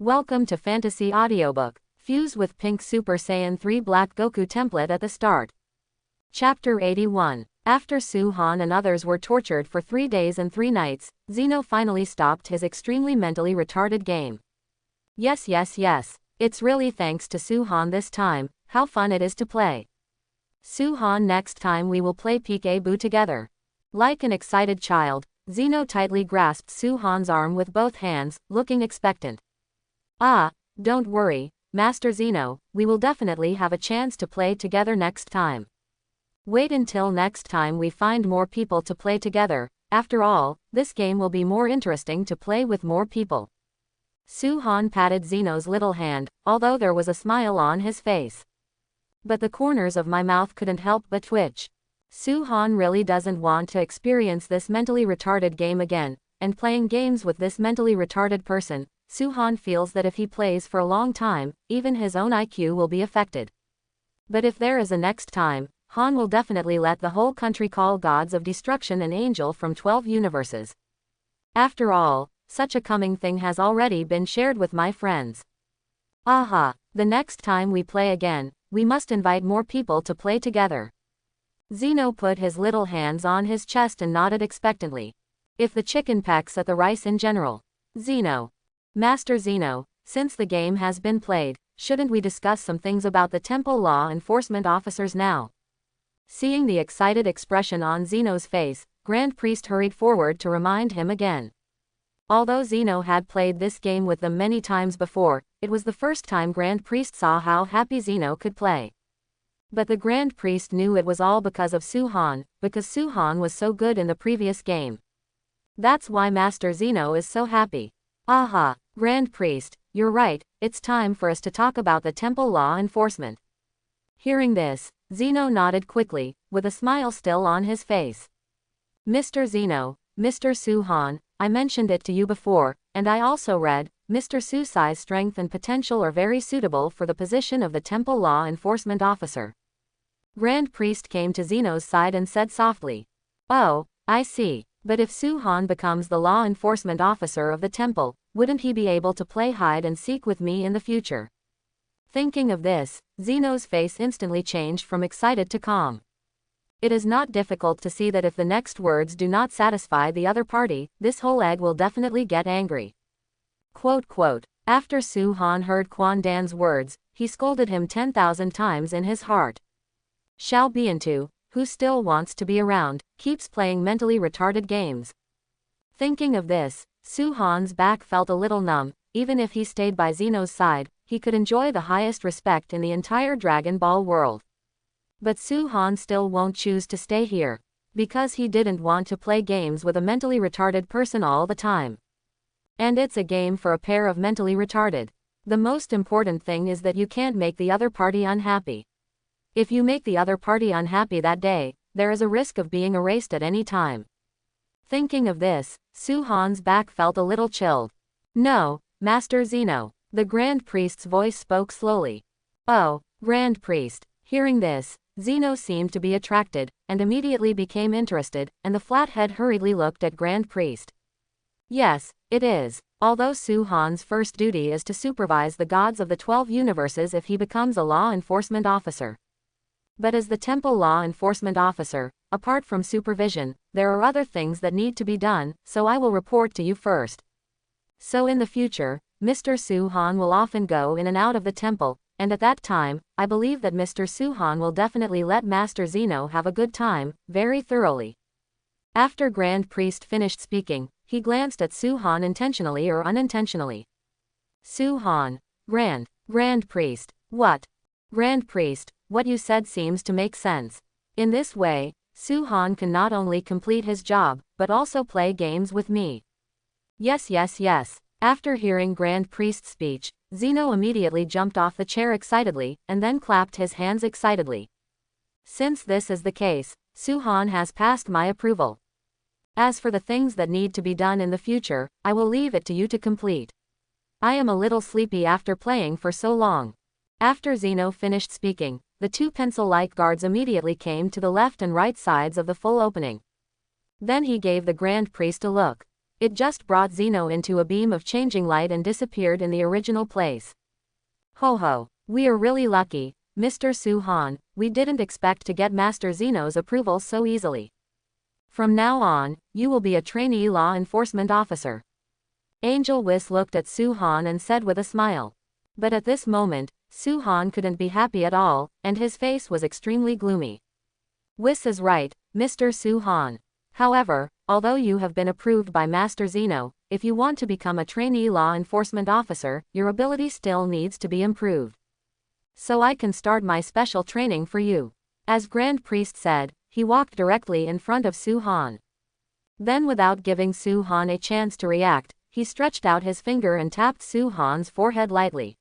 Welcome to Fantasy Audiobook. Fuse with Pink Super Saiyan 3 Black Goku template at the start. Chapter 81. After Su-Han and others were tortured for 3 days and 3 nights, Zeno finally stopped his extremely mentally retarded game. Yes. It's really thanks to Su-Han this time. How fun it is to play. Su-Han, next time we will play peek-a-boo together. Like an excited child, Zeno tightly grasped Su-Han's arm with both hands, looking expectant. Ah, don't worry, Master Zeno, we will definitely have a chance to play together next time. Wait until next time we find more people to play together. After all, this game will be more interesting to play with more people. Su-Han patted Zeno's little hand, although there was a smile on his face. But the corners of my mouth couldn't help but twitch. Su-Han really doesn't want to experience this mentally retarded game again, and playing games with this mentally retarded person, Su-Han feels that if he plays for a long time, even his own IQ will be affected. But if there is a next time, Han will definitely let the whole country call gods of destruction an angel from 12 universes. After all, such a coming thing has already been shared with my friends. Aha, the next time we play again, we must invite more people to play together. Zeno put his little hands on his chest and nodded expectantly. If the chicken pecks at the rice in general. Zeno. Master Zeno, since the game has been played, shouldn't we discuss some things about the temple law enforcement officers now? Seeing the excited expression on Zeno's face, Grand Priest hurried forward to remind him again. Although Zeno had played this game with them many times before, it was the first time Grand Priest saw how happy Zeno could play. But the Grand Priest knew it was all because of Su-Han, because Su-Han was so good in the previous game. That's why Master Zeno is so happy. Aha, Grand Priest, you're right, it's time for us to talk about the temple law enforcement. Hearing this, Zeno nodded quickly, with a smile still on his face. Mr. Zeno, Mr. Su-Han, I mentioned it to you before, and I also read, Mr. Susai's strength and potential are very suitable for the position of the temple law enforcement officer. Grand Priest came to Zeno's side and said softly. Oh, I see. But if Su-Han becomes the law enforcement officer of the temple, wouldn't he be able to play hide and seek with me in the future? Thinking of this, Zeno's face instantly changed from excited to calm. It is not difficult to see that if the next words do not satisfy the other party, this whole egg will definitely get angry. Quote. After Su-Han heard Quan Dan's words, he scolded him 10,000 times in his heart. Shall be into, who still wants to be around, keeps playing mentally retarded games. Thinking of this, Su-Han's back felt a little numb. Even if he stayed by Zeno's side, he could enjoy the highest respect in the entire Dragon Ball world. But Su-Han still won't choose to stay here, because he didn't want to play games with a mentally retarded person all the time. And it's a game for a pair of mentally retarded. The most important thing is that you can't make the other party unhappy. If you make the other party unhappy that day, there is a risk of being erased at any time. Thinking of this, Su-Han's back felt a little chilled. No, Master Zeno, the Grand Priest's voice spoke slowly. Oh, Grand Priest. Hearing this, Zeno seemed to be attracted, and immediately became interested, and the flathead hurriedly looked at Grand Priest. Yes, it is. Although Su-Han's first duty is to supervise the gods of the 12 universes if he becomes a law enforcement officer. But as the temple law enforcement officer, apart from supervision, there are other things that need to be done, so I will report to you first. So in the future, Mr. Su-Han will often go in and out of the temple, and at that time, I believe that Mr. Su-Han will definitely let Master Zeno have a good time, very thoroughly. After Grand Priest finished speaking, he glanced at Su-Han intentionally or unintentionally. Su-Han. Grand Priest. What? Grand Priest, what you said seems to make sense. In this way, Su-Han can not only complete his job, but also play games with me. Yes. After hearing Grand Priest's speech, Zeno immediately jumped off the chair excitedly, and then clapped his hands excitedly. Since this is the case, Su-Han has passed my approval. As for the things that need to be done in the future, I will leave it to you to complete. I am a little sleepy after playing for so long. After Zeno finished speaking, the 2 pencil-like guards immediately came to the left and right sides of the full opening. Then he gave the Grand Priest a look. It just brought Zeno into a beam of changing light and disappeared in the original place. Ho ho, we are really lucky, Mr. Su-han, we didn't expect to get Master Zeno's approval so easily. From now on, you will be a trainee law enforcement officer. Angel Whis looked at Su-han and said with a smile. But at this moment, Su-han couldn't be happy at all, and his face was extremely gloomy. Whis is right, Mr. Su-han. However, although you have been approved by Master Zeno, if you want to become a trainee law enforcement officer, your ability still needs to be improved. So I can start my special training for you. As Grand Priest said, he walked directly in front of Su-han. Then without giving Su-han a chance to react, he stretched out his finger and tapped Su-han's forehead lightly.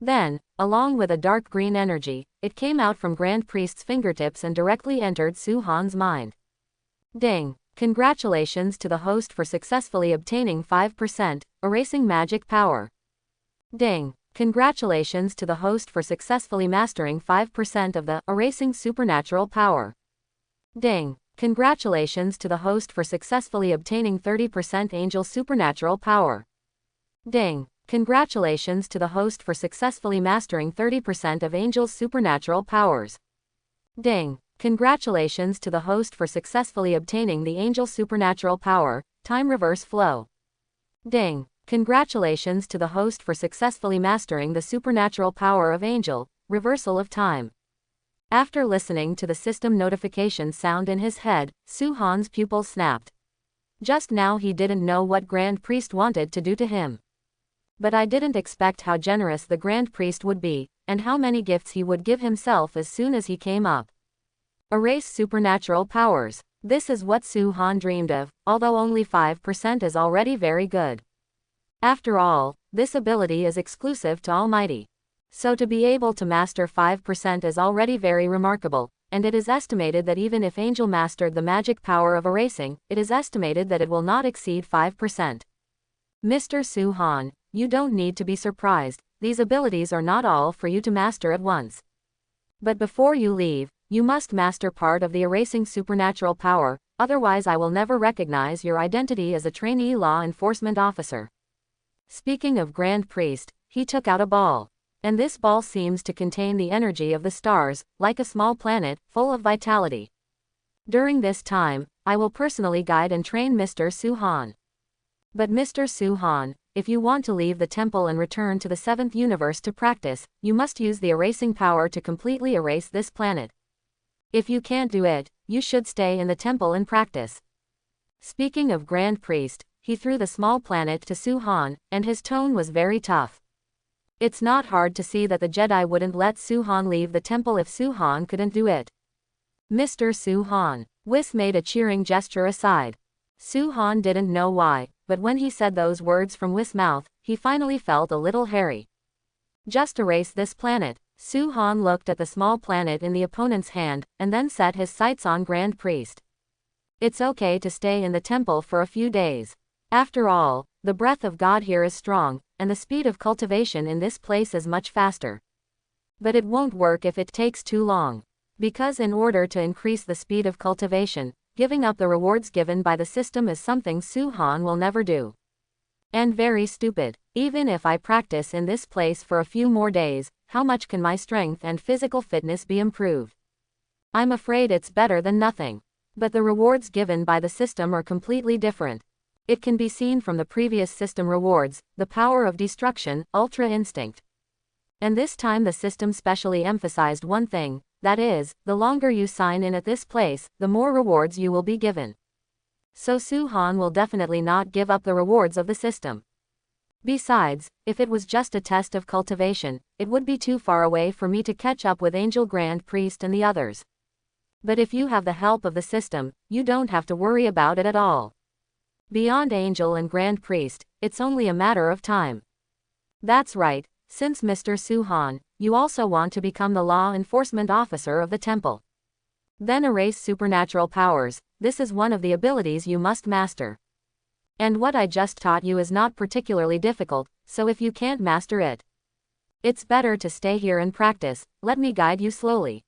Then, along with a dark green energy, it came out from Grand Priest's fingertips and directly entered Su-han's mind. Ding! Congratulations to the host for successfully obtaining 5%, erasing magic power. Ding! Congratulations to the host for successfully mastering 5% of the erasing supernatural power. Ding! Congratulations to the host for successfully obtaining 30% angel supernatural power. Ding! Congratulations to the host for successfully mastering 30% of angel's supernatural powers. Ding! Congratulations to the host for successfully obtaining the angel supernatural power, time reverse flow. Ding! Congratulations to the host for successfully mastering the supernatural power of angel, reversal of time. After listening to the system notification sound in his head, Su-han's pupils snapped. Just now he didn't know what Grand Priest wanted to do to him. But I didn't expect how generous the Grand Priest would be, and how many gifts he would give himself as soon as he came up. Erase supernatural powers. This is what Su-han dreamed of, although only 5% is already very good. After all, this ability is exclusive to Almighty. So to be able to master 5% is already very remarkable, and it is estimated that even if Angel mastered the magic power of erasing, it is estimated that it will not exceed 5%. Mr. Su-han, you don't need to be surprised, these abilities are not all for you to master at once. But before you leave, you must master part of the erasing supernatural power, otherwise I will never recognize your identity as a trainee law enforcement officer. Speaking of Grand Priest, he took out a ball. And this ball seems to contain the energy of the stars, like a small planet, full of vitality. During this time, I will personally guide and train Mr. Su-han. But Mr. Su-han, if you want to leave the temple and return to the 7th universe to practice, you must use the erasing power to completely erase this planet. If you can't do it, you should stay in the temple and practice. Speaking of Grand Priest, he threw the small planet to Su-han, and his tone was very tough. It's not hard to see that the Jedi wouldn't let Su-han leave the temple if Su-han couldn't do it. Mr. Su-han. Whis made a cheering gesture aside. Su-han didn't know why, but when he said those words from Whis' mouth, he finally felt a little hairy. Just erase this planet. Su-han looked at the small planet in the opponent's hand, and then set his sights on Grand Priest. It's okay to stay in the temple for a few days. After all, the breath of God here is strong, and the speed of cultivation in this place is much faster. But it won't work if it takes too long. Because in order to increase the speed of cultivation, giving up the rewards given by the system is something Su-han will never do. And very stupid. Even if I practice in this place for a few more days, how much can my strength and physical fitness be improved? I'm afraid it's better than nothing. But the rewards given by the system are completely different. It can be seen from the previous system rewards, the power of destruction, Ultra Instinct. And this time the system specially emphasized one thing, that is, the longer you sign in at this place, the more rewards you will be given. So Su-han will definitely not give up the rewards of the system. Besides, if it was just a test of cultivation, it would be too far away for me to catch up with Angel Grand Priest and the others. But if you have the help of the system, you don't have to worry about it at all. Beyond Angel and Grand Priest, it's only a matter of time. That's right, since Mr. Su-han, you also want to become the law enforcement officer of the temple. Then erase supernatural powers, this is one of the abilities you must master. And what I just taught you is not particularly difficult, so if you can't master it, it's better to stay here and practice, let me guide you slowly.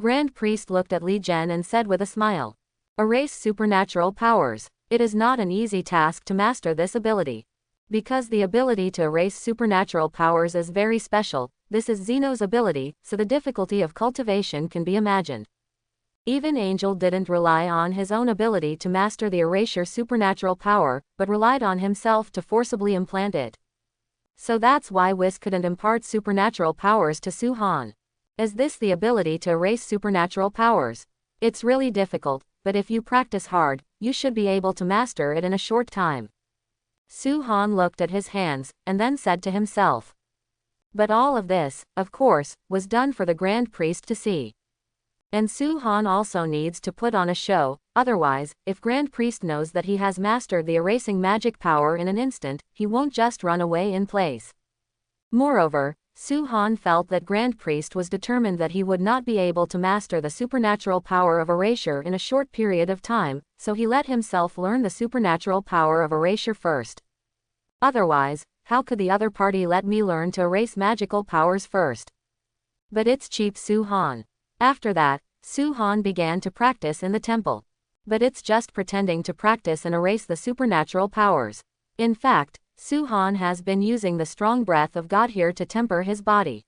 Grand Priest looked at Li Zhen and said with a smile. Erase supernatural powers. It is not an easy task to master this ability. Because the ability to erase supernatural powers is very special, this is Zeno's ability, so the difficulty of cultivation can be imagined. Even Angel didn't rely on his own ability to master the erasure supernatural power, but relied on himself to forcibly implant it. So that's why Whis couldn't impart supernatural powers to Su-han. Is this the ability to erase supernatural powers? It's really difficult, but if you practice hard, you should be able to master it in a short time. Su-han looked at his hands, and then said to himself. But all of this, of course, was done for the Grand Priest to see. And Su-han also needs to put on a show, otherwise, if Grand Priest knows that he has mastered the erasing magic power in an instant, he won't just run away in place. Moreover, Su-han felt that Grand Priest was determined that he would not be able to master the supernatural power of erasure in a short period of time, so he let himself learn the supernatural power of erasure first. Otherwise, how could the other party let me learn to erase magical powers first? But it's cheap Su-han. After that, Su-han began to practice in the temple. But it's just pretending to practice and erase the supernatural powers. In fact, Su-han has been using the strong breath of God here to temper his body.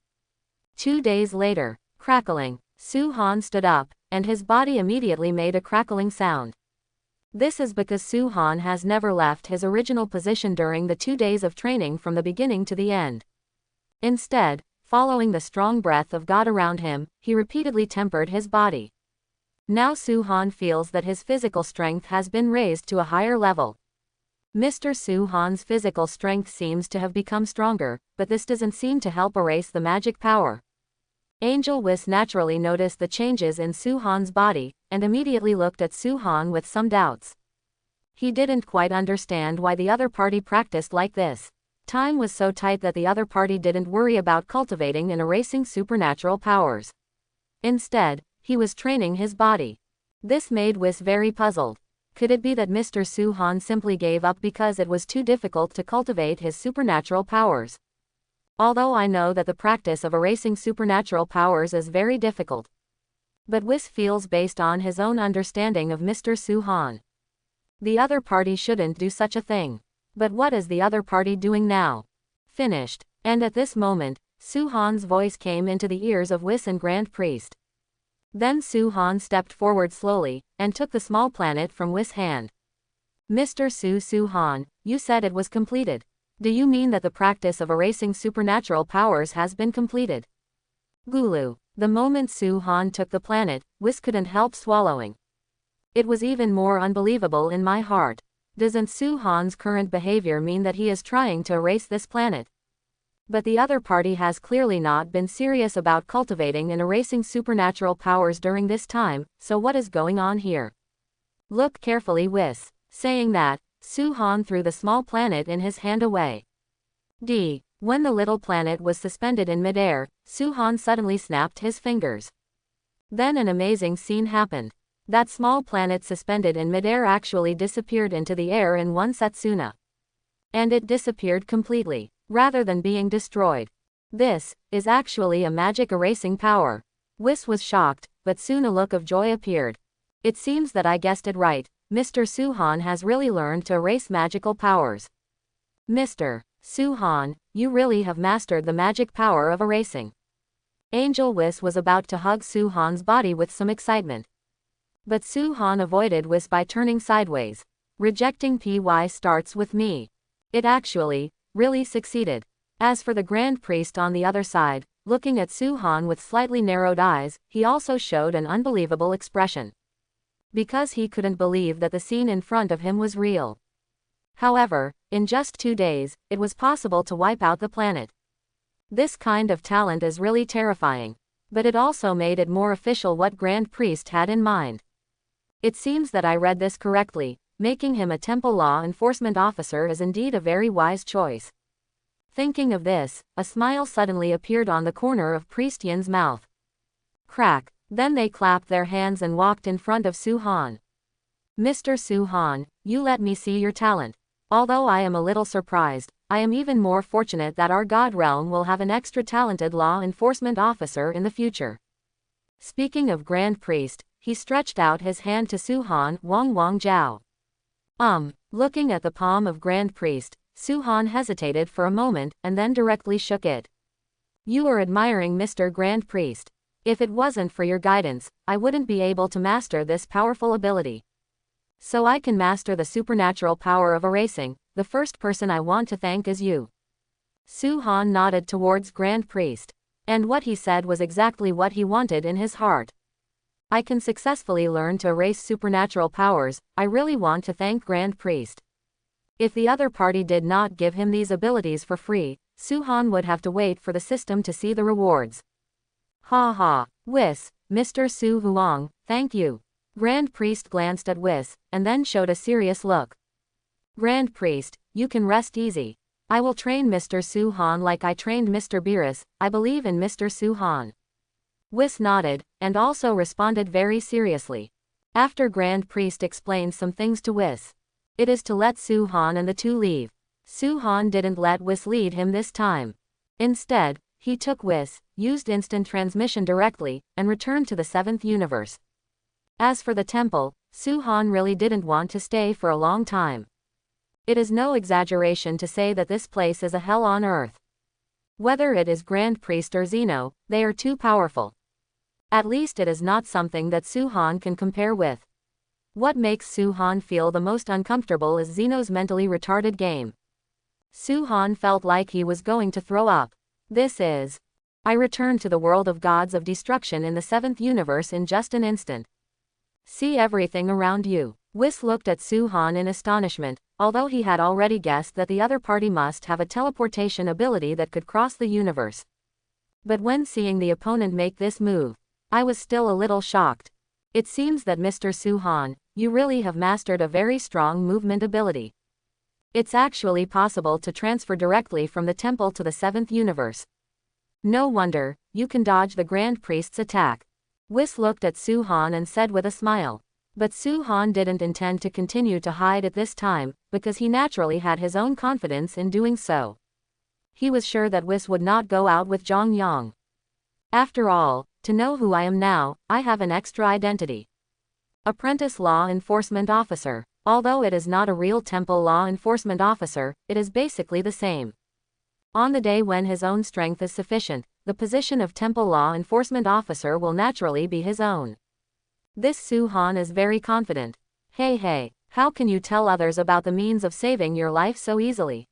2 days later, crackling, Su-han stood up, and his body immediately made a crackling sound. This is because Su-han has never left his original position during the 2 days of training from the beginning to the end. Instead, following the strong breath of God around him, he repeatedly tempered his body. Now Su-han feels that his physical strength has been raised to a higher level. Mr. Su-han's physical strength seems to have become stronger, but this doesn't seem to help erase the magic power. Angel Whis naturally noticed the changes in Su-han's body, and immediately looked at Su-han with some doubts. He didn't quite understand why the other party practiced like this. Time was so tight that the other party didn't worry about cultivating and erasing supernatural powers. Instead, he was training his body. This made Whis very puzzled. Could it be that Mr. Su-han simply gave up because it was too difficult to cultivate his supernatural powers? Although I know that the practice of erasing supernatural powers is very difficult. But Whis feels based on his own understanding of Mr. Su-han. The other party shouldn't do such a thing. But what is the other party doing now? Finished. And at this moment, Su-han's voice came into the ears of Whis and Grand Priest. Then Su-han stepped forward slowly, and took the small planet from Whis' hand. Mr. Su-han, you said it was completed. Do you mean that the practice of erasing supernatural powers has been completed? Gulu. The moment Su-han took the planet, Whis couldn't help swallowing. It was even more unbelievable in my heart. Doesn't Su-han's current behavior mean that he is trying to erase this planet? But the other party has clearly not been serious about cultivating and erasing supernatural powers during this time, so what is going on here? Look carefully Whis. Saying that, Su-han threw the small planet in his hand away. When the little planet was suspended in midair, Su-han suddenly snapped his fingers. Then an amazing scene happened. That small planet suspended in midair actually disappeared into the air in one Setsuna. And it disappeared completely, rather than being destroyed. This is actually a magic erasing power. Whis was shocked, but soon a look of joy appeared. It seems that I guessed it right. Mr. Su-han has really learned to erase magical powers. Mr. Su-han, you really have mastered the magic power of erasing. Angel Whis was about to hug Su-han's body with some excitement. But Su-han avoided Whis by turning sideways. Rejecting PY starts with me. It actually, really succeeded. As for the Grand Priest on the other side, looking at Su-han with slightly narrowed eyes, he also showed an unbelievable expression. Because he couldn't believe that the scene in front of him was real. However, in just 2 days, it was possible to wipe out the planet. This kind of talent is really terrifying. But it also made it more official what Grand Priest had in mind. It seems that I read this correctly. Making him a temple law enforcement officer is indeed a very wise choice. Thinking of this, a smile suddenly appeared on the corner of Priest Yin's mouth. Crack. Then they clapped their hands and walked in front of Su-han. Mr. Su-han, you let me see your talent. Although I am a little surprised, I am even more fortunate that our God realm will have an extra talented law enforcement officer in the future. Speaking of Grand Priest, he stretched out his hand to Su-han Wang Jiao. Looking at the palm of Grand Priest, Suhan hesitated for a moment and then directly shook it. You are admiring Mr. Grand Priest. If it wasn't for your guidance, I wouldn't be able to master this powerful ability. So I can master the supernatural power of erasing. The first person I want to thank is you. Suhan nodded towards Grand Priest. And what he said was exactly what he wanted in his heart. I can successfully learn to erase supernatural powers. I really want to thank Grand Priest. If the other party did not give him these abilities for free, Suhan would have to wait for the system to see the rewards. Ha ha, Whis, Mr. Su Huang, thank you. Grand Priest glanced at Whis, and then showed a serious look. Grand Priest, you can rest easy. I will train Mr. Suhan like I trained Mr. Beerus. I believe in Mr. Suhan. Whis nodded, and also responded very seriously. After Grand Priest explained some things to Whis, it is to let Suhan and the two leave. Suhan didn't let Whis lead him this time. Instead, he took Whis, used instant transmission directly, and returned to the 7th universe. As for the temple, Suhan really didn't want to stay for a long time. It is no exaggeration to say that this place is a hell on earth. Whether it is Grand Priest or Zeno, they are too powerful. At least it is not something that Suhan can compare with. What makes Suhan feel the most uncomfortable is Zeno's mentally retarded game. Suhan felt like he was going to throw up. I returned to the world of gods of destruction in the 7th universe in just an instant. See everything around you. Whis looked at Suhan in astonishment, although he had already guessed that the other party must have a teleportation ability that could cross the universe. But when seeing the opponent make this move, I was still a little shocked. It seems that Mr. Suhan, you really have mastered a very strong movement ability. It's actually possible to transfer directly from the temple to the 7th universe. No wonder, you can dodge the Grand Priest's attack. Whis looked at Suhan and said with a smile. But Suhan didn't intend to continue to hide at this time, because he naturally had his own confidence in doing so. He was sure that Whis would not go out with Zhang Yang. After all, to know who I am now, I have an extra identity. Apprentice Law Enforcement Officer. Although it is not a real temple law enforcement officer, it is basically the same. On the day when his own strength is sufficient, the position of temple law enforcement officer will naturally be his own. This Suhan is very confident. Hey, how can you tell others about the means of saving your life so easily?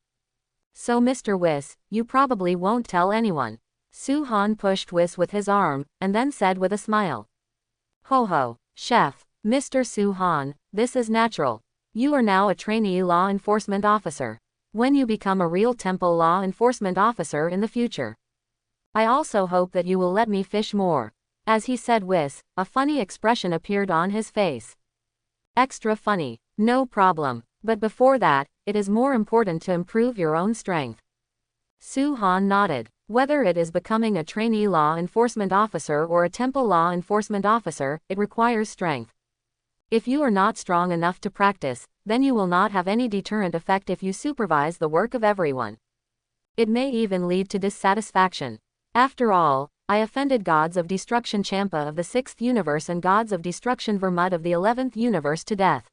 So Mr. Whis, you probably won't tell anyone. Suhan pushed Whis with his arm, and then said with a smile. Ho, Chef, Mr. Suhan, this is natural. You are now a trainee law enforcement officer. When you become a real temple law enforcement officer in the future, I also hope that you will let me fish more. As he said Whis, a funny expression appeared on his face. Extra funny, no problem, but before that, it is more important to improve your own strength. Suhan nodded. Whether it is becoming a trainee law enforcement officer or a temple law enforcement officer, it requires strength. If you are not strong enough to practice, then you will not have any deterrent effect if you supervise the work of everyone. It may even lead to dissatisfaction. After all, I offended gods of destruction Champa of the 6th universe and gods of destruction Vermut of the 11th universe to death.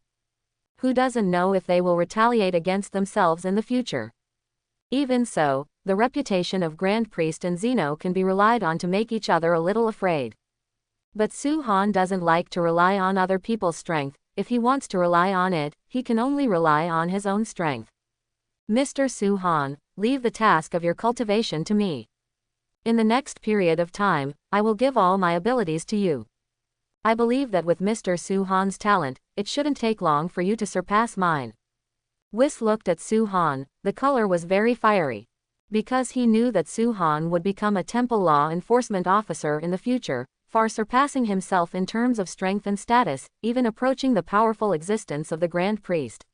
Who doesn't know if they will retaliate against themselves in the future? Even so, the reputation of Grand Priest and Zeno can be relied on to make each other a little afraid. But Suhan doesn't like to rely on other people's strength. If he wants to rely on it, he can only rely on his own strength. Mr. Suhan, leave the task of your cultivation to me. In the next period of time, I will give all my abilities to you. I believe that with Mr. Suhan's talent, it shouldn't take long for you to surpass mine. Whis looked at Suhan. The color was very fiery. Because he knew that Suhan would become a temple law enforcement officer in the future, far surpassing himself in terms of strength and status, even approaching the powerful existence of the Grand Priest.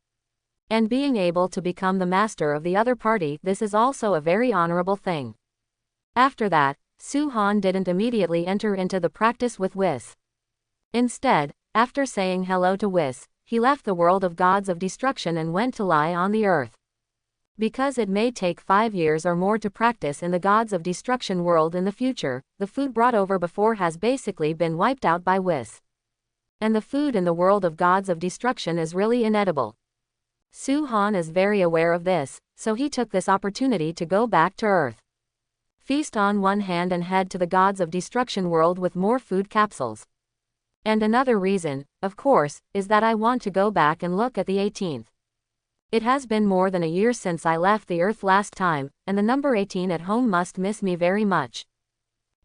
And being able to become the master of the other party, this is also a very honorable thing. After that, Suhan didn't immediately enter into the practice with Whis. Instead, after saying hello to Whis, he left the world of gods of destruction and went to lie on the earth. Because it may take 5 years or more to practice in the gods of destruction world in the future, the food brought over before has basically been wiped out by Whis. And the food in the world of gods of destruction is really inedible. Su-han is very aware of this, so he took this opportunity to go back to Earth. Feast on one hand and head to the Gods of Destruction world with more food capsules. And another reason, of course, is that I want to go back and look at the 18th. It has been more than a year since I left the Earth last time, and the number 18 at home must miss me very much.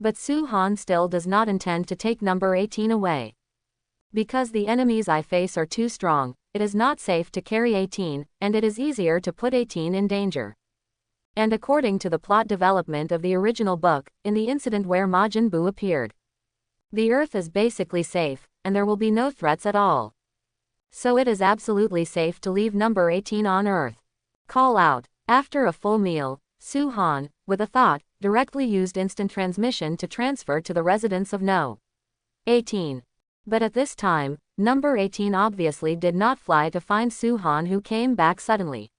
But Su-han still does not intend to take number 18 away. Because the enemies I face are too strong, it is not safe to carry 18, and it is easier to put 18 in danger. And according to the plot development of the original book, in the incident where Majin Buu appeared, the Earth is basically safe, and there will be no threats at all. So it is absolutely safe to leave number 18 on Earth. Call out. After a full meal, Su-han, with a thought, directly used instant transmission to transfer to the residence of No. 18. But at this time, number 18 obviously did not fly to find Su-han, who came back suddenly,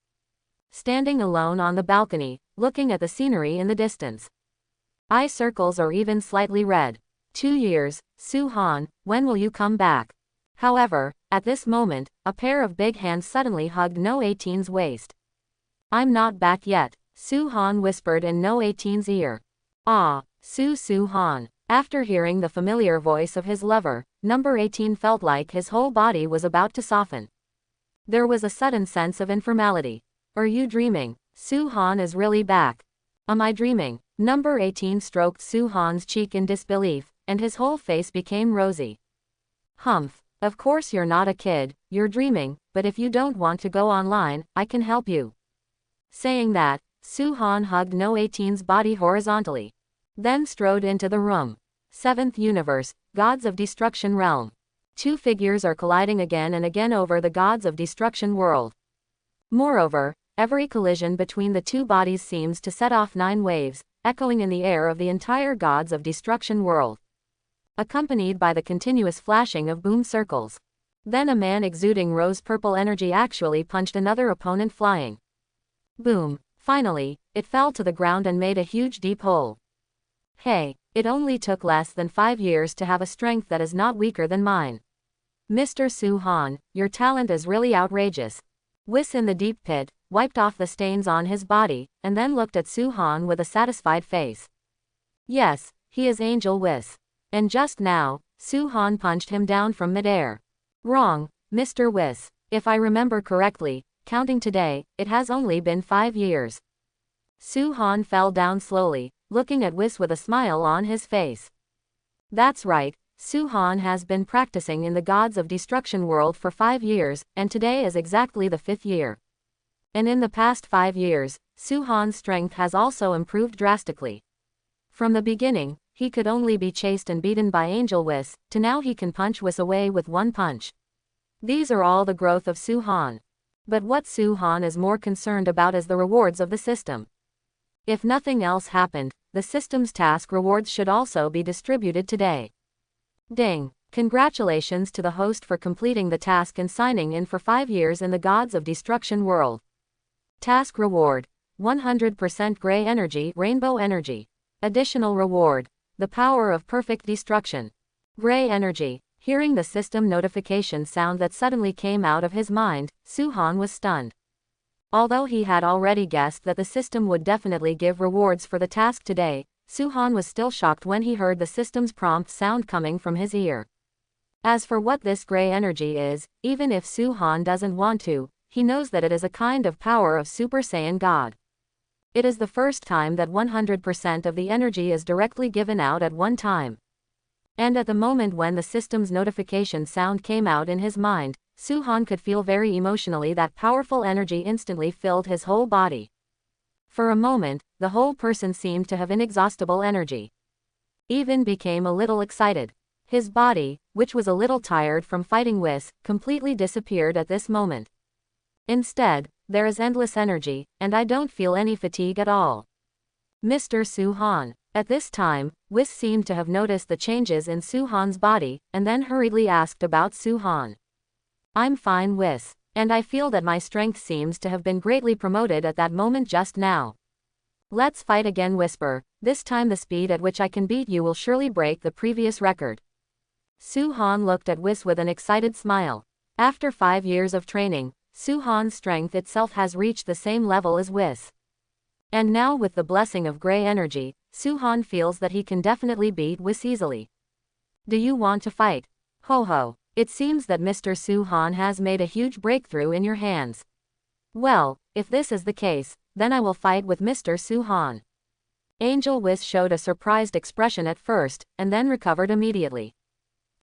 standing alone on the balcony, looking at the scenery in the distance. Eye circles are even slightly red. 2 years, Su-han, when will you come back? However, at this moment, a pair of big hands suddenly hugged No 18's waist. I'm not back yet, Su-han whispered in No 18's ear. Ah, Su-han. After hearing the familiar voice of his lover, number 18 felt like his whole body was about to soften. There was a sudden sense of informality. Are you dreaming? Su-han is really back. Am I dreaming? Number 18 stroked Su-han's cheek in disbelief, and his whole face became rosy. Humph. Of course you're not a kid, you're dreaming, but if you don't want to go online, I can help you. Saying that, Su-han hugged No 18's body horizontally. Then strode into the room. 7th Universe, Gods of Destruction Realm. Two figures are colliding again and again over the Gods of Destruction world. Moreover, every collision between the two bodies seems to set off 9 waves, echoing in the air of the entire Gods of Destruction world, accompanied by the continuous flashing of boom circles. Then a man exuding rose-purple energy actually punched another opponent flying. Boom. Finally, it fell to the ground and made a huge deep hole. Hey, it only took less than 5 years to have a strength that is not weaker than mine. Mr. Su-han, your talent is really outrageous. Whis in the deep pit, wiped off the stains on his body, and then looked at Su-han with a satisfied face. Yes, he is Angel Whis. And just now, Su-han punched him down from midair. Wrong, Mr. Whis. If I remember correctly, counting today, it has only been 5 years. Su-han fell down slowly, looking at Whis with a smile on his face. That's right, Su-han has been practicing in the Gods of Destruction world for 5 years, and today is exactly the 5th year. And in the past 5 years, Su-han's strength has also improved drastically. From the beginning, he could only be chased and beaten by Angel Whis, to now he can punch Whis away with one punch. These are all the growth of Su-han. But what Su-han is more concerned about is the rewards of the system. If nothing else happened, the system's task rewards should also be distributed today. Ding! Congratulations to the host for completing the task and signing in for 5 years in the Gods of Destruction world. Task reward: 100% gray energy, rainbow energy. Additional reward: the power of perfect destruction. Gray energy. Hearing the system notification sound that suddenly came out of his mind, Su-han was stunned. Although he had already guessed that the system would definitely give rewards for the task today, Su-han was still shocked when he heard the system's prompt sound coming from his ear. As for what this gray energy is, even if Su-han doesn't want to, he knows that it is a kind of power of Super Saiyan God. It is the first time that 100% of the energy is directly given out at one time. And at the moment when the system's notification sound came out in his mind, Su-han could feel very emotionally that powerful energy instantly filled his whole body. For a moment, the whole person seemed to have inexhaustible energy. Even became a little excited. His body, which was a little tired from fighting Whis, completely disappeared at this moment. Instead, there is endless energy, and I don't feel any fatigue at all. Mr. Su-han. At this time, Whis seemed to have noticed the changes in Su-han's body, and then hurriedly asked about Su-han. I'm fine, Whis. And I feel that my strength seems to have been greatly promoted at that moment just now. Let's fight again, Whisper. This time the speed at which I can beat you will surely break the previous record. Su-han looked at Whis with an excited smile. After 5 years of training, Su-Han's strength itself has reached the same level as Whis. And now with the blessing of gray energy, Su-Han feels that he can definitely beat Whis easily. Do you want to fight? Ho ho. It seems that Mr. Su-Han has made a huge breakthrough in your hands. Well, if this is the case, then I will fight with Mr. Su-Han. Angel Whis showed a surprised expression at first, and then recovered immediately.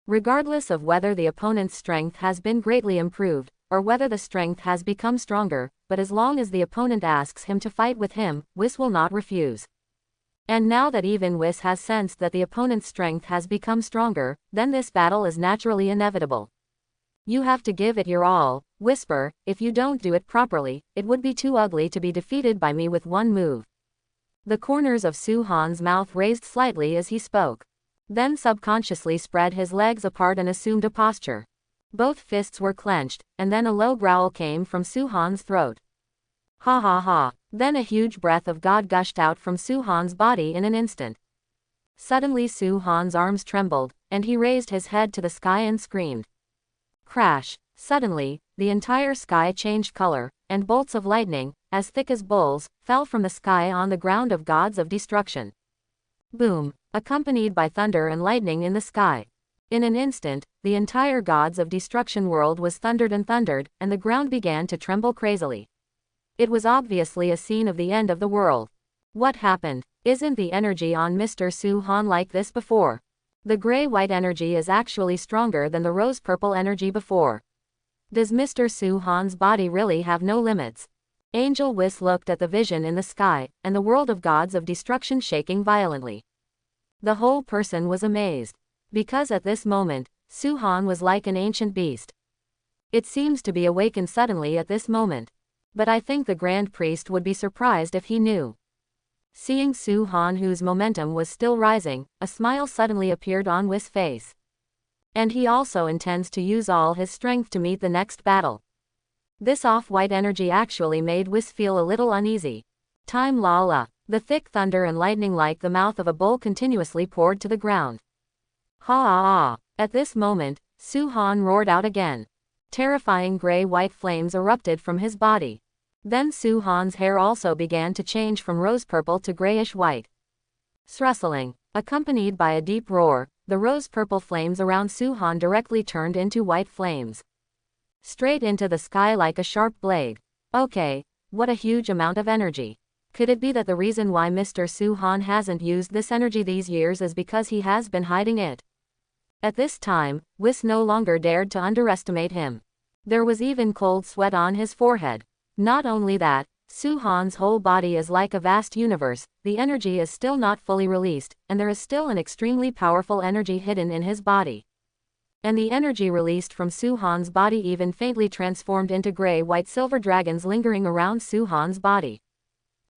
Regardless of whether the opponent's strength has been greatly improved, or whether the strength has become stronger, but as long as the opponent asks him to fight with him, Whis will not refuse. And now that even Whis has sensed that the opponent's strength has become stronger, then this battle is naturally inevitable. You have to give it your all, Whisper. If you don't do it properly, it would be too ugly to be defeated by me with one move. The corners of Su-Han's mouth raised slightly as he spoke. Then subconsciously spread his legs apart and assumed a posture. Both fists were clenched, and then a low growl came from Su-Han's throat. Ha ha ha. Then a huge breath of God gushed out from Su-Han's body in an instant. Suddenly Su-Han's arms trembled, and he raised his head to the sky and screamed. Crash! Suddenly, the entire sky changed color, and bolts of lightning, as thick as bowls, fell from the sky on the ground of gods of destruction. Boom! Accompanied by thunder and lightning in the sky. In an instant, the entire gods of destruction world was thundered, and the ground began to tremble crazily. It was obviously a scene of the end of the world. What happened? Isn't the energy on Mr. Su-Han like this before? The gray-white energy is actually stronger than the rose-purple energy before. Does Mr. Su-Han's body really have no limits? Angel Whis looked at the vision in the sky, and the world of gods of destruction shaking violently. The whole person was amazed. Because at this moment, Su-Han was like an ancient beast. It seems to be awakened suddenly at this moment. But I think the Grand Priest would be surprised if he knew. Seeing Su-Han, whose momentum was still rising, a smile suddenly appeared on Whis' face. And he also intends to use all his strength to meet the next battle. This off-white energy actually made Whis feel a little uneasy. Time la la. The thick thunder and lightning like the mouth of a bull continuously poured to the ground. Ha ah ah. At this moment, Su-Han roared out again. Terrifying gray-white flames erupted from his body. Then Su-Han's hair also began to change from rose-purple to grayish-white. Rustling. Accompanied by a deep roar, the rose-purple flames around Su-Han directly turned into white flames. Straight into the sky like a sharp blade. Okay, what a huge amount of energy. Could it be that the reason why Mr. Su-Han hasn't used this energy these years is because he has been hiding it? At this time, Whis no longer dared to underestimate him. There was even cold sweat on his forehead. Not only that, Su-Han's whole body is like a vast universe, the energy is still not fully released, and there is still an extremely powerful energy hidden in his body. And the energy released from Su-Han's body even faintly transformed into gray-white silver dragons lingering around Su-Han's body.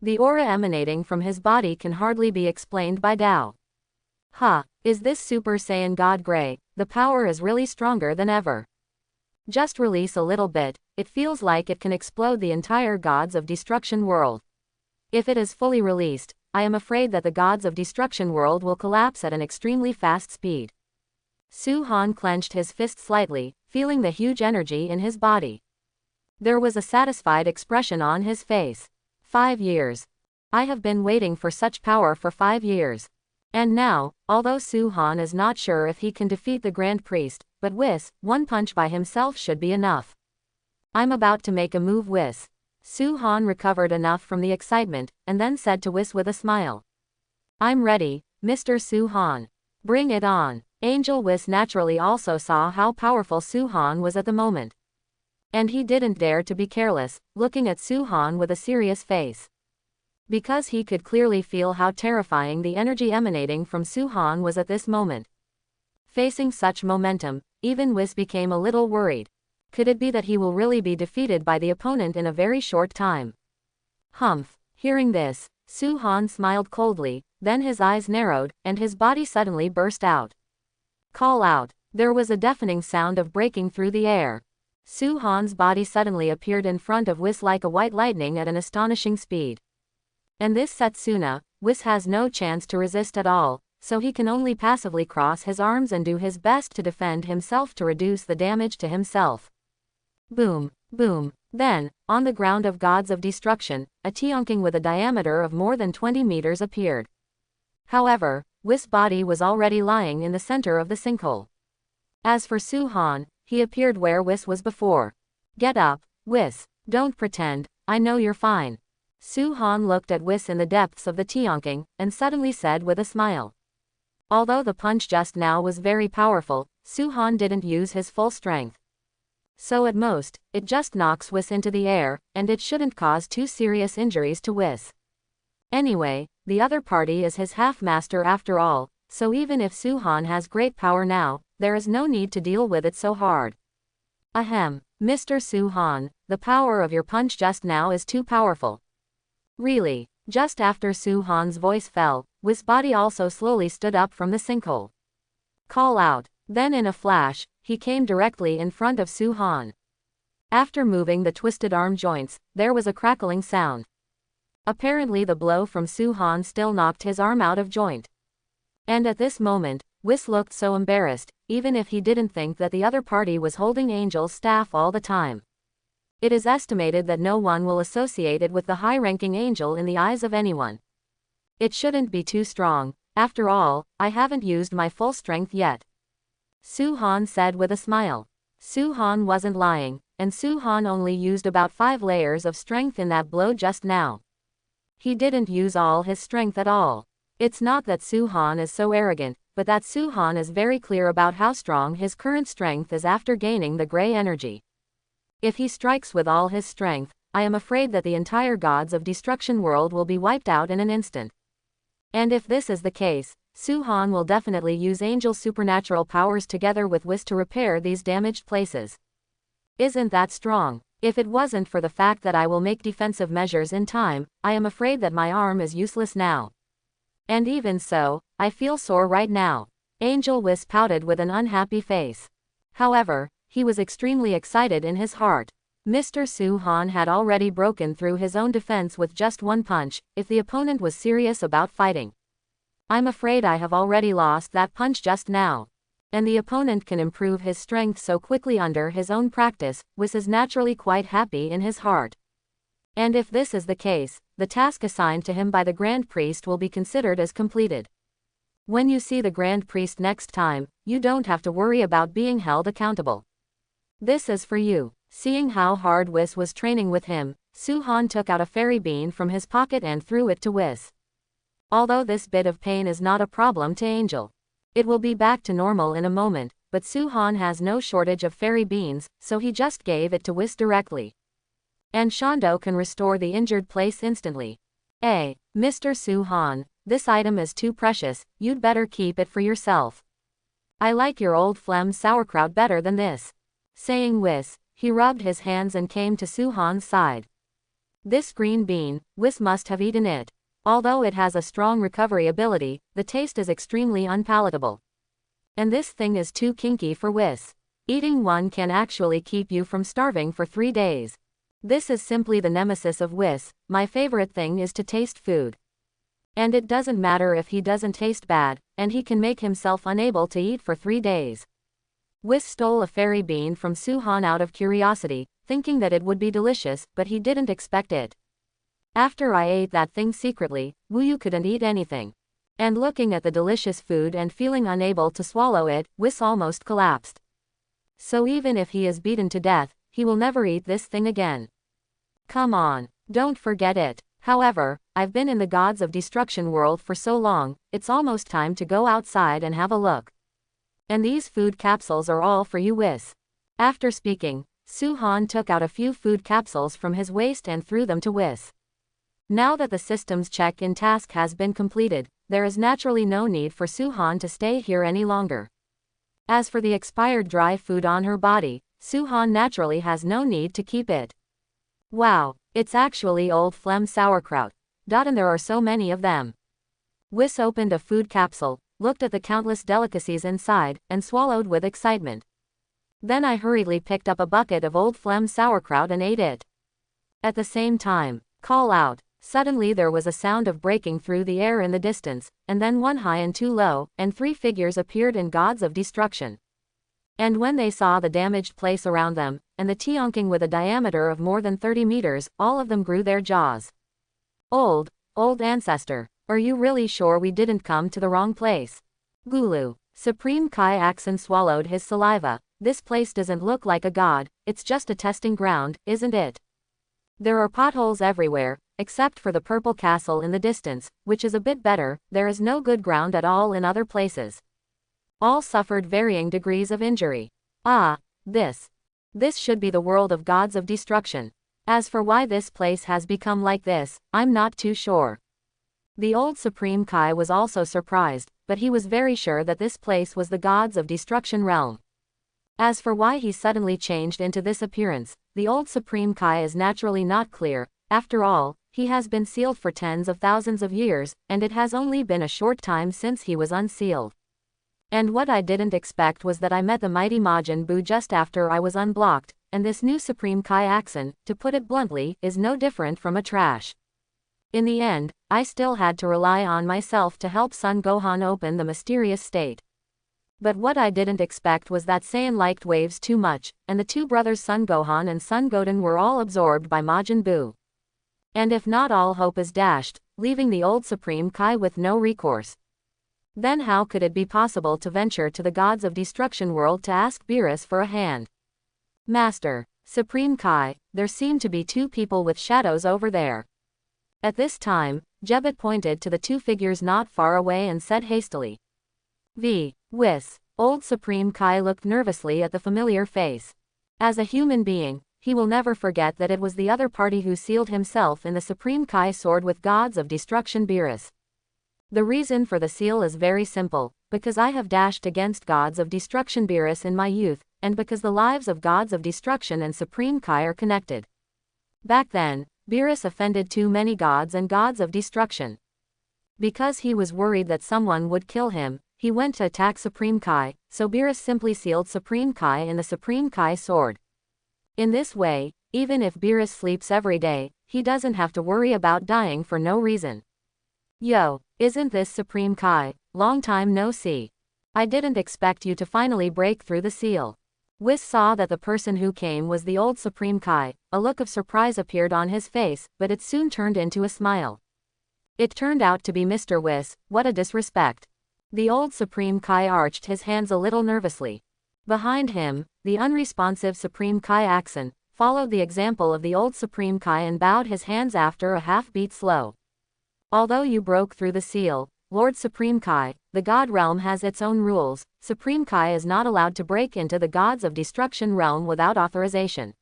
The aura emanating from his body can hardly be explained by Tao. Ha! Is this Super Saiyan God Gray? The power is really stronger than ever. Just release a little bit, it feels like it can explode the entire gods of destruction world. If it is fully released, I am afraid that the gods of destruction world will collapse at an extremely fast speed. Su-Han clenched his fist slightly, feeling the huge energy in his body. There was a satisfied expression on his face. 5 years. I have been waiting for such power for 5 years. And now, although Su-Han is not sure if he can defeat the Grand Priest, but Whis, one punch by himself should be enough. I'm about to make a move, Whis. Su-Han recovered enough from the excitement, and then said to Whis with a smile. I'm ready, Mr. Su-Han. Bring it on. Angel Whis naturally also saw how powerful Su-Han was at the moment. And he didn't dare to be careless, looking at Su-Han with a serious face. Because he could clearly feel how terrifying the energy emanating from Su-Han was at this moment. Facing such momentum, even Whis became a little worried. Could it be that he will really be defeated by the opponent in a very short time? Humph. Hearing this, Su-Han smiled coldly, then his eyes narrowed, and his body suddenly burst out. Call out. There was a deafening sound of breaking through the air. Su-Han's body suddenly appeared in front of Whis like a white lightning at an astonishing speed. And this Setsuna, Whis has no chance to resist at all, so he can only passively cross his arms and do his best to defend himself to reduce the damage to himself. Boom, boom. Then, on the ground of gods of destruction, a Tianqing with a diameter of more than 20 meters appeared. However, Whis' body was already lying in the center of the sinkhole. As for Su Han, he appeared where Whis was before. Get up, Whis. Don't pretend, I know you're fine. Su Han looked at Whis in the depths of the Tianqing, and suddenly said with a smile. Although the punch just now was very powerful, Su Han didn't use his full strength. So at most, it just knocks Whis into the air, and it shouldn't cause too serious injuries to Whis. Anyway, the other party is his half-master after all, so even if Su Han has great power now, there is no need to deal with it so hard. Ahem, Mr. Su Han, the power of your punch just now is too powerful. Really, just after Su Han's voice fell, Whis' body also slowly stood up from the sinkhole. Call out. Then in a flash, he came directly in front of Su Han. After moving the twisted arm joints, there was a crackling sound. Apparently the blow from Su Han still knocked his arm out of joint. And at this moment, Whis looked so embarrassed, even if he didn't think that the other party was holding Angel's staff all the time. It is estimated that no one will associate it with the high-ranking Angel in the eyes of anyone. It shouldn't be too strong, after all, I haven't used my full strength yet. Su Han said with a smile. Su Han wasn't lying, and Su Han only used about 5 layers of strength in that blow just now. He didn't use all his strength at all. It's not that Su Han is so arrogant, but that Su Han is very clear about how strong his current strength is after gaining the gray energy. If he strikes with all his strength, I am afraid that the entire gods of destruction world will be wiped out in an instant. And if this is the case, Su Han will definitely use Angel's supernatural powers together with Whis to repair these damaged places. Isn't that strong? If it wasn't for the fact that I will make defensive measures in time, I am afraid that my arm is useless now. And even so, I feel sore right now. Angel Whis pouted with an unhappy face. However, he was extremely excited in his heart. Mr. Su Han had already broken through his own defense with just one punch, if the opponent was serious about fighting. I'm afraid I have already lost that punch just now. And the opponent can improve his strength so quickly under his own practice, Whis is naturally quite happy in his heart. And if this is the case, the task assigned to him by the Grand Priest will be considered as completed. When you see the Grand Priest next time, you don't have to worry about being held accountable. This is for you. Seeing how hard Whis was training with him, Su Han took out a fairy bean from his pocket and threw it to Whis. Although this bit of pain is not a problem to Angel. It will be back to normal in a moment, but Su Han has no shortage of fairy beans, so he just gave it to Whis directly. And Shondo can restore the injured place instantly. Mr. Su Han, this item is too precious, you'd better keep it for yourself. I like your old phlegm sauerkraut better than this. Saying Whis, he rubbed his hands and came to Su Han's side. This green bean, Whis must have eaten it. Although it has a strong recovery ability, the taste is extremely unpalatable. And this thing is too kinky for Whis. Eating one can actually keep you from starving for 3 days. This is simply the nemesis of Whis. My favorite thing is to taste food. And it doesn't matter if he doesn't taste bad, and he can make himself unable to eat for 3 days. Whis stole a fairy bean from Su Han out of curiosity, thinking that it would be delicious, but he didn't expect it. After I ate that thing secretly, Wuyu couldn't eat anything. And looking at the delicious food and feeling unable to swallow it, Whis almost collapsed. So even if he is beaten to death, he will never eat this thing again. Come on, don't forget it. However, I've been in the gods of destruction world for so long, it's almost time to go outside and have a look. And these food capsules are all for you, Whis. After speaking, Su Han took out a few food capsules from his waist and threw them to Whis. Now that the systems check-in task has been completed, there is naturally no need for Su Han to stay here any longer. As for the expired dry food on her body, Su Han naturally has no need to keep it. Wow, it's actually old phlegm sauerkraut. And there are so many of them. Whis opened a food capsule, looked at the countless delicacies inside, and swallowed with excitement. Then I hurriedly picked up a bucket of old phlegm sauerkraut and ate it. At the same time, call out. Suddenly there was a sound of breaking through the air in the distance, and then 1 high and 2 low, and 3 figures appeared in gods of destruction. And when they saw the damaged place around them, and the Tianqing with a diameter of more than 30 meters, all of them grew their jaws. Old ancestor, are you really sure we didn't come to the wrong place? Gulu. Supreme Kai Axon swallowed his saliva. This place doesn't look like a god, it's just a testing ground, isn't it? There are potholes everywhere, except for the purple castle in the distance, which is a bit better. There is no good ground at all in other places. All suffered varying degrees of injury. Ah, this should be the world of gods of destruction. As for why this place has become like this, I'm not too sure. The old Supreme Kai was also surprised, but he was very sure that this place was the gods of destruction realm. As for why he suddenly changed into this appearance, the old Supreme Kai is naturally not clear. After all, he has been sealed for tens of thousands of years, and it has only been a short time since he was unsealed. And what I didn't expect was that I met the mighty Majin Buu just after I was unblocked, and this new Supreme Kai Axon, to put it bluntly, is no different from a trash. In the end, I still had to rely on myself to help Son Gohan open the mysterious state. But what I didn't expect was that Saiyan liked waves too much, and the two brothers Son Gohan and Son Goten were all absorbed by Majin Buu. And if not, all hope is dashed, leaving the old Supreme Kai with no recourse. Then how could it be possible to venture to the gods of destruction world to ask Beerus for a hand? Master, Supreme Kai, there seem to be two people with shadows over there. At this time, Jebet pointed to the two figures not far away and said hastily. Whis. Old Supreme Kai looked nervously at the familiar face. As a human being, he will never forget that it was the other party who sealed himself in the Supreme Kai sword with gods of destruction Beerus. The reason for the seal is very simple, because I have dashed against gods of destruction Beerus in my youth, and because the lives of gods of destruction and Supreme Kai are connected. Back then, Beerus offended too many gods and gods of destruction. Because he was worried that someone would kill him, he went to attack Supreme Kai, so Beerus simply sealed Supreme Kai in the Supreme Kai sword. In this way, even if Beerus sleeps every day, he doesn't have to worry about dying for no reason. Yo, isn't this Supreme Kai? Long time no see. I didn't expect you to finally break through the seal. Whis saw that the person who came was the old Supreme Kai. A look of surprise appeared on his face, but it soon turned into a smile. It turned out to be Mr. Whis. What a disrespect. The old Supreme Kai arched his hands a little nervously. Behind him, the unresponsive Supreme Kai Axon followed the example of the old Supreme Kai and bowed his hands after a half-beat slow. Although you broke through the seal, Lord Supreme Kai, the God realm has its own rules. Supreme Kai is not allowed to break into the gods of destruction realm without authorization.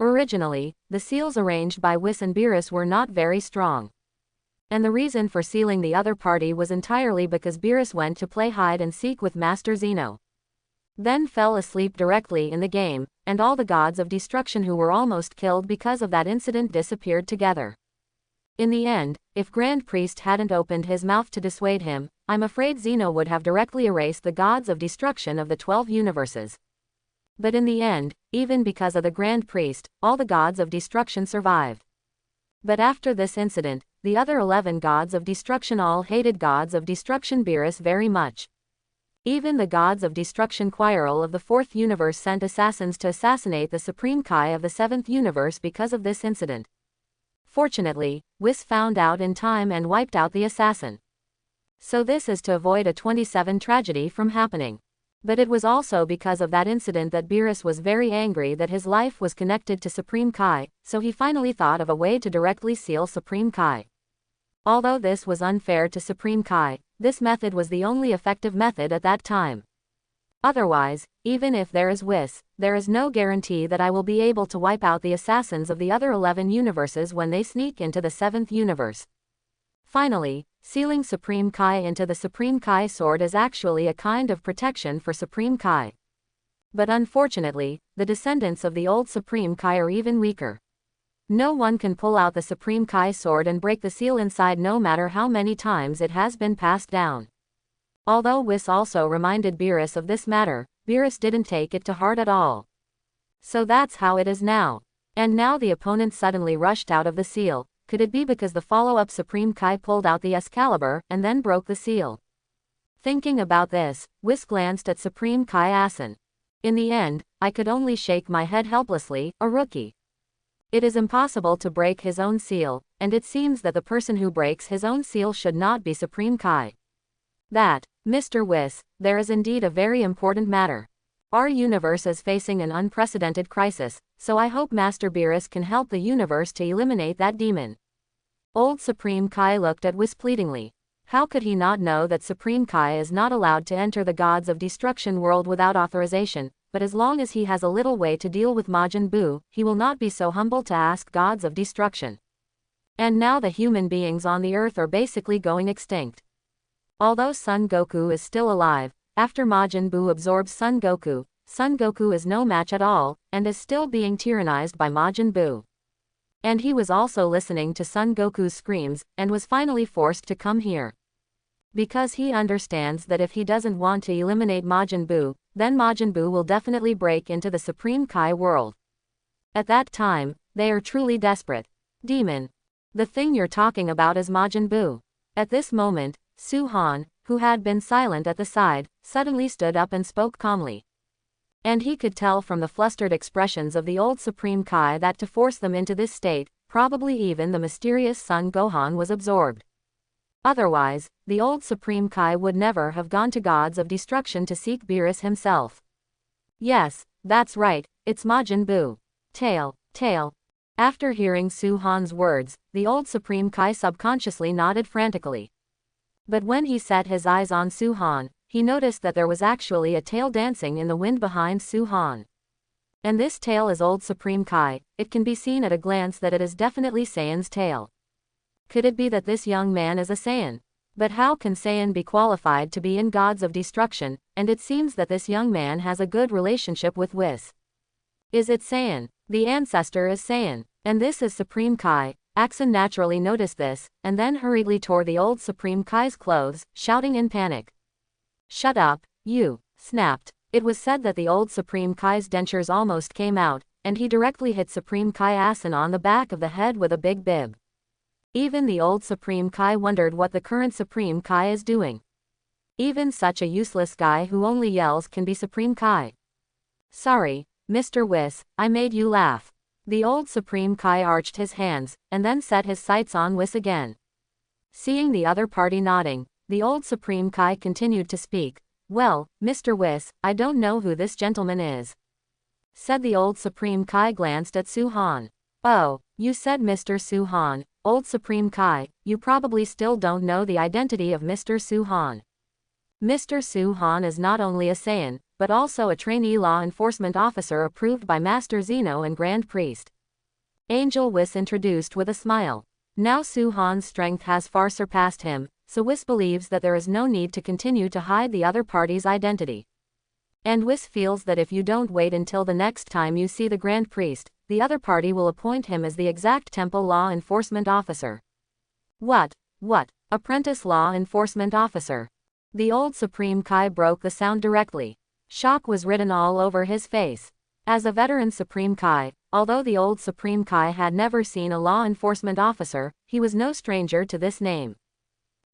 Originally, the seals arranged by Whis and Beerus were not very strong. And the reason for sealing the other party was entirely because Beerus went to play hide and seek with Master Zeno. Then fell asleep directly in the game, and all the gods of destruction who were almost killed because of that incident disappeared together. In the end, if Grand Priest hadn't opened his mouth to dissuade him, I'm afraid Zeno would have directly erased the gods of destruction of the 12 universes. But in the end, even because of the Grand Priest, all the gods of destruction survived. But after this incident, the other 11 gods of destruction all hated gods of destruction Beerus very much. Even the gods of destruction Quirrell of the 4th universe sent assassins to assassinate the Supreme Kai of the 7th universe because of this incident. Fortunately, Whis found out in time and wiped out the assassin. So this is to avoid a 27 tragedy from happening. But it was also because of that incident that Beerus was very angry that his life was connected to Supreme Kai, so he finally thought of a way to directly seal Supreme Kai. Although this was unfair to Supreme Kai, this method was the only effective method at that time. Otherwise, even if there is Whis, there is no guarantee that I will be able to wipe out the assassins of the other 11 universes when they sneak into the 7th universe. Finally, sealing Supreme Kai into the Supreme Kai sword is actually a kind of protection for Supreme Kai. But unfortunately, the descendants of the old Supreme Kai are even weaker. No one can pull out the Supreme Kai sword and break the seal inside no matter how many times it has been passed down. Although Whis also reminded Beerus of this matter, Beerus didn't take it to heart at all. So that's how it is now. And now the opponent suddenly rushed out of the seal. Could it be because the follow-up Supreme Kai pulled out the Excalibur and then broke the seal? Thinking about this, Whis glanced at Supreme Kai Axon. In the end, I could only shake my head helplessly, a rookie. It is impossible to break his own seal, and it seems that the person who breaks his own seal should not be Supreme Kai. That, Mr. Whis, there is indeed a very important matter. Our universe is facing an unprecedented crisis, so I hope Master Beerus can help the universe to eliminate that demon. Old Supreme Kai looked at Whis pleadingly. How could he not know that Supreme Kai is not allowed to enter the Gods of Destruction world without authorization, but as long as he has a little way to deal with Majin Buu, he will not be so humble to ask Gods of Destruction. And now the human beings on the earth are basically going extinct. Although Son Goku is still alive, after Majin Buu absorbs Son Goku is no match at all, and is still being tyrannized by Majin Buu. And he was also listening to Son Goku's screams, and was finally forced to come here. Because he understands that if he doesn't want to eliminate Majin Buu, then Majin Buu will definitely break into the Supreme Kai world. At that time, they are truly desperate. Demon. The thing you're talking about is Majin Buu. At this moment, Su-han, who had been silent at the side, suddenly stood up and spoke calmly. And he could tell from the flustered expressions of the old Supreme Kai that to force them into this state, probably even the mysterious Son Gohan was absorbed. Otherwise, the old Supreme Kai would never have gone to Gods of Destruction to seek Beerus himself. Yes, that's right, it's Majin Buu. Tail. After hearing Su-han's words, the old Supreme Kai subconsciously nodded frantically. But when he set his eyes on Su-han, he noticed that there was actually a tail dancing in the wind behind Su-han. And this tail is old Supreme Kai. It can be seen at a glance that it is definitely Saiyan's tail. Could it be that this young man is a Saiyan? But how can Saiyan be qualified to be in Gods of Destruction, and it seems that this young man has a good relationship with Whis. Is it Saiyan? The ancestor is Saiyan, and this is Supreme Kai. Axon naturally noticed this, and then hurriedly tore the old Supreme Kai's clothes, shouting in panic. Shut up, you, snapped. It was said that the old Supreme Kai's dentures almost came out, and he directly hit Supreme Kai Asin on the back of the head with a big bib. Even the old Supreme Kai wondered what the current Supreme Kai is doing. Even such a useless guy who only yells can be Supreme Kai. Sorry, Mr. Whis, I made you laugh. The old Supreme Kai arched his hands, and then set his sights on Whis again. Seeing the other party nodding, the old Supreme Kai continued to speak. Well, Mr. Whis, I don't know who this gentleman is. Said the old Supreme Kai glanced at Su-han. Oh, you said Mr. Su-han, old Supreme Kai, you probably still don't know the identity of Mr. Su-han. Mr. Su-han is not only a Saiyan, but also a trainee law enforcement officer approved by Master Zeno and Grand Priest. Angel Whis introduced with a smile. Now Su-han's strength has far surpassed him, so Whis believes that there is no need to continue to hide the other party's identity. And Whis feels that if you don't wait until the next time you see the Grand Priest, the other party will appoint him as the exact temple law enforcement officer. What? Apprentice law enforcement officer? The old Supreme Kai broke the sound directly. Shock was written all over his face. As a veteran Supreme Kai, although the old Supreme Kai had never seen a law enforcement officer, he was no stranger to this name.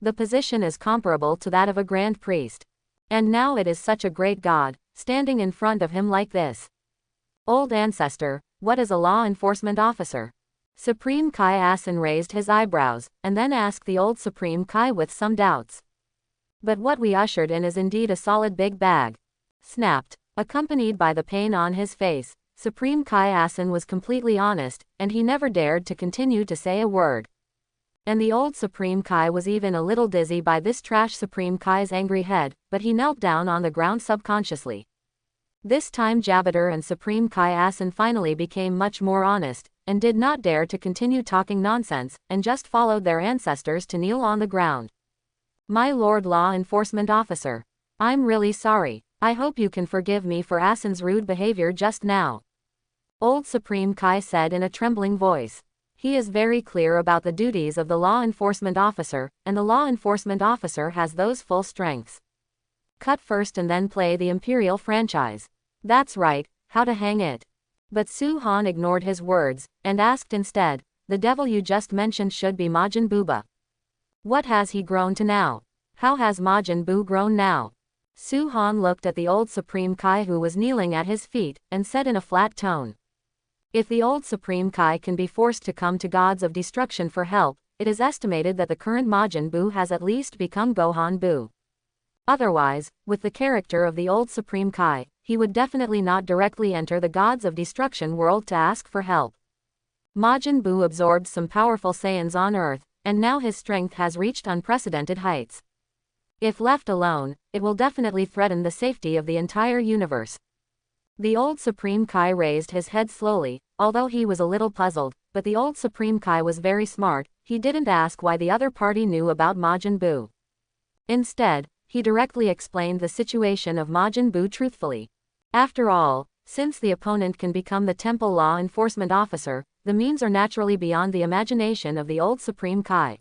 The position is comparable to that of a Grand Priest. And now it is such a great god, standing in front of him like this. Old ancestor, what is a law enforcement officer? Supreme Kai Asin raised his eyebrows, and then asked the old Supreme Kai with some doubts. But what we ushered in is indeed a solid big bag. Snapped. Accompanied by the pain on his face, Supreme Kai Asin was completely honest, and he never dared to continue to say a word. And the old Supreme Kai was even a little dizzy by this trash Supreme Kai's angry head, but he knelt down on the ground subconsciously. This time Jabiter and Supreme Kai Asin finally became much more honest, and did not dare to continue talking nonsense, and just followed their ancestors to kneel on the ground. My Lord Law Enforcement Officer. I'm really sorry. I hope you can forgive me for Asin's rude behavior just now. Old Supreme Kai said in a trembling voice. He is very clear about the duties of the law enforcement officer, and the law enforcement officer has those full strengths. Cut first and then play the Imperial franchise. That's right, how to hang it. But Su-han ignored his words, and asked instead, the devil you just mentioned should be Majin Buu. What has he grown to now? How has Majin Buu grown now? Su-han looked at the old Supreme Kai who was kneeling at his feet, and said in a flat tone. If the old Supreme Kai can be forced to come to gods of destruction for help, it is estimated that the current Majin Buu has at least become Gohan Buu. Otherwise, with the character of the old Supreme Kai, he would definitely not directly enter the gods of destruction world to ask for help. Majin Buu absorbed some powerful Saiyans on Earth, and now his strength has reached unprecedented heights. If left alone, it will definitely threaten the safety of the entire universe. The old Supreme Kai raised his head slowly, although he was a little puzzled, but the old Supreme Kai was very smart. He didn't ask why the other party knew about Majin Buu. Instead, he directly explained the situation of Majin Buu truthfully. After all, since the opponent can become the temple law enforcement officer, the means are naturally beyond the imagination of the old Supreme Kai.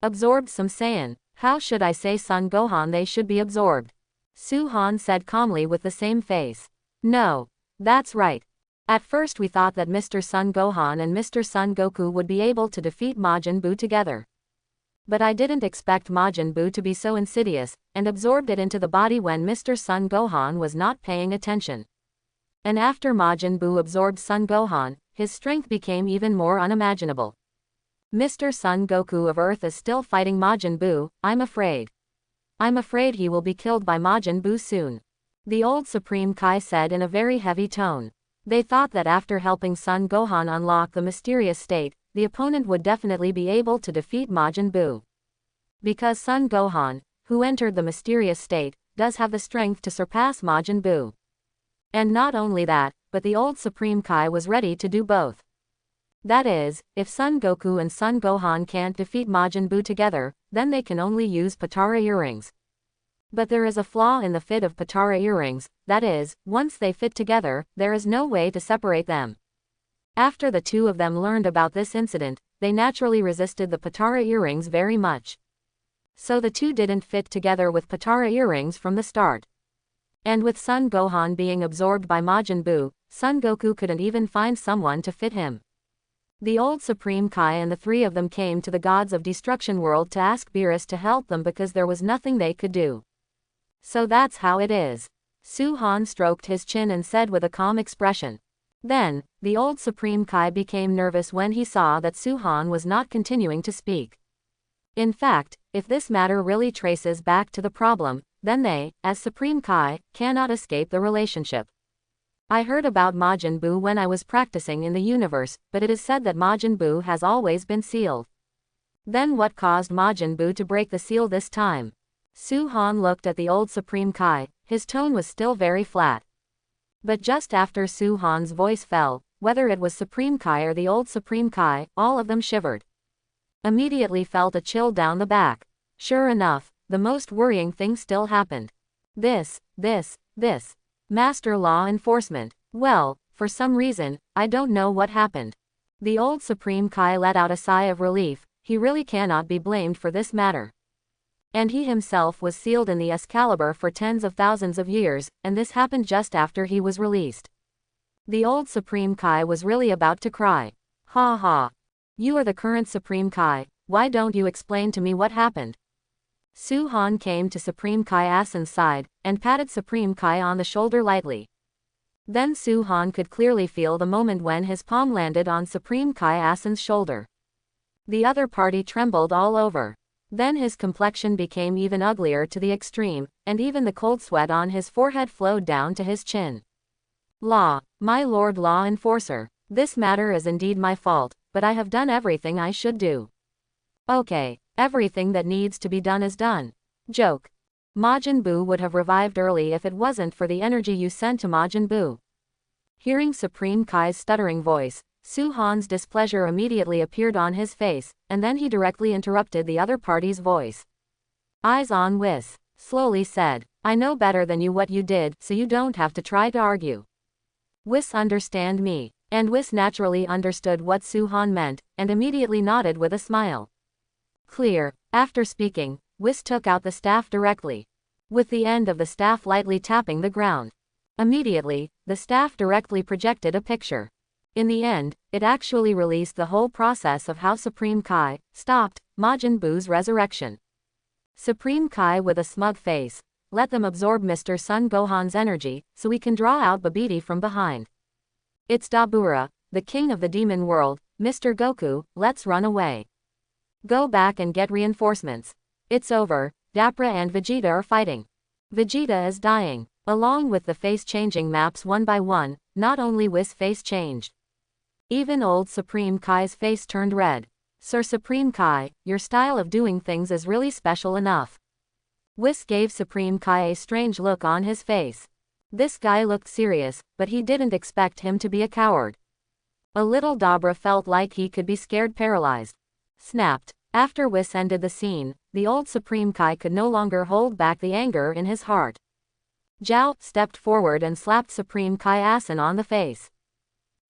Absorbed some Saiyan. How should I say Son Gohan they should be absorbed? Su-han said calmly with the same face. No. That's right. At first we thought that Mr. Son Gohan and Mr. Son Goku would be able to defeat Majin Buu together. But I didn't expect Majin Buu to be so insidious, and absorbed it into the body when Mr. Son Gohan was not paying attention. And after Majin Buu absorbed Son Gohan, his strength became even more unimaginable. Mr. Son Goku of Earth is still fighting Majin Buu. I'm afraid. I'm afraid he will be killed by Majin Buu soon. The old Supreme Kai said in a very heavy tone. They thought that after helping Son Gohan unlock the mysterious state, the opponent would definitely be able to defeat Majin Buu. Because Son Gohan, who entered the mysterious state, does have the strength to surpass Majin Buu. And not only that, but the old Supreme Kai was ready to do both. That is, if Son Goku and Son Gohan can't defeat Majin Buu together, then they can only use Patara earrings. But there is a flaw in the fit of Patara earrings, that is, once they fit together, there is no way to separate them. After the two of them learned about this incident, they naturally resisted the Patara earrings very much. So the two didn't fit together with Patara earrings from the start. And with Son Gohan being absorbed by Majin Buu, Son Goku couldn't even find someone to fit him. The old Supreme Kai and the three of them came to the gods of destruction world to ask Beerus to help them because there was nothing they could do. So that's how it is. Su-han stroked his chin and said with a calm expression. Then, the old Supreme Kai became nervous when he saw that Su-han was not continuing to speak. In fact, if this matter really traces back to the problem, then they, as Supreme Kai, cannot escape the relationship. I heard about Majin Buu when I was practicing in the universe, but it is said that Majin Buu has always been sealed. Then what caused Majin Buu to break the seal this time? Su-han looked at the old Supreme Kai. His tone was still very flat. But just after Su-han's voice fell, whether it was Supreme Kai or the old Supreme Kai, all of them shivered. Immediately felt a chill down the back. Sure enough, the most worrying thing still happened. This. Master Law Enforcement. Well, for some reason, I don't know what happened. The old Supreme Kai let out a sigh of relief. He really cannot be blamed for this matter. And he himself was sealed in the Excalibur for tens of thousands of years, and this happened just after he was released. The old Supreme Kai was really about to cry. Ha ha. You are the current Supreme Kai, why don't you explain to me what happened? Su-han came to Supreme Kai Asen's side, and patted Supreme Kai on the shoulder lightly. Then Su-han could clearly feel the moment when his palm landed on Supreme Kai Asen's shoulder. The other party trembled all over. Then his complexion became even uglier to the extreme, and even the cold sweat on his forehead flowed down to his chin. My lord law enforcer, this matter is indeed my fault, but I have done everything I should do. Okay, everything that needs to be done is done. Joke. Majin Buu would have revived early if it wasn't for the energy you sent to Majin Buu. Hearing Supreme Kai's stuttering voice, Su-han's displeasure immediately appeared on his face, and then he directly interrupted the other party's voice. Eyes on Whis, slowly said, I know better than you what you did, so you don't have to try to argue. Whis understand me, and Whis naturally understood what Su-han meant, and immediately nodded with a smile. Clear. After speaking, Whis took out the staff directly, with the end of the staff lightly tapping the ground. Immediately, the staff directly projected a picture. In the end, it actually released the whole process of how Supreme Kai stopped Majin Buu's resurrection. Supreme Kai with a smug face. let them absorb Mr. Sun Gohan's energy, so we can draw out Babidi from behind. It's Dabura, the king of the demon world, Mr. Goku, let's run away. Go back and get reinforcements. It's over, Dapra and Vegeta are fighting. Vegeta is dying. Along with the face-changing maps one by one, not only Whis' face changed. Even old Supreme Kai's face turned red. Sir Supreme Kai, your style of doing things is really special enough. Whis gave Supreme Kai a strange look on his face. This guy looked serious, but he didn't expect him to be a coward. A little Dabra felt like he could be scared paralyzed. Snapped. After Whis ended the scene, the old Supreme Kai could no longer hold back the anger in his heart. Zhao stepped forward and slapped Supreme Kai Asin on the face.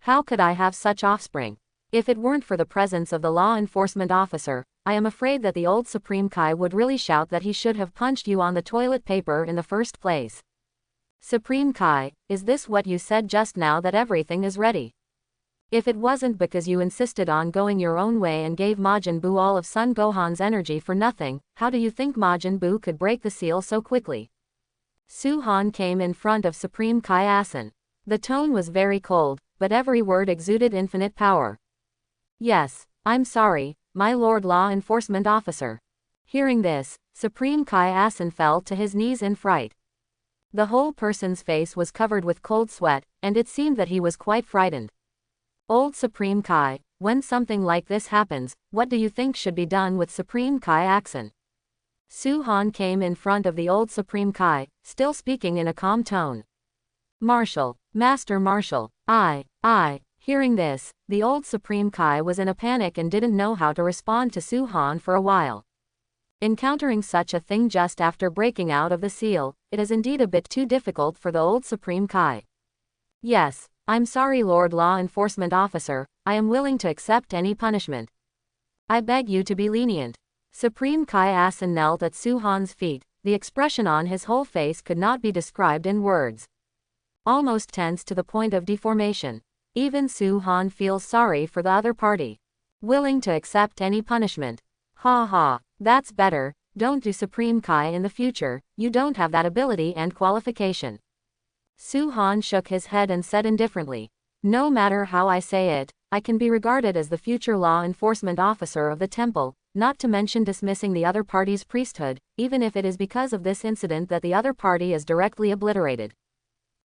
How could I have such offspring? If it weren't for the presence of the law enforcement officer, I am afraid that the old Supreme Kai would really shout that he should have punched you on the toilet paper in the first place. Supreme Kai, is this what you said just now, that everything is ready? If it wasn't because you insisted on going your own way and gave Majin Buu all of Son Gohan's energy for nothing, how do you think Majin Buu could break the seal so quickly? Su-Han came in front of Supreme Kai Asin. The tone was very cold, but every word exuded infinite power. Yes, I'm sorry, my Lord Law Enforcement Officer. Hearing this, Supreme Kai Asin fell to his knees in fright. The whole person's face was covered with cold sweat, and it seemed that he was quite frightened. Old Supreme Kai, when something like this happens, what do you think should be done with Supreme Kai Asin? Su-Han came in front of the old Supreme Kai, still speaking in a calm tone. Marshal, Master Marshal, Hearing this, the old Supreme Kai was in a panic and didn't know how to respond to Su-Han for a while. Encountering such a thing just after breaking out of the seal, it is indeed a bit too difficult for the old Supreme Kai. Yes, I'm sorry Lord Law Enforcement Officer, I am willing to accept any punishment. I beg you to be lenient. Supreme Kai Asin knelt at Su-Han's feet, the expression on his whole face could not be described in words. Almost tense to the point of deformation. Even Su-Han feels sorry for the other party. Willing to accept any punishment. Ha ha, that's better, don't do Supreme Kai in the future, you don't have that ability and qualification. Su-Han shook his head and said indifferently, no matter how I say it, I can be regarded as the future law enforcement officer of the temple, not to mention dismissing the other party's priesthood, even if it is because of this incident that the other party is directly obliterated.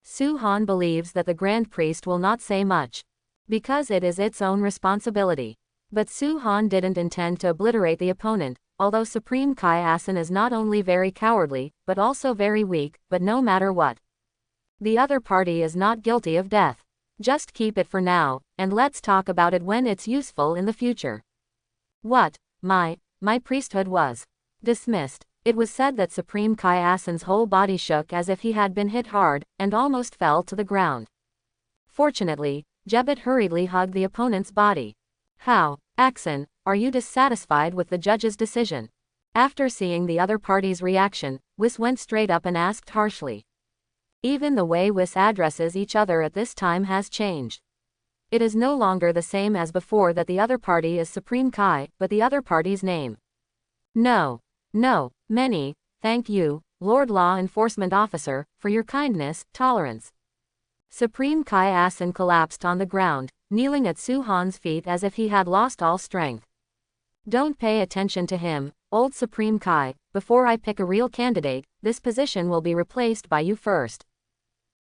Su-Han believes that the Grand Priest will not say much, because it is its own responsibility. But Su-Han didn't intend to obliterate the opponent, although Supreme Kai Asin is not only very cowardly, but also very weak, but no matter what. The other party is not guilty of death. Just keep it for now, and let's talk about it when it's useful in the future. What? My priesthood was dismissed. It was said that Supreme Kai Asin's whole body shook as if he had been hit hard, and almost fell to the ground. Fortunately, Jebet hurriedly hugged the opponent's body. How, Asin, are you dissatisfied with the judge's decision? After seeing the other party's reaction, Whis went straight up and asked harshly. Even the way Whis addresses each other at this time has changed. It is no longer the same as before that the other party is Supreme Kai, but the other party's name. No, many, thank you, Lord Law Enforcement Officer, for your kindness, tolerance. Supreme Kai Asin collapsed on the ground, kneeling at Su-Han's feet as if he had lost all strength. Don't pay attention to him, old Supreme Kai, before I pick a real candidate, this position will be replaced by you first.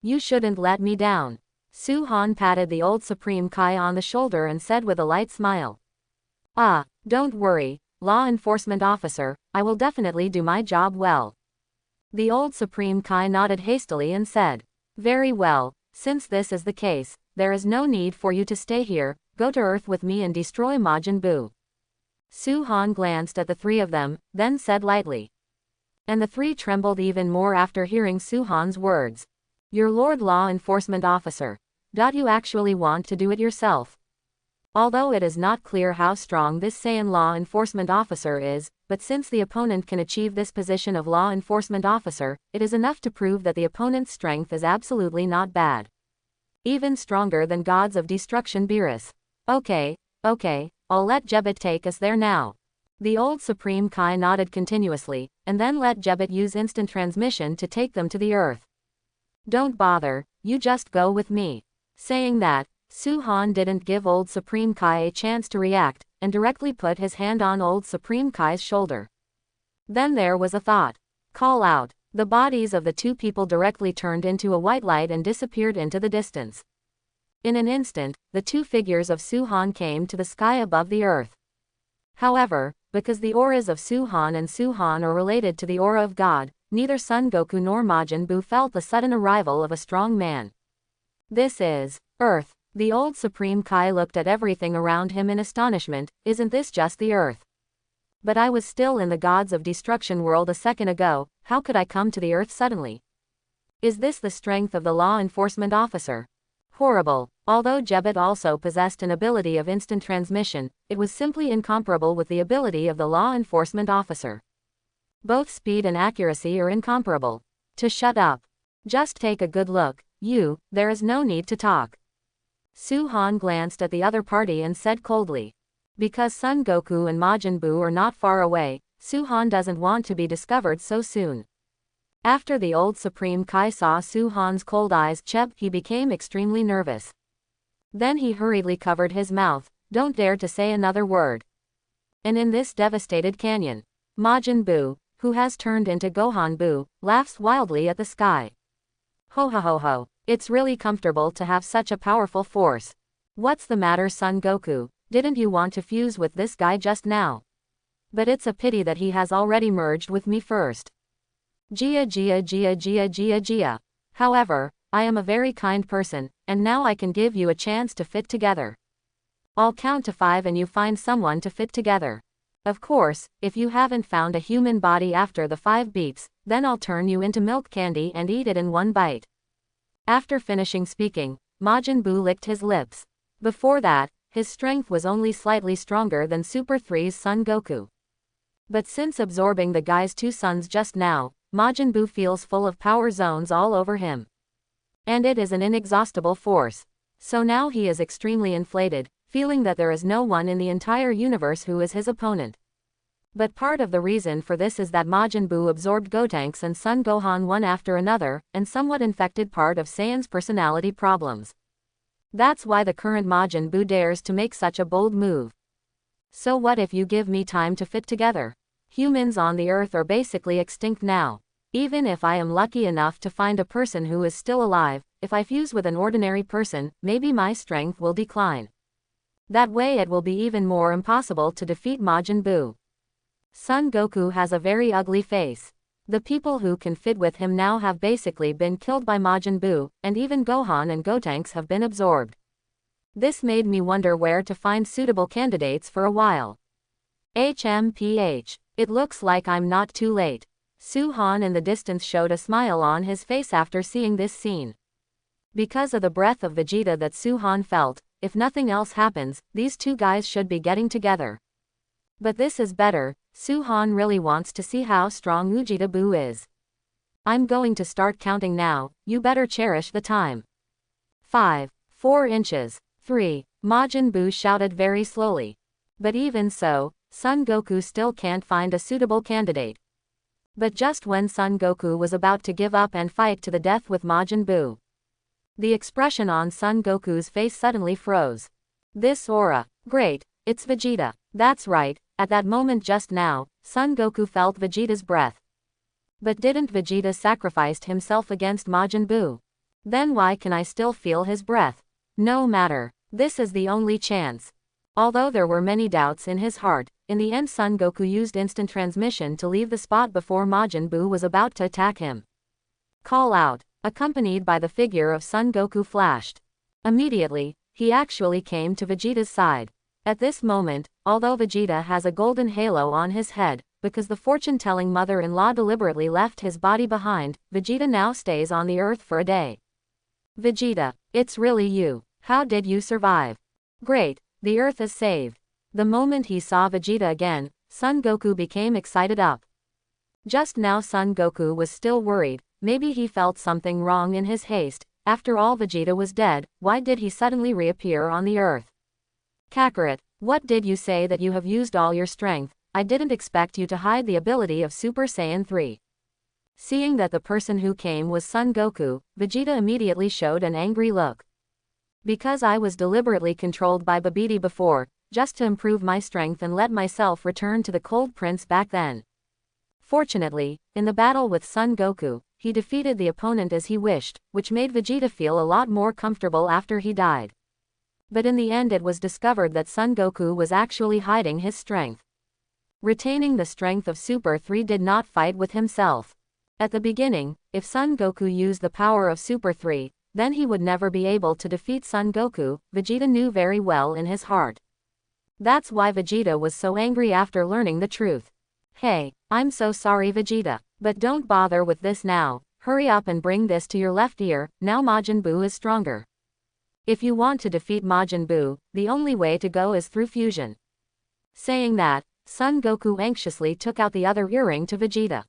You shouldn't let me down. Su-Han patted the old Supreme Kai on the shoulder and said with a light smile. Don't worry, Law Enforcement Officer, I will definitely do my job well. The old Supreme Kai nodded hastily and said, very well, since this is the case, there is no need for you to stay here, go to Earth with me and destroy Majin Buu. Su-Han glanced at the three of them, then said lightly. And the three trembled even more after hearing Su-Han's words. Your Lord Law Enforcement Officer. Do you actually want to do it yourself? Although it is not clear how strong this Saiyan law enforcement officer is, but since the opponent can achieve this position of law enforcement officer, it is enough to prove that the opponent's strength is absolutely not bad. Even stronger than gods of destruction Beerus. Okay, I'll let Jebet take us there now. The old Supreme Kai nodded continuously, and then let Jebet use instant transmission to take them to the earth. Don't bother, you just go with me. Saying that, Su-Han didn't give old Supreme Kai a chance to react, and directly put his hand on old Supreme Kai's shoulder. Then there was a thought. Call out. The bodies of the two people directly turned into a white light and disappeared into the distance. In an instant, the two figures of Su-Han came to the sky above the earth. However, because the auras of Su-Han and Su-Han are related to the aura of God, neither Son Goku nor Majin Buu felt the sudden arrival of a strong man. This is Earth. The old Supreme Kai looked at everything around him in astonishment. Isn't this just the Earth? But I was still in the Gods of Destruction world a second ago, how could I come to the Earth suddenly? Is this the strength of the law enforcement officer? Horrible. Although Jebet also possessed an ability of instant transmission, it was simply incomparable with the ability of the law enforcement officer. Both speed and accuracy are incomparable. To shut up. Just take a good look, there is no need to talk. Su-Han glanced at the other party and said coldly. Because Son Goku and Majin Buu are not far away, Su-Han doesn't want to be discovered so soon. After the old Supreme Kai saw Su-Han's cold eyes, he became extremely nervous. Then he hurriedly covered his mouth, don't dare to say another word. And in this devastated canyon, Majin Buu, who has turned into Gohan Buu, laughs wildly at the sky. Ho ho ho ho, it's really comfortable to have such a powerful force. What's the matter, Son Goku, didn't you want to fuse with this guy just now? But it's a pity that he has already merged with me first. Gia. However, I am a very kind person, and now I can give you a chance to fit together. I'll count to 5 and you find someone to fit together. Of course, if you haven't found a human body after the 5 beeps, then I'll turn you into milk candy and eat it in one bite. After finishing speaking, Majin Buu licked his lips. Before that, his strength was only slightly stronger than Super 3's Son Goku. But since absorbing the guy's 2 sons just now, Majin Buu feels full of power zones all over him. And it is an inexhaustible force. So now he is extremely inflated, feeling that there is no one in the entire universe who is his opponent. But part of the reason for this is that Majin Buu absorbed Gotenks and Son Gohan one after another, and somewhat infected part of Saiyan's personality problems. That's why the current Majin Buu dares to make such a bold move. So what if you give me time to fit together? Humans on the Earth are basically extinct now. Even if I am lucky enough to find a person who is still alive, if I fuse with an ordinary person, maybe my strength will decline. That way it will be even more impossible to defeat Majin Buu. Son Goku has a very ugly face. The people who can fit with him now have basically been killed by Majin Buu, and even Gohan and Gotenks have been absorbed. This made me wonder where to find suitable candidates for a while. HMPH. It looks like I'm not too late. Su-Han in the distance showed a smile on his face after seeing this scene. Because of the breath of Vegeta that Su-Han felt, if nothing else happens, these two guys should be getting together. But this is better, Su-Han really wants to see how strong Vegeta Buu is. I'm going to start counting now, you better cherish the time. 5, 4 inches, 3, Majin Buu shouted very slowly. But even so, Son Goku still can't find a suitable candidate. But just when Son Goku was about to give up and fight to the death with Majin Buu, the expression on Son Goku's face suddenly froze. This aura, great, it's Vegeta. That's right, at that moment just now, Son Goku felt Vegeta's breath. But didn't Vegeta sacrifice himself against Majin Buu? Then why can I still feel his breath? No matter, this is the only chance. Although there were many doubts in his heart, in the end Son Goku used instant transmission to leave the spot before Majin Buu was about to attack him. Call out, accompanied by the figure of Son Goku flashed. Immediately, he actually came to Vegeta's side. At this moment, although Vegeta has a golden halo on his head, because the fortune-telling mother-in-law deliberately left his body behind, Vegeta now stays on the Earth for a day. Vegeta, it's really you. How did you survive? Great, the Earth is saved. The moment he saw Vegeta again, Son Goku became excited up. Just now Son Goku was still worried, maybe he felt something wrong in his haste. After all, Vegeta was dead, why did he suddenly reappear on the Earth? Kakarot, what did you say that you have used all your strength? I didn't expect you to hide the ability of Super Saiyan 3. Seeing that the person who came was Son Goku, Vegeta immediately showed an angry look. Because I was deliberately controlled by Babidi before, just to improve my strength and let myself return to the Cold Prince back then. Fortunately, in the battle with Son Goku, he defeated the opponent as he wished, which made Vegeta feel a lot more comfortable after he died. But in the end it was discovered that Son Goku was actually hiding his strength. Retaining the strength of Super 3 did not fight with himself. At the beginning, if Son Goku used the power of Super 3, then he would never be able to defeat Son Goku, Vegeta knew very well in his heart. That's why Vegeta was so angry after learning the truth. Hey, I'm so sorry Vegeta, but don't bother with this now, hurry up and bring this to your left ear, now Majin Buu is stronger. If you want to defeat Majin Buu, the only way to go is through fusion. Saying that, Son Goku anxiously took out the other earring to Vegeta.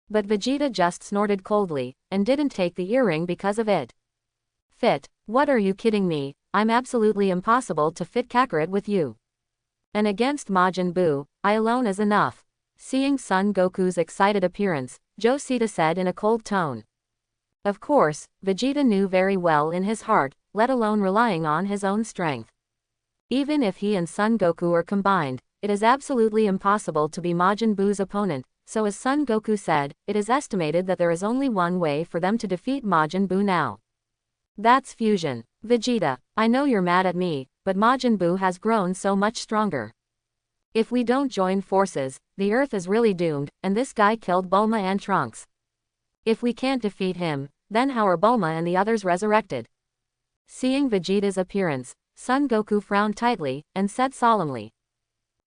But Vegeta just snorted coldly, and didn't take the earring because of it. Fit, what are you kidding me, I'm absolutely impossible to fit Kakarot with you. And against Majin Buu, I alone is enough. Seeing Son Goku's excited appearance, Josita said in a cold tone. Of course, Vegeta knew very well in his heart, let alone relying on his own strength. Even if he and Son Goku are combined, it is absolutely impossible to be Majin Buu's opponent, so as Son Goku said, it is estimated that there is only one way for them to defeat Majin Buu now. That's fusion. Vegeta, I know you're mad at me, but Majin Buu has grown so much stronger. If we don't join forces, the Earth is really doomed, and this guy killed Bulma and Trunks. If we can't defeat him, then how are Bulma and the others resurrected? Seeing Vegeta's appearance, Son Goku frowned tightly, and said solemnly.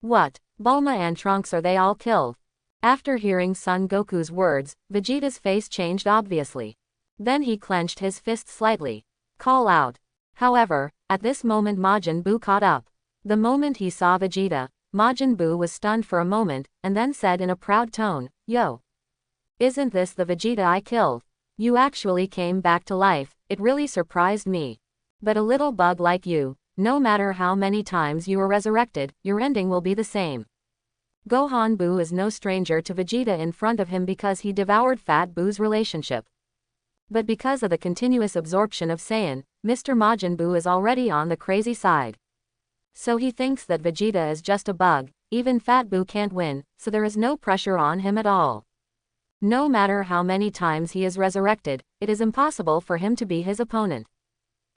What, Bulma and Trunks, are they all killed? After hearing Son Goku's words, Vegeta's face changed obviously. Then he clenched his fist slightly. Call out. However, at this moment Majin Buu caught up. The moment he saw Vegeta, Majin Buu was stunned for a moment, and then said in a proud tone, Yo! Isn't this the Vegeta I killed? You actually came back to life, it really surprised me. But a little bug like you, no matter how many times you are resurrected, your ending will be the same. Gohan Buu is no stranger to Vegeta in front of him because he devoured Fat Buu's relationship. But because of the continuous absorption of Saiyan, Mr. Majin Buu is already on the crazy side. So he thinks that Vegeta is just a bug, even Fat Buu can't win, so there is no pressure on him at all. No matter how many times he is resurrected, it is impossible for him to be his opponent.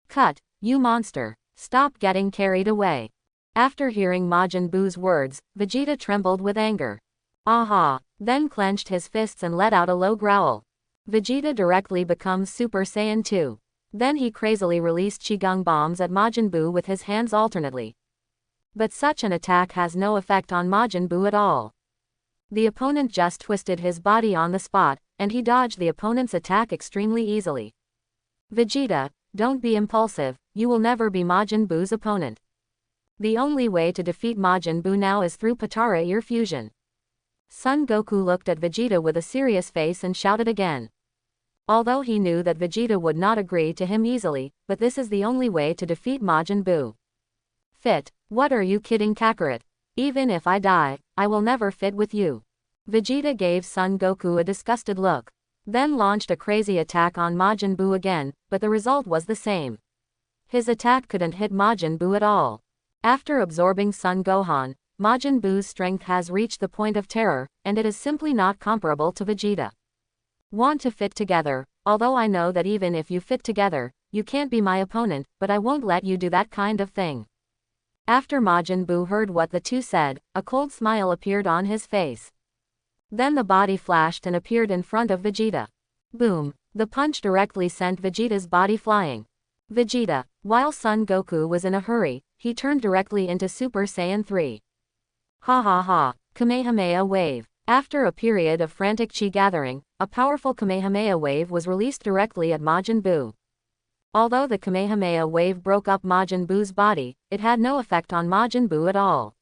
Cut, you monster, stop getting carried away. After hearing Majin Buu's words, Vegeta trembled with anger. Aha, then clenched his fists and let out a low growl. Vegeta directly becomes Super Saiyan 2. Then he crazily released Qigong bombs at Majin Buu with his hands alternately. But such an attack has no effect on Majin Buu at all. The opponent just twisted his body on the spot, and he dodged the opponent's attack extremely easily. Vegeta, don't be impulsive, you will never be Majin Buu's opponent. The only way to defeat Majin Buu now is through Patara ear fusion. Son Goku looked at Vegeta with a serious face and shouted again. Although he knew that Vegeta would not agree to him easily, but this is the only way to defeat Majin Buu. Fit, what are you kidding Kakarot? Even if I die, I will never fit with you. Vegeta gave Son Goku a disgusted look. Then launched a crazy attack on Majin Buu again, but the result was the same. His attack couldn't hit Majin Buu at all. After absorbing Son Gohan, Majin Buu's strength has reached the point of terror, and it is simply not comparable to Vegeta. Want to fit together, although I know that even if you fit together, you can't be my opponent, but I won't let you do that kind of thing. After Majin Buu heard what the two said, a cold smile appeared on his face. Then the body flashed and appeared in front of Vegeta. Boom! The punch directly sent Vegeta's body flying. Vegeta, while Son Goku was in a hurry, he turned directly into Super Saiyan 3. Ha ha ha, Kamehameha Wave. After a period of frantic chi gathering, a powerful Kamehameha Wave was released directly at Majin Buu. Although the Kamehameha Wave broke up Majin Buu's body, it had no effect on Majin Buu at all.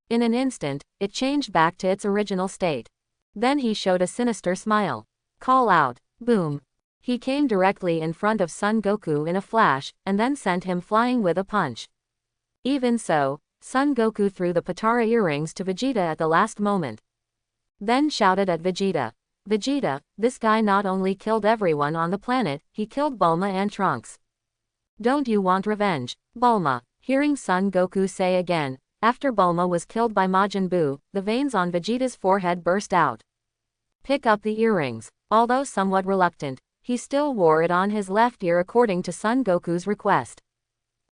In an instant, it changed back to its original state. Then he showed a sinister smile. Call out, boom. He came directly in front of Son Goku in a flash, and then sent him flying with a punch. Even so, Son Goku threw the Potara earrings to Vegeta at the last moment. Then shouted at Vegeta. Vegeta, this guy not only killed everyone on the planet, he killed Bulma and Trunks. Don't you want revenge? Bulma, hearing Son Goku say again, after Bulma was killed by Majin Buu, the veins on Vegeta's forehead burst out. Pick up the earrings. Although somewhat reluctant, he still wore it on his left ear according to Son Goku's request.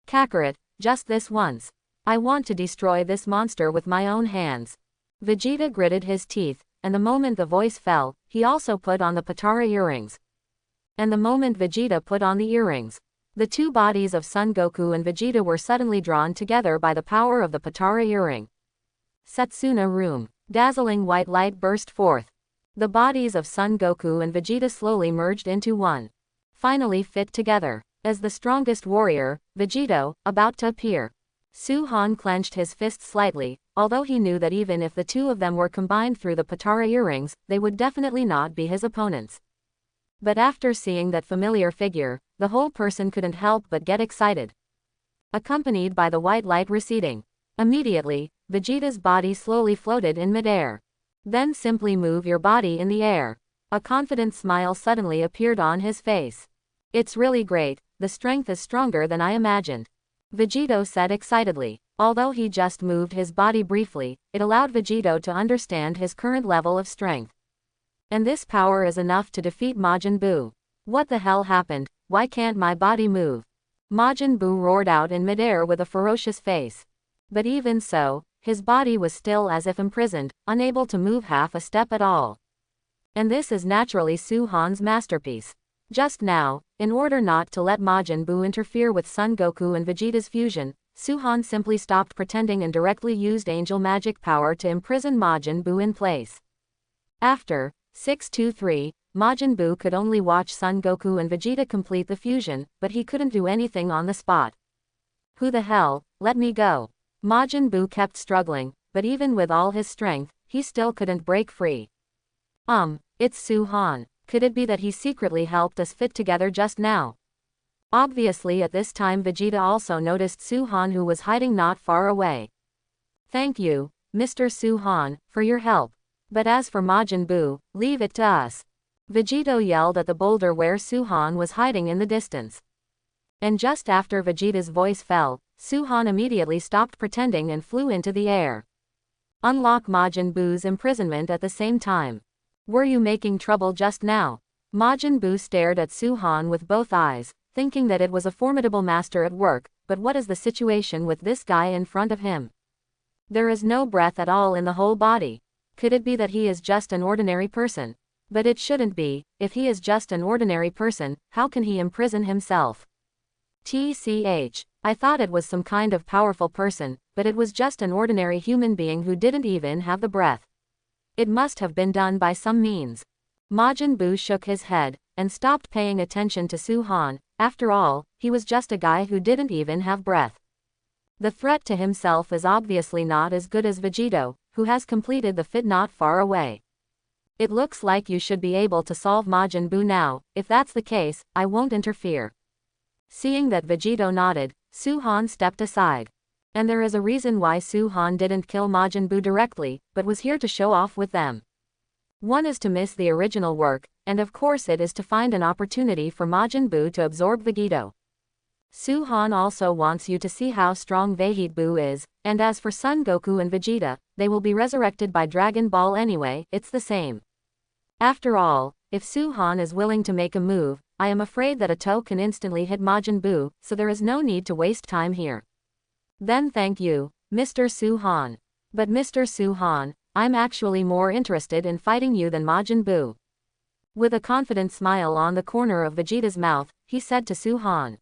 Kakarot, just this once. I want to destroy this monster with my own hands. Vegeta gritted his teeth, and the moment the voice fell, he also put on the Potara earrings. And the moment Vegeta put on the earrings, the two bodies of Son Goku and Vegeta were suddenly drawn together by the power of the Potara earring. Setsuna room. Dazzling white light burst forth. The bodies of Son Goku and Vegeta slowly merged into one. Finally fit together. As the strongest warrior, Vegito, about to appear. Su-Han clenched his fist slightly, although he knew that even if the two of them were combined through the Potara earrings, they would definitely not be his opponents. But after seeing that familiar figure, the whole person couldn't help but get excited. Accompanied by the white light receding. Immediately, Vegeta's body slowly floated in midair. Then simply move your body in the air. A confident smile suddenly appeared on his face. It's really great, the strength is stronger than I imagined. Vegito said excitedly. Although he just moved his body briefly, it allowed Vegito to understand his current level of strength. And this power is enough to defeat Majin Buu. What the hell happened? Why can't my body move? Majin Buu roared out in midair with a ferocious face. But even so, his body was still as if imprisoned, unable to move half a step at all. And this is naturally Su-Han's masterpiece. Just now, in order not to let Majin Buu interfere with Son Goku and Vegeta's fusion, Su-Han simply stopped pretending and directly used angel magic power to imprison Majin Buu in place. After 623, Majin Buu could only watch Son Goku and Vegeta complete the fusion, but he couldn't do anything on the spot. Who the hell, let me go. Majin Buu kept struggling, but even with all his strength, he still couldn't break free. It's Su-Han. Could it be that he secretly helped us fit together just now? Obviously at this time Vegeta also noticed Su-Han, who was hiding not far away. Thank you, Mr. Su-Han, for your help. But as for Majin Buu, leave it to us. Vegito yelled at the boulder where Su-Han was hiding in the distance. And just after Vegeta's voice fell, Su-Han immediately stopped pretending and flew into the air. Unlock Majin Buu's imprisonment at the same time. Were you making trouble just now? Majin Buu stared at Su-Han with both eyes, thinking that it was a formidable master at work, but what is the situation with this guy in front of him? There is no breath at all in the whole body. Could it be that he is just an ordinary person? But it shouldn't be. If he is just an ordinary person, how can he imprison himself? TCH. I thought it was some kind of powerful person, but it was just an ordinary human being who didn't even have the breath. It must have been done by some means. Majin Buu shook his head, and stopped paying attention to Su-Han. After all, he was just a guy who didn't even have breath. The threat to himself is obviously not as good as Vegito, who has completed the fit not far away. It looks like you should be able to solve Majin Buu now. If that's the case, I won't interfere. Seeing that Vegito nodded, Su-Han stepped aside. And there is a reason why Su-Han didn't kill Majin Buu directly, but was here to show off with them. One is to miss the original work, and of course it is to find an opportunity for Majin Buu to absorb Vegito. Su-Han also wants you to see how strong Vegeta Buu is, and as for Son Goku and Vegeta, they will be resurrected by Dragon Ball anyway, it's the same. After all, if Su-Han is willing to make a move, I am afraid that a toe can instantly hit Majin Buu, so there is no need to waste time here. Then thank you, Mr. Su-Han. But Mr. Su-Han, I'm actually more interested in fighting you than Majin Buu. With a confident smile on the corner of Vegeta's mouth, he said to Su-Han.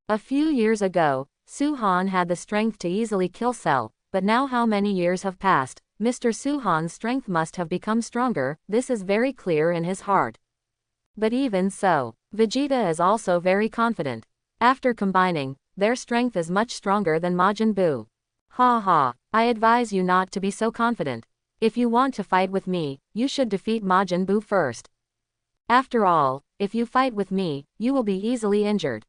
A few years ago, Su-Han had the strength to easily kill Cell, but now how many years have passed, Mr. Su-Han's strength must have become stronger, this is very clear in his heart. But even so, Vegeta is also very confident. After combining, their strength is much stronger than Majin Buu. Ha ha, I advise you not to be so confident. If you want to fight with me, you should defeat Majin Buu first. After all, if you fight with me, you will be easily injured.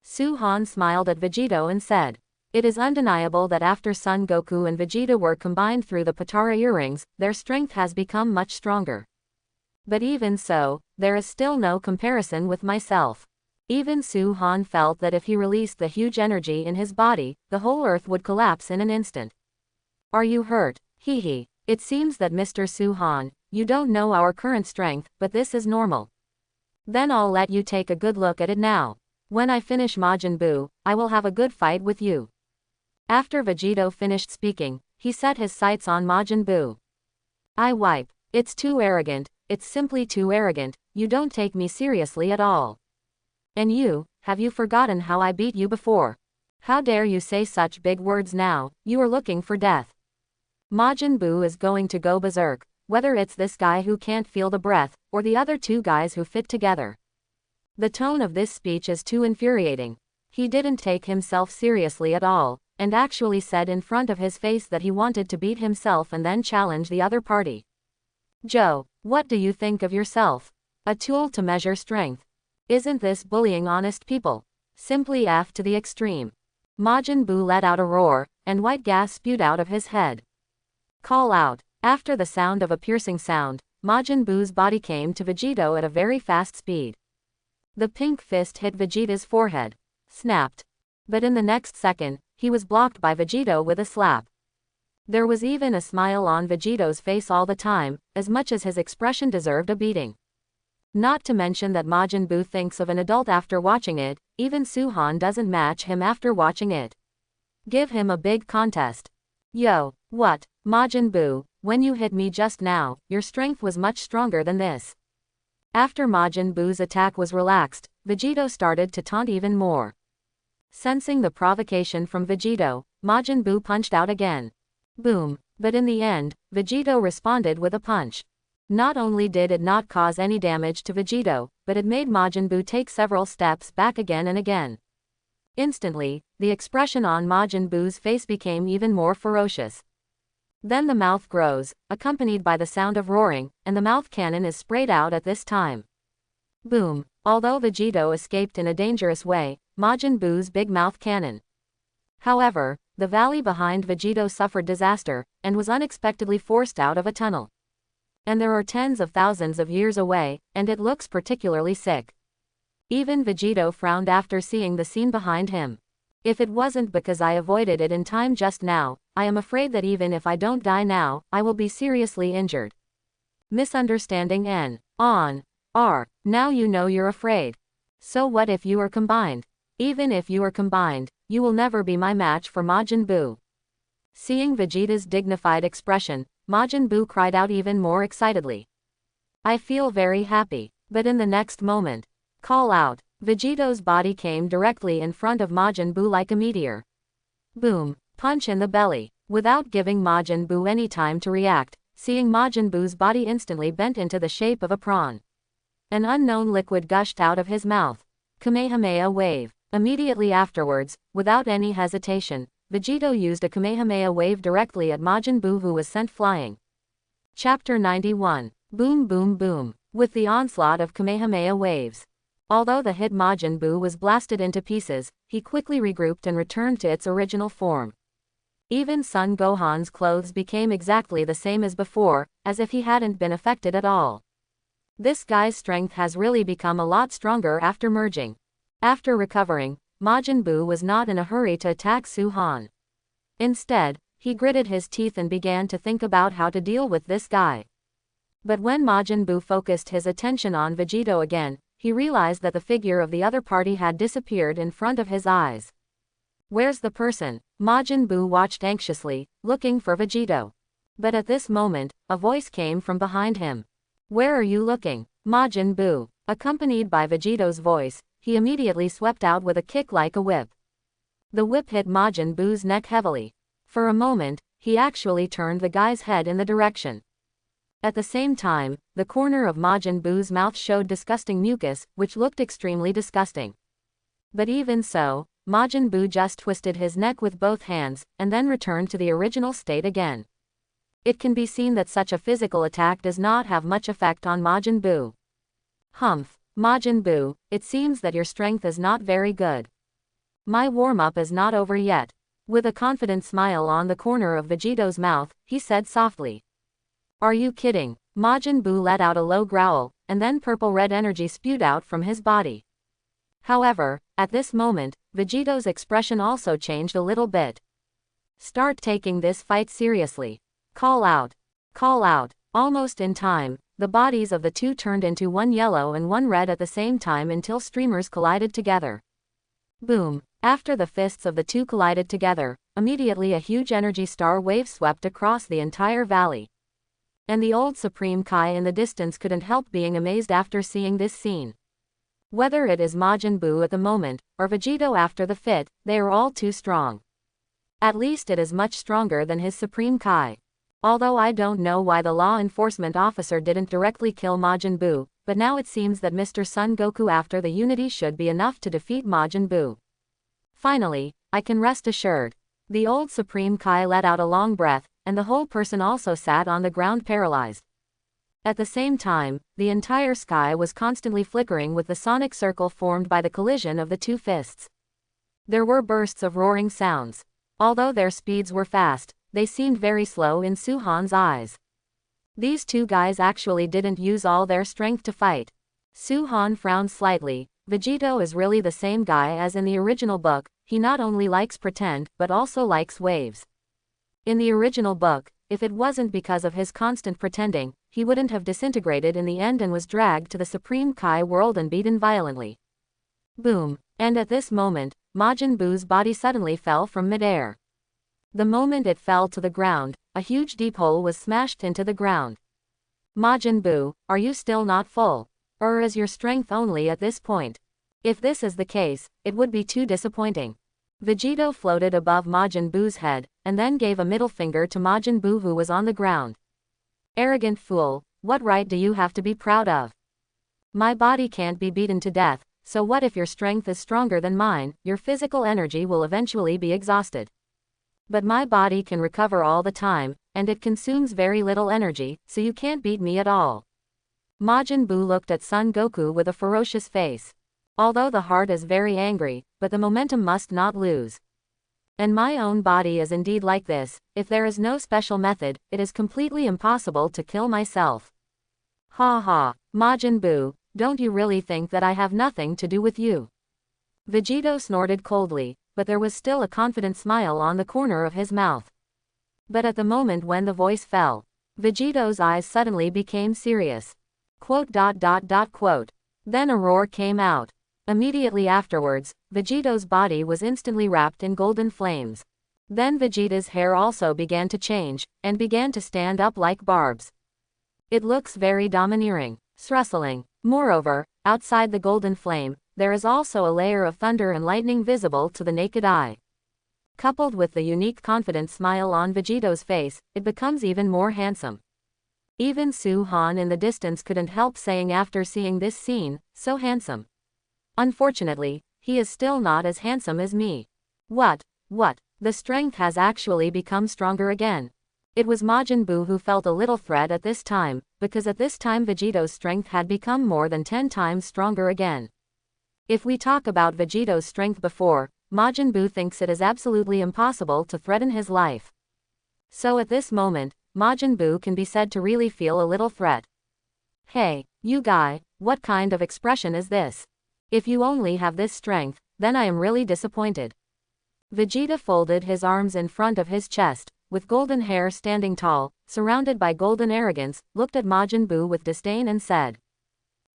Su-Han smiled at Vegito and said. It is undeniable that after Son Goku and Vegeta were combined through the Potara earrings, their strength has become much stronger. But even so, there is still no comparison with myself. Even Su-Han felt that if he released the huge energy in his body, the whole earth would collapse in an instant. Are you hurt? Hehe. It seems that Mr. Su-Han, you don't know our current strength, but this is normal. Then I'll let you take a good look at it now. When I finish Majin Buu, I will have a good fight with you. After Vegito finished speaking, he set his sights on Majin Buu. I wipe. It's too arrogant, it's simply too arrogant, you don't take me seriously at all. And you, have you forgotten how I beat you before? How dare you say such big words now, you are looking for death. Majin Buu is going to go berserk, whether it's this guy who can't feel the breath, or the other two guys who fit together. The tone of this speech is too infuriating. He didn't take himself seriously at all, and actually said in front of his face that he wanted to beat himself and then challenge the other party. Joe, what do you think of yourself? A tool to measure strength. Isn't this bullying honest people? Simply F to the extreme. Majin Buu let out a roar, and white gas spewed out of his head. Call out. After the sound of a piercing sound, Majin Buu's body came to Vegito at a very fast speed. The pink fist hit Vegeta's forehead. Snapped. But in the next second, he was blocked by Vegito with a slap. There was even a smile on Vegito's face all the time, as much as his expression deserved a beating. Not to mention that Majin Buu thinks of an adult after watching it, even Su-Han doesn't match him after watching it. Give him a big contest. Yo, what, Majin Buu, when you hit me just now, your strength was much stronger than this. After Majin Buu's attack was relaxed, Vegito started to taunt even more. Sensing the provocation from Vegito, Majin Buu punched out again. Boom. But in the end, Vegito responded with a punch. Not only did it not cause any damage to Vegito, but it made Majin Buu take several steps back again and again. Instantly, the expression on Majin Buu's face became even more ferocious. Then the mouth grows, accompanied by the sound of roaring, and the mouth cannon is sprayed out at this time. Boom. Although Vegito escaped in a dangerous way, Majin Buu's big mouth cannon. However, the valley behind Vegito suffered disaster, and was unexpectedly forced out of a tunnel. And there are tens of thousands of years away, and it looks particularly sick. Even Vegito frowned after seeing the scene behind him. If it wasn't because I avoided it in time just now, I am afraid that even if I don't die now, I will be seriously injured. Misunderstanding N. On. R. Now you know you're afraid. So what if you are combined? Even if you are combined, you will never be my match for Majin Buu. Seeing Vegeta's dignified expression, Majin Buu cried out even more excitedly. I feel very happy. But in the next moment, call out. Vegito's body came directly in front of Majin Buu like a meteor. Boom. Punch in the belly. Without giving Majin Buu any time to react, seeing Majin Buu's body instantly bent into the shape of a prawn. An unknown liquid gushed out of his mouth. Kamehameha wave. Immediately afterwards, without any hesitation, Vegito used a Kamehameha wave directly at Majin Buu, who was sent flying. Chapter 91. Boom boom boom. With the onslaught of Kamehameha waves. Although the hit Majin Buu was blasted into pieces, he quickly regrouped and returned to its original form. Even Son Gohan's clothes became exactly the same as before, as if he hadn't been affected at all. This guy's strength has really become a lot stronger after merging. After recovering, Majin Buu was not in a hurry to attack Su-Han. Instead, he gritted his teeth and began to think about how to deal with this guy. But when Majin Buu focused his attention on Vegito again, he realized that the figure of the other party had disappeared in front of his eyes. Where's the person? Majin Buu watched anxiously, looking for Vegito. But at this moment, a voice came from behind him. Where are you looking? Majin Buu. Accompanied by Vegito's voice, he immediately swept out with a kick like a whip. The whip hit Majin Buu's neck heavily. For a moment, he actually turned the guy's head in the direction. At the same time, the corner of Majin Buu's mouth showed disgusting mucus, which looked extremely disgusting. But even so, Majin Buu just twisted his neck with both hands, and then returned to the original state again. It can be seen that such a physical attack does not have much effect on Majin Buu. Humph. Majin Buu, it seems that your strength is not very good. My warm-up is not over yet. With a confident smile on the corner of Vegito's mouth, he said softly. Are you kidding? Majin Buu let out a low growl, and then purple-red energy spewed out from his body. However, at this moment, Vegito's expression also changed a little bit. Start taking this fight seriously. Call out. Call out. Almost in time, the bodies of the two turned into one yellow and one red at the same time until streamers collided together. Boom. After the fists of the two collided together, immediately a huge energy star wave swept across the entire valley. And the old Supreme Kai in the distance couldn't help being amazed after seeing this scene. Whether it is Majin Buu at the moment, or Vegito after the fit, they are all too strong. At least it is much stronger than his Supreme Kai. Although I don't know why the law enforcement officer didn't directly kill Majin Buu, but now it seems that Mr. Son Goku after the unity should be enough to defeat Majin Buu. Finally, I can rest assured. The old Supreme Kai let out a long breath, and the whole person also sat on the ground paralyzed. At the same time, the entire sky was constantly flickering with the sonic circle formed by the collision of the two fists. There were bursts of roaring sounds. Although their speeds were fast, they seemed very slow in Su-han's eyes. These two guys actually didn't use all their strength to fight. Su-han frowned slightly. Vegito is really the same guy as in the original book. He not only likes pretend, but also likes waves. In the original book, if it wasn't because of his constant pretending, he wouldn't have disintegrated in the end and was dragged to the Supreme Kai world and beaten violently. Boom. And at this moment, Majin Buu's body suddenly fell from midair. The moment it fell to the ground, a huge deep hole was smashed into the ground. Majin Buu, are you still not full? Or is your strength only at this point? If this is the case, it would be too disappointing. Vegito floated above Majin Buu's head, and then gave a middle finger to Majin Buu who was on the ground. Arrogant fool, what right do you have to be proud of? My body can't be beaten to death, so what if your strength is stronger than mine? Your physical energy will eventually be exhausted. But my body can recover all the time, and it consumes very little energy, so you can't beat me at all. Majin Buu looked at Son Goku with a ferocious face. Although the heart is very angry, but the momentum must not lose. And my own body is indeed like this. If there is no special method, it is completely impossible to kill myself. Ha ha, Majin Buu, don't you really think that I have nothing to do with you? Vegito snorted coldly, but there was still a confident smile on the corner of his mouth. But at the moment when the voice fell, Vegito's eyes suddenly became serious. Quote. Then a roar came out. Immediately afterwards, Vegito's body was instantly wrapped in golden flames. Then Vegeta's hair also began to change, and began to stand up like barbs. It looks very domineering, rustling. Moreover, outside the golden flame, there is also a layer of thunder and lightning visible to the naked eye. Coupled with the unique confident smile on Vegito's face, it becomes even more handsome. Even Su-han in the distance couldn't help saying after seeing this scene, so handsome. Unfortunately, he is still not as handsome as me. What? The strength has actually become stronger again. It was Majin Buu who felt a little threat at this time, because at this time Vegito's strength had become more than 10 times stronger again. If we talk about Vegito's strength before, Majin Buu thinks it is absolutely impossible to threaten his life. So at this moment, Majin Buu can be said to really feel a little threat. Hey, you guy, what kind of expression is this? If you only have this strength, then I am really disappointed. Vegeta folded his arms in front of his chest, with golden hair standing tall, surrounded by golden arrogance, looked at Majin Buu with disdain and said.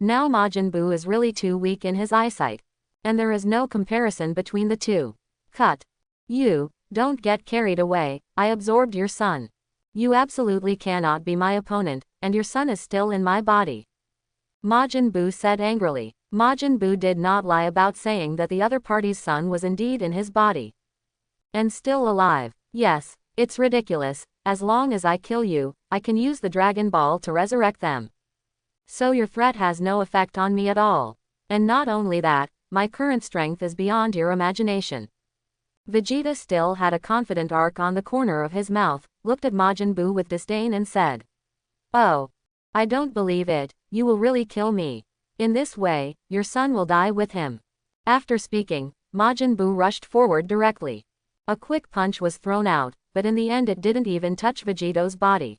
Now Majin Buu is really too weak in his eyesight. And there is no comparison between the two. Cut. You, don't get carried away, I absorbed your son. You absolutely cannot be my opponent, and your son is still in my body. Majin Buu said angrily. Majin Buu did not lie about saying that the other party's son was indeed in his body. And still alive. Yes, it's ridiculous. As long as I kill you, I can use the Dragon Ball to resurrect them. So your threat has no effect on me at all. And not only that, my current strength is beyond your imagination. Vegeta still had a confident arc on the corner of his mouth, looked at Majin Buu with disdain and said. Oh. I don't believe it, you will really kill me. In this way, your son will die with him. After speaking, Majin Buu rushed forward directly. A quick punch was thrown out, but in the end it didn't even touch Vegito's body.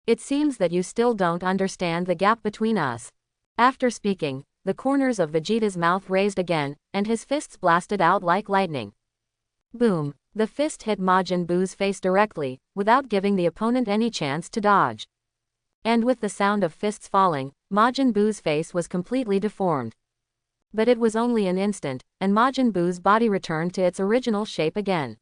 It seems that you still don't understand the gap between us. After speaking, the corners of Vegeta's mouth raised again, and his fists blasted out like lightning. Boom! The fist hit Majin Buu's face directly, without giving the opponent any chance to dodge. And with the sound of fists falling, Majin Buu's face was completely deformed. But it was only an instant, and Majin Buu's body returned to its original shape again.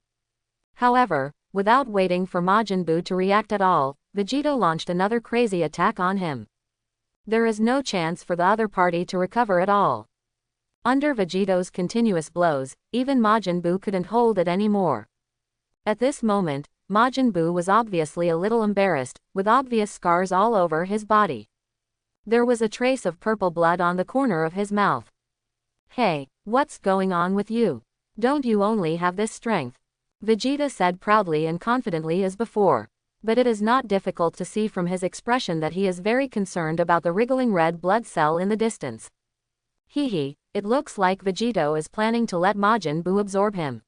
However, without waiting for Majin Buu to react at all, Vegito launched another crazy attack on him. There is no chance for the other party to recover at all. Under Vegito's continuous blows, even Majin Buu couldn't hold it anymore. At this moment, Majin Buu was obviously a little embarrassed, with obvious scars all over his body. There was a trace of purple blood on the corner of his mouth. "Hey, what's going on with you? Don't you only have this strength?" Vegeta said proudly and confidently as before. But it is not difficult to see from his expression that he is very concerned about the wriggling red blood cell in the distance. Hehe, it looks like Vegito is planning to let Majin Buu absorb him.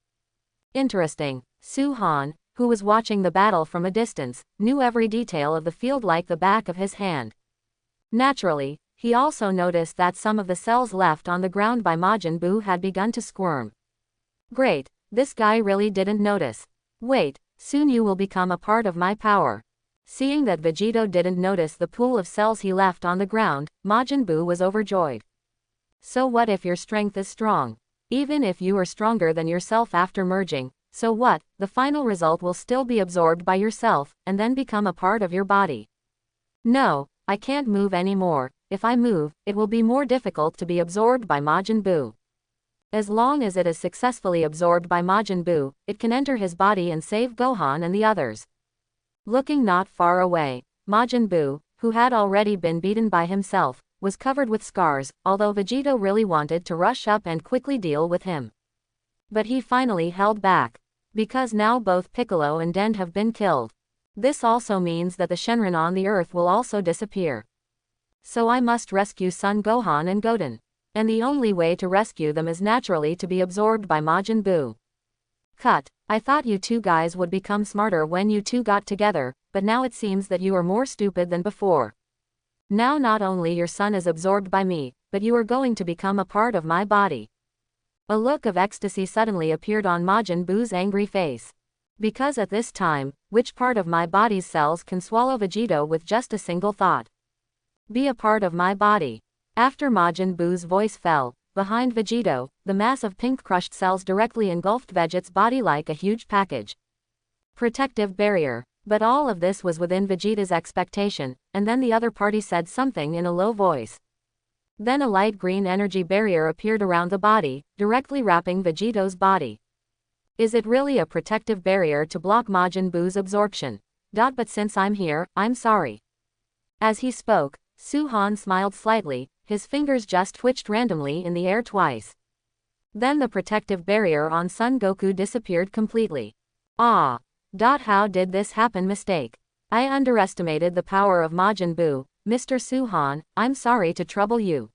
Interesting. Su-Han, who was watching the battle from a distance, knew every detail of the field like the back of his hand. Naturally, he also noticed that some of the cells left on the ground by Majin Buu had begun to squirm. Great, this guy really didn't notice. Wait, soon you will become a part of my power. Seeing that Vegito didn't notice the pool of cells he left on the ground, Majin Buu was overjoyed. So what if your strength is strong? Even if you are stronger than yourself after merging, so what, the final result will still be absorbed by yourself, and then become a part of your body. No, I can't move anymore. If I move, it will be more difficult to be absorbed by Majin Buu. As long as it is successfully absorbed by Majin Buu, it can enter his body and save Gohan and the others. Looking not far away, Majin Buu, who had already been beaten by himself, was covered with scars, although Vegito really wanted to rush up and quickly deal with him. But he finally held back. Because now both Piccolo and Dende have been killed. This also means that the Shenron on the earth will also disappear. So I must rescue Son Gohan and Goten. And the only way to rescue them is naturally to be absorbed by Majin Buu. Cut. I thought you two guys would become smarter when you two got together, but now it seems that you are more stupid than before. Now not only your son is absorbed by me, but you are going to become a part of my body. A look of ecstasy suddenly appeared on Majin Buu's angry face. Because at this time, which part of my body's cells can swallow Vegito with just a single thought? Be a part of my body. After Majin Buu's voice fell, behind Vegito, the mass of pink crushed cells directly engulfed Veget's body like a huge package. Protective barrier. But all of this was within Vegeta's expectation, and then the other party said something in a low voice. Then a light green energy barrier appeared around the body, directly wrapping Vegito's body. Is it really a protective barrier to block Majin Buu's absorption? But since I'm here, I'm sorry. As he spoke, Su-Han smiled slightly, his fingers just twitched randomly in the air twice. Then the protective barrier on Son Goku disappeared completely. Ah! How did this happen? Mistake. I underestimated the power of Majin Buu, Mr. Su-Han, I'm sorry to trouble you.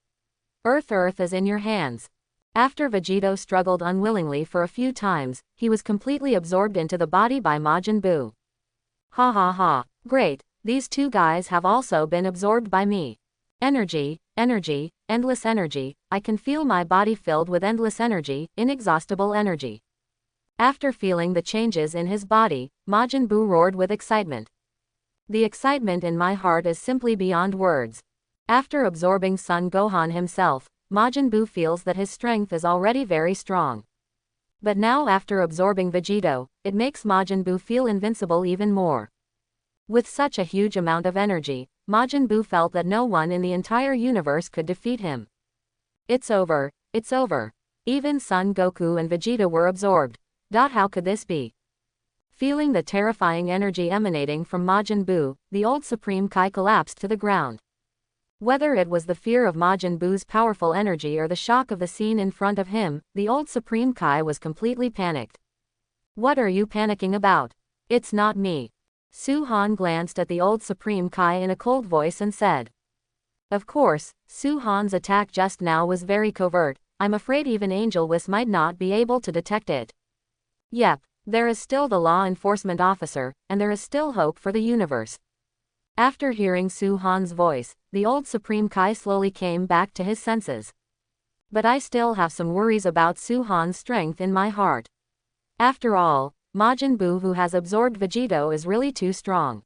Earth is in your hands. After Vegito struggled unwillingly for a few times, he was completely absorbed into the body by Majin Buu. Ha ha ha, great, these two guys have also been absorbed by me. Energy, energy, endless energy, I can feel my body filled with endless energy, inexhaustible energy. After feeling the changes in his body, Majin Buu roared with excitement. The excitement in my heart is simply beyond words. After absorbing Son Gohan himself, Majin Buu feels that his strength is already very strong. But now after absorbing Vegito, it makes Majin Buu feel invincible even more. With such a huge amount of energy, Majin Buu felt that no one in the entire universe could defeat him. It's over, it's over. Even Son Goku and Vegeta were absorbed. How could this be? Feeling the terrifying energy emanating from Majin Buu, the old Supreme Kai collapsed to the ground. Whether it was the fear of Majin Buu's powerful energy or the shock of the scene in front of him, the old Supreme Kai was completely panicked. What are you panicking about? It's not me. Su-Han glanced at the old Supreme Kai in a cold voice and said. Of course, Su-Han's attack just now was very covert, I'm afraid even Angel Whis might not be able to detect it. Yep, There is still the law enforcement officer, and there is still hope for the universe. After hearing Su-han's voice, the old Supreme Kai slowly came back to his senses. But I still have some worries about Su-han's strength in my heart. After all, Majin Buu, who has absorbed Vegito, is really too strong.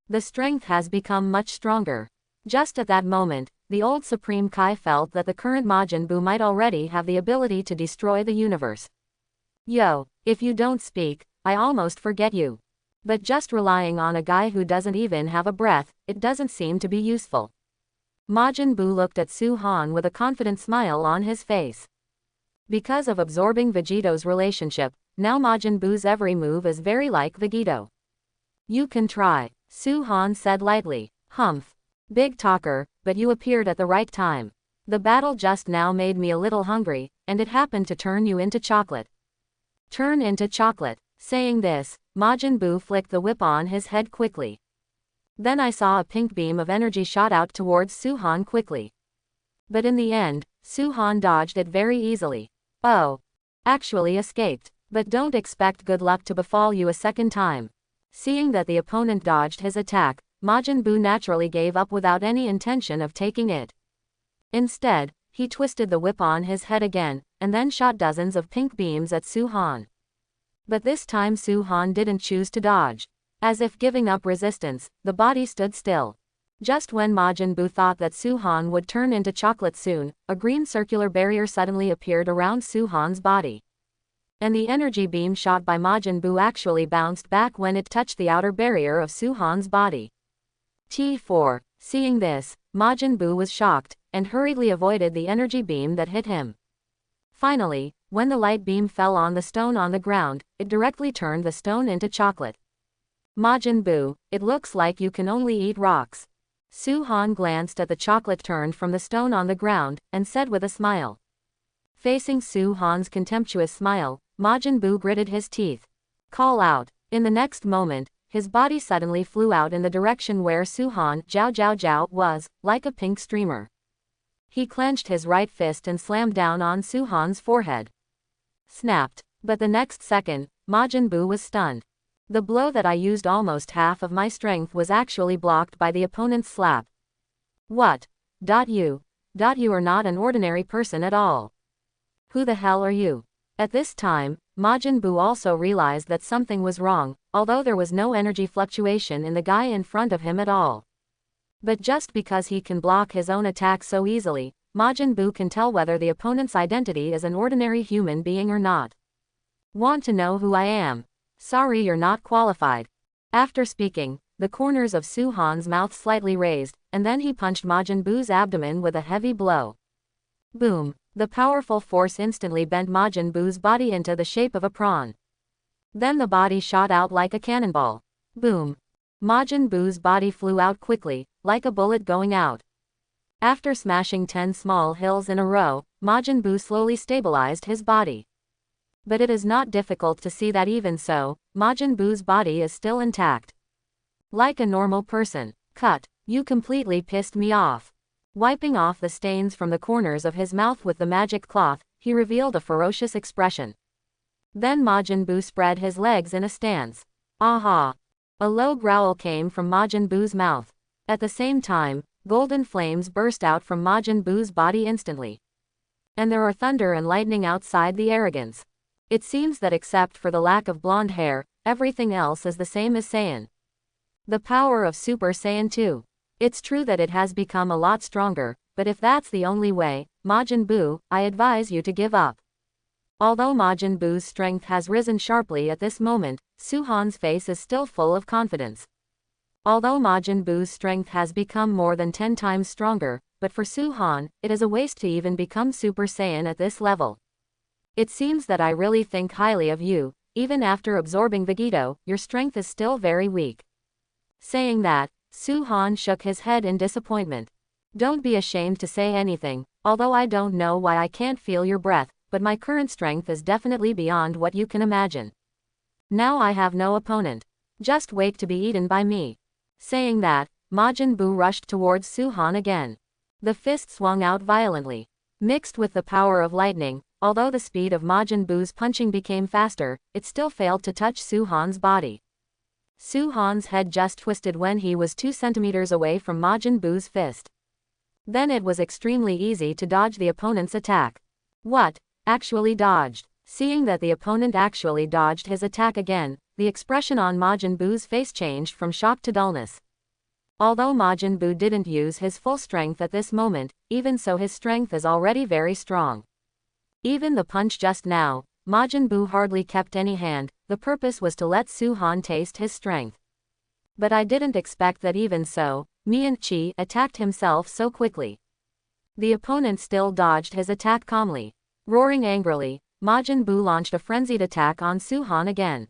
The strength has become much stronger. Just at that moment, the old Supreme Kai felt that the current Majin Buu might already have the ability to destroy the universe. Yo, if you don't speak, I almost forget you. But just relying on a guy who doesn't even have a breath, it doesn't seem to be useful. Majin Buu looked at Su-han with a confident smile on his face. Because of absorbing Vegito's relationship, now Majin Buu's every move is very like Vegito. You can try, Su-han said lightly. Humph. Big talker, but you appeared at the right time. The battle just now made me a little hungry, and it happened to turn you into chocolate. Turn into chocolate. Saying this, Majin Buu flicked the whip on his head quickly. Then I saw a pink beam of energy shot out towards Su-han quickly. But in the end, Su-han dodged it very easily. Oh. Actually escaped. But don't expect good luck to befall you a second time. Seeing that the opponent dodged his attack, Majin Buu naturally gave up without any intention of taking it. Instead, he twisted the whip on his head again, and then shot dozens of pink beams at Su-han. But this time Su-han didn't choose to dodge. As if giving up resistance, the body stood still. Just when Majin Buu thought that Su-han would turn into chocolate soon, a green circular barrier suddenly appeared around Su-han's body. And the energy beam shot by Majin Buu actually bounced back when it touched the outer barrier of Su-han's body. T4. Seeing this, Majin Buu was shocked, and hurriedly avoided the energy beam that hit him. Finally, when the light beam fell on the stone on the ground, it directly turned the stone into chocolate. Majin Buu, it looks like you can only eat rocks. Su-han glanced at the chocolate turned from the stone on the ground, and said with a smile. Facing Su-han's contemptuous smile, Majin Buu gritted his teeth. Call out. In the next moment, his body suddenly flew out in the direction where Su-han was, like a pink streamer. He clenched his right fist and slammed down on Su-han's forehead. Snapped. But the next second, Majin Buu was stunned. The blow that I used almost half of my strength was actually blocked by the opponent's slap. What? You are not an ordinary person at all. Who the hell are you? At this time, Majin Buu also realized that something was wrong, although there was no energy fluctuation in the guy in front of him at all. But just because he can block his own attack so easily, Majin Buu can tell whether the opponent's identity is an ordinary human being or not. Want to know who I am? Sorry, you're not qualified. After speaking, the corners of Su-han's mouth slightly raised, and then he punched Majin Buu's abdomen with a heavy blow. Boom. The powerful force instantly bent Majin Buu's body into the shape of a prawn. Then the body shot out like a cannonball. Boom. Majin Buu's body flew out quickly, like a bullet going out. After smashing 10 small hills in a row, Majin Buu slowly stabilized his body. But it is not difficult to see that even so, Majin Buu's body is still intact. Like a normal person. Cut. You completely pissed me off. Wiping off the stains from the corners of his mouth with the magic cloth, he revealed a ferocious expression. Then Majin Buu spread his legs in a stance. Aha! A low growl came from Majin Buu's mouth. At the same time, golden flames burst out from Majin Buu's body instantly. And there are thunder and lightning outside the arrogance. It seems that except for the lack of blonde hair, everything else is the same as Saiyan. The power of Super Saiyan 2. It's true that it has become a lot stronger, but if that's the only way, Majin Buu, I advise you to give up. Although Majin Buu's strength has risen sharply at this moment, Su-han's face is still full of confidence. Although Majin Buu's strength has become more than 10 times stronger, but for Su-han, it is a waste to even become Super Saiyan at this level. It seems that I really think highly of you, even after absorbing Vegito, your strength is still very weak. Saying that, Su-han shook his head in disappointment. Don't be ashamed to say anything, although I don't know why I can't feel your breath, but my current strength is definitely beyond what you can imagine. Now I have no opponent. Just wait to be eaten by me. Saying that, Majin Buu rushed towards Su-han again. The fist swung out violently. Mixed with the power of lightning, although the speed of Majin Buu's punching became faster, it still failed to touch Su-han's body. Su-han's head just twisted when he was 2 centimeters away from Majin Buu's fist. Then it was extremely easy to dodge the opponent's attack. What? Actually dodged? Seeing that the opponent actually dodged his attack again, the expression on Majin Buu's face changed from shock to dullness. Although Majin Buu didn't use his full strength at this moment, even so his strength is already very strong. Even the punch just now, Majin Buu hardly kept any hand, the purpose was to let Su-han taste his strength. But I didn't expect that even so, Mian Chi attacked himself so quickly. The opponent still dodged his attack calmly. Roaring angrily, Majin Buu launched a frenzied attack on Su-han again.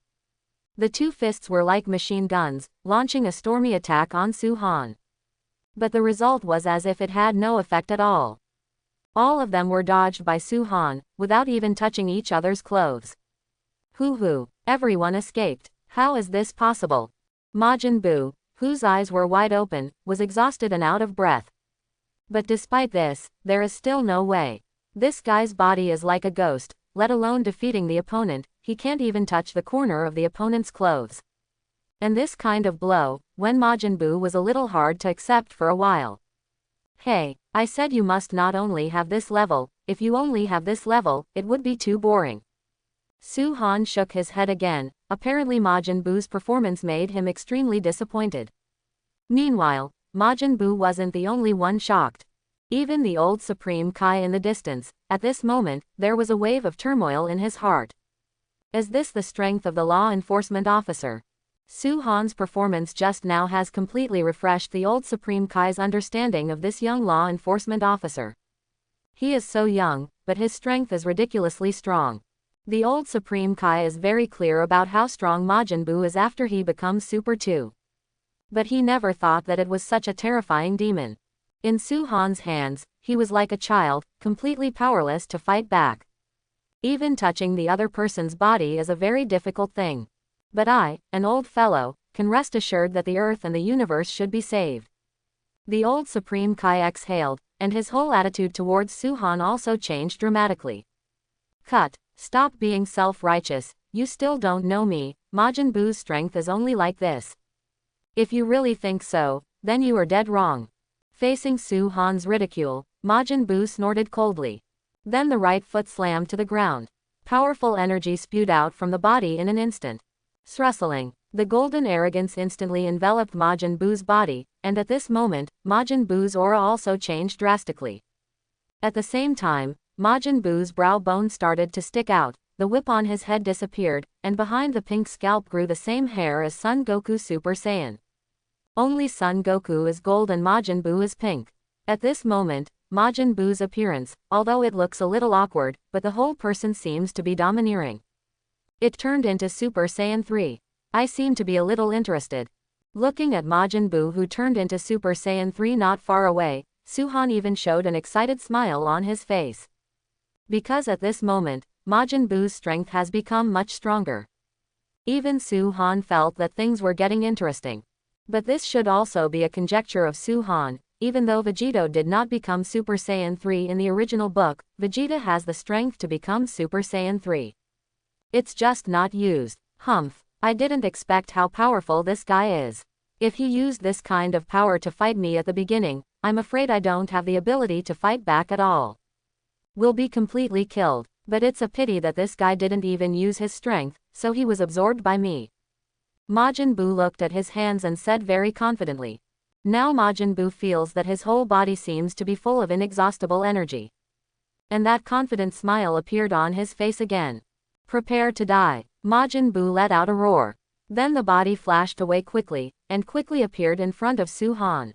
The two fists were like machine guns, launching a stormy attack on Su-han. But the result was as if it had no effect at all. All of them were dodged by Su-han, without even touching each other's clothes. Hoo-hoo, everyone escaped. How is this possible? Majin Buu, whose eyes were wide open, was exhausted and out of breath. But despite this, there is still no way. This guy's body is like a ghost, let alone defeating the opponent, he can't even touch the corner of the opponent's clothes. And this kind of blow, when Majin Buu was a little hard to accept for a while. Hey, I said you must not only have this level, if you only have this level, it would be too boring. Su-han shook his head again, apparently Majin Buu's performance made him extremely disappointed. Meanwhile, Majin Buu wasn't the only one shocked. Even the old Supreme Kai in the distance, at this moment, there was a wave of turmoil in his heart. Is this the strength of the law enforcement officer? Su-han's performance just now has completely refreshed the old Supreme Kai's understanding of this young law enforcement officer. He is so young, but his strength is ridiculously strong. The old Supreme Kai is very clear about how strong Majin Buu is after he becomes Super 2. But he never thought that it was such a terrifying demon. In Su-han's hands, he was like a child, completely powerless to fight back. Even touching the other person's body is a very difficult thing. But I, an old fellow, can rest assured that the earth and the universe should be saved. The old Supreme Kai exhaled, and his whole attitude towards Su-han also changed dramatically. Cut, stop being self-righteous, you still don't know me, Majin Buu's strength is only like this. If you really think so, then you are dead wrong. Facing Su-han's ridicule, Majin Buu snorted coldly. Then the right foot slammed to the ground. Powerful energy spewed out from the body in an instant. Rustling, the golden arrogance instantly enveloped Majin Buu's body, and at this moment, Majin Buu's aura also changed drastically. At the same time, Majin Buu's brow bone started to stick out, the whip on his head disappeared, and behind the pink scalp grew the same hair as Son Goku Super Saiyan. Only Son Goku is gold and Majin Buu is pink. At this moment, Majin Buu's appearance, although it looks a little awkward, but the whole person seems to be domineering. It turned into Super Saiyan 3. I seem to be a little interested. Looking at Majin Buu who turned into Super Saiyan 3 not far away, Su-han even showed an excited smile on his face. Because at this moment, Majin Buu's strength has become much stronger. Even Su-han felt that things were getting interesting. But this should also be a conjecture of Su-han, even though Vegeta did not become Super Saiyan 3 in the original book, Vegeta has the strength to become Super Saiyan 3. It's just not used. Humph, I didn't expect how powerful this guy is. If he used this kind of power to fight me at the beginning, I'm afraid I don't have the ability to fight back at all. Will be completely killed, but it's a pity that this guy didn't even use his strength, so he was absorbed by me. Majin Buu looked at his hands and said very confidently. Now Majin Buu feels that his whole body seems to be full of inexhaustible energy. And that confident smile appeared on his face again. Prepare to die. Majin Buu let out a roar. Then the body flashed away quickly, and quickly appeared in front of Su-han.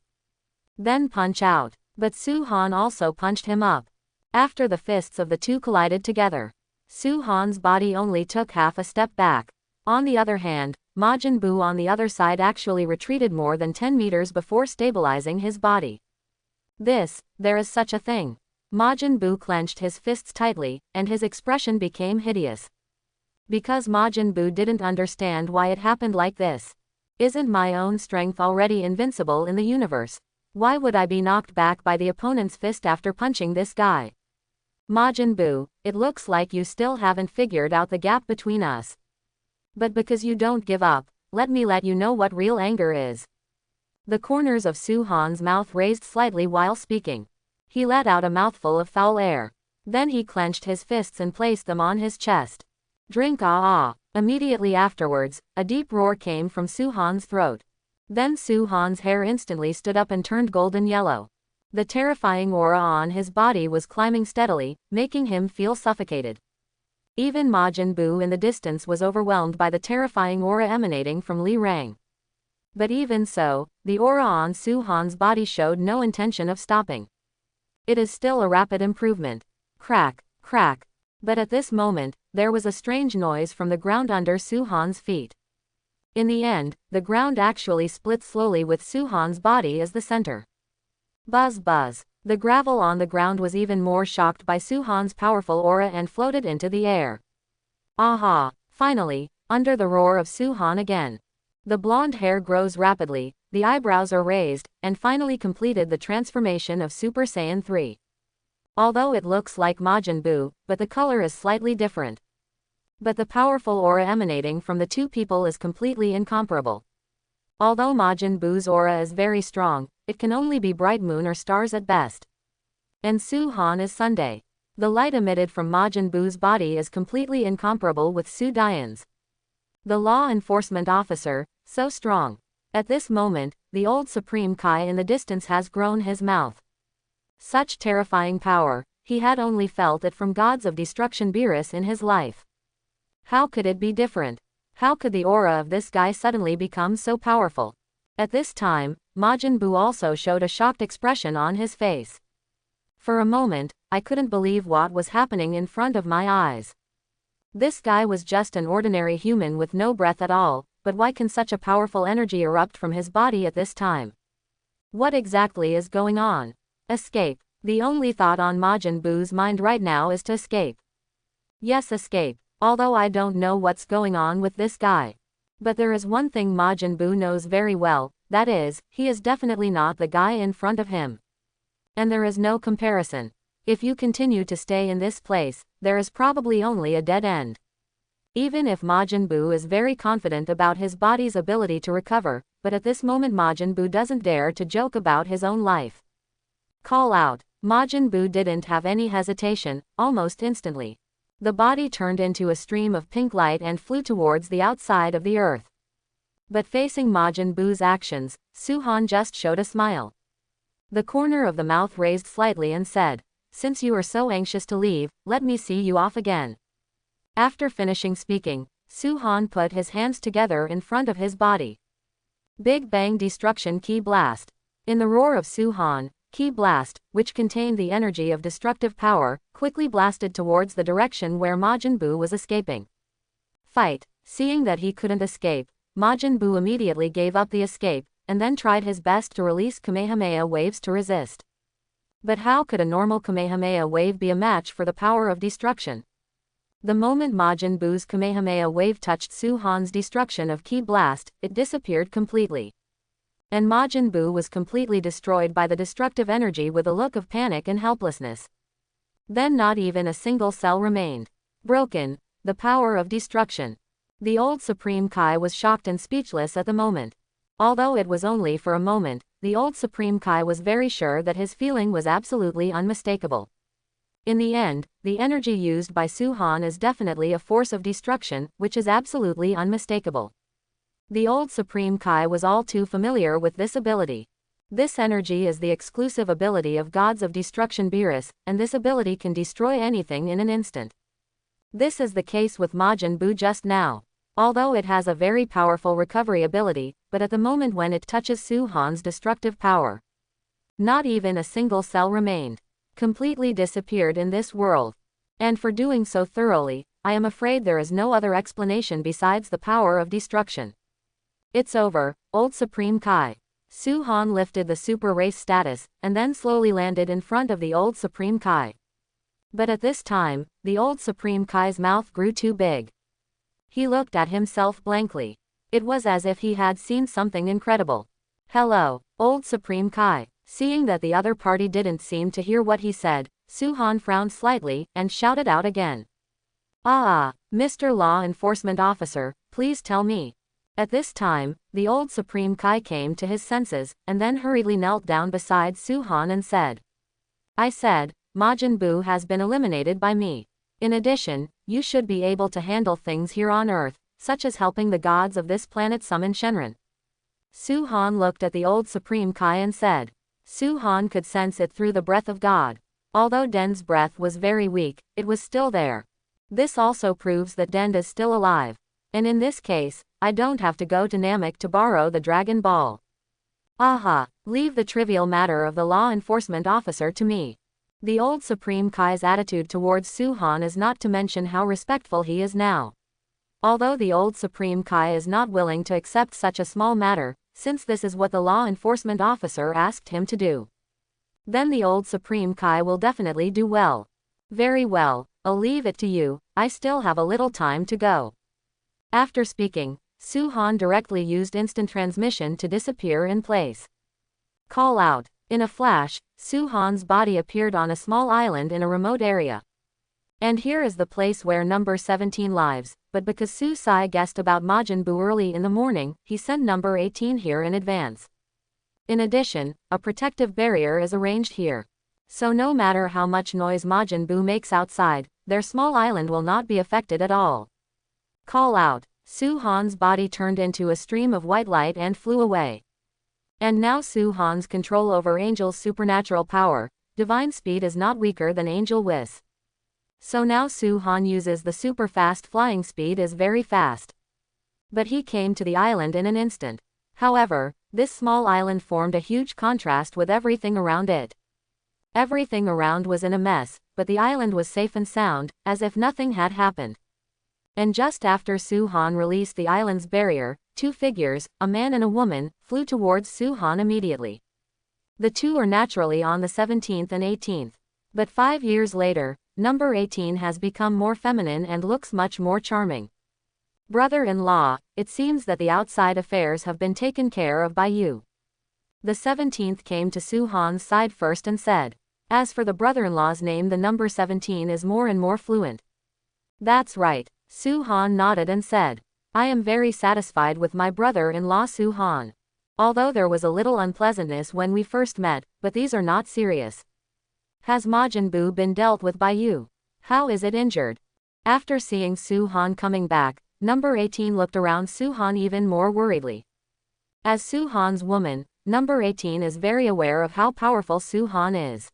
Then punch out. But Su-han also punched him up. After the fists of the two collided together, Su-han's body only took half a step back. On the other hand, Majin Buu on the other side actually retreated more than 10 meters before stabilizing his body. There is such a thing. Majin Buu clenched his fists tightly, and his expression became hideous. Because Majin Buu didn't understand why it happened like this. Isn't my own strength already invincible in the universe? Why would I be knocked back by the opponent's fist after punching this guy? Majin Buu, it looks like you still haven't figured out the gap between us. But because you don't give up, let me let you know what real anger is. The corners of Su-han's mouth raised slightly while speaking. He let out a mouthful of foul air. Then he clenched his fists and placed them on his chest. Drink ah ah. Immediately afterwards, a deep roar came from Su-han's throat. Then Su-han's hair instantly stood up and turned golden yellow. The terrifying aura on his body was climbing steadily, making him feel suffocated. Even Majin Buu in the distance was overwhelmed by the terrifying aura emanating from Li Rang. But even so, the aura on Su-han's body showed no intention of stopping. It is still a rapid improvement. Crack, crack. But at this moment, there was a strange noise from the ground under Su-han's feet. In the end, the ground actually split slowly with Su-han's body as the center. Buzz buzz. The gravel on the ground was even more shocked by Su-han's powerful aura and floated into the air. Aha! Finally, under the roar of Su-han again. The blonde hair grows rapidly, the eyebrows are raised, and finally completed the transformation of Super Saiyan 3. Although it looks like Majin Buu, but the color is slightly different. But the powerful aura emanating from the two people is completely incomparable. Although Majin Buu's aura is very strong, it can only be bright moon or stars at best. And Su-han is Sunday. The light emitted from Majin Buu's body is completely incomparable with Su Dian's. The law enforcement officer, so strong. At this moment, the old Supreme Kai in the distance has grown his mouth. Such terrifying power, he had only felt it from gods of destruction Beerus in his life. How could it be different? How could the aura of this guy suddenly become so powerful? At this time, Majin Buu also showed a shocked expression on his face. For a moment, I couldn't believe what was happening in front of my eyes. This guy was just an ordinary human with no breath at all, but why can such a powerful energy erupt from his body at this time? What exactly is going on? Escape. The only thought on Majin Buu's mind right now is to escape. Yes, escape. Although I don't know what's going on with this guy. But there is one thing Majin Buu knows very well, that is, he is definitely not the guy in front of him. And there is no comparison. If you continue to stay in this place, there is probably only a dead end. Even if Majin Buu is very confident about his body's ability to recover, but at this moment Majin Buu doesn't dare to joke about his own life. Call out. Majin Buu didn't have any hesitation, almost instantly. The body turned into a stream of pink light and flew towards the outside of the earth. But facing Majin Buu's actions, Su-han just showed a smile. The corner of the mouth raised slightly and said, "Since you are so anxious to leave, let me see you off again." After finishing speaking, Su-han put his hands together in front of his body. Big Bang Destruction Ki Blast. In the roar of Su-han, Ki Blast, which contained the energy of destructive power, quickly blasted towards the direction where Majin Buu was escaping. Fight. Seeing that he couldn't escape, Majin Buu immediately gave up the escape, and then tried his best to release Kamehameha waves to resist. But how could a normal Kamehameha wave be a match for the power of destruction? The moment Majin Buu's Kamehameha wave touched Su-han's destruction of Ki Blast, it disappeared completely. And Majin Buu was completely destroyed by the destructive energy with a look of panic and helplessness. Then not even a single cell remained. Broken. The power of destruction. The old Supreme Kai was shocked and speechless at the moment. Although it was only for a moment, the old Supreme Kai was very sure that his feeling was absolutely unmistakable. In the end, the energy used by Su-han is definitely a force of destruction, which is absolutely unmistakable. The old Supreme Kai was all too familiar with this ability. This energy is the exclusive ability of gods of destruction Beerus, and this ability can destroy anything in an instant. This is the case with Majin Buu just now. Although it has a very powerful recovery ability, but at the moment when it touches Su-han's destructive power, not even a single cell remained. Completely disappeared in this world. And for doing so thoroughly, I am afraid there is no other explanation besides the power of destruction. It's over, old Supreme Kai. Su-han lifted the super race status, and then slowly landed in front of the old Supreme Kai. But at this time, the old Supreme Kai's mouth grew too big. He looked at himself blankly. It was as if he had seen something incredible. Hello, old Supreme Kai. Seeing that the other party didn't seem to hear what he said, Su-han frowned slightly, and shouted out again. Mr. Law Enforcement Officer, please tell me. At this time, the old Supreme Kai came to his senses, and then hurriedly knelt down beside Su-han and said. I said, Majin Buu has been eliminated by me. In addition, you should be able to handle things here on Earth, such as helping the gods of this planet summon Shenron. Su-han looked at the old Supreme Kai and said. Su-han could sense it through the breath of God. Although Den's breath was very weak, it was still there. This also proves that Den is still alive. And in this case, I don't have to go to Namek to borrow the Dragon Ball. Leave the trivial matter of the law enforcement officer to me. The old Supreme Kai's attitude towards Su-han is not to mention how respectful he is now. Although the old Supreme Kai is not willing to accept such a small matter, since this is what the law enforcement officer asked him to do. Then the old Supreme Kai will definitely do well. Very well, I'll leave it to you, I still have a little time to go. After speaking, Su-han directly used instant transmission to disappear in place. Call out. In a flash, Su-han's body appeared on a small island in a remote area. And here is the place where number 17 lives, but because Su-sai guessed about Majin Buu early in the morning, he sent number 18 here in advance. In addition, a protective barrier is arranged here. So no matter how much noise Majin Buu makes outside, their small island will not be affected at all. Call out. Su-han's body turned into a stream of white light and flew away. And now Su-han's control over Angel's supernatural power, divine speed is not weaker than Angel Whis. So now Su-han uses the super fast flying speed is very fast. But he came to the island in an instant. However, this small island formed a huge contrast with everything around it. Everything around was in a mess, but the island was safe and sound, as if nothing had happened. And just after Su-han released the island's barrier, two figures, a man and a woman, flew towards Su-han immediately. The two are naturally on the 17th and 18th. But 5 years later, number 18 has become more feminine and looks much more charming. Brother-in-law, it seems that the outside affairs have been taken care of by you. The 17th came to Su-han's side first and said. As for the brother-in-law's name, the number 17 is more and more fluent. That's right. Su-han nodded and said. I am very satisfied with my brother-in-law Su-han. Although there was a little unpleasantness when we first met, but these are not serious. Has Majin Buu been dealt with by you? How is it injured? After seeing Su-han coming back, number 18 looked around Su-han even more worriedly. As Su-han's woman, number 18 is very aware of how powerful Su-han is.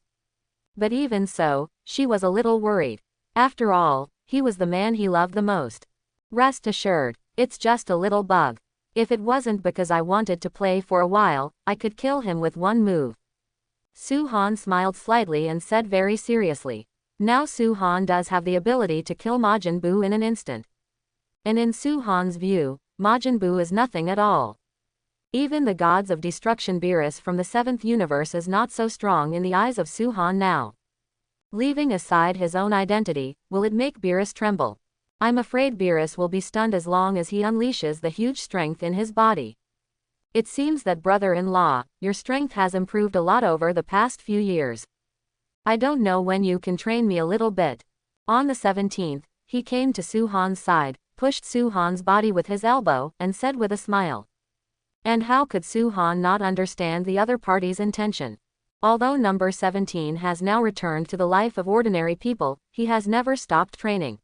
But even so, she was a little worried. After all, he was the man he loved the most. Rest assured, it's just a little bug. If it wasn't because I wanted to play for a while, I could kill him with one move. Su-han smiled slightly and said very seriously. Now Su-han does have the ability to kill Majin Buu in an instant. And in Su-han's view, Majin Buu is nothing at all. Even the gods of destruction Beerus from the 7th universe is not so strong in the eyes of Su-han now. Leaving aside his own identity, will it make Beerus tremble? I'm afraid Beerus will be stunned as long as he unleashes the huge strength in his body. It seems that brother-in-law, your strength has improved a lot over the past few years. I don't know when you can train me a little bit. On the 17th, he came to Su-han's side, pushed Su-han's body with his elbow, and said with a smile. And how could Su-han not understand the other party's intention? Although number 17 has now returned to the life of ordinary people, he has never stopped training.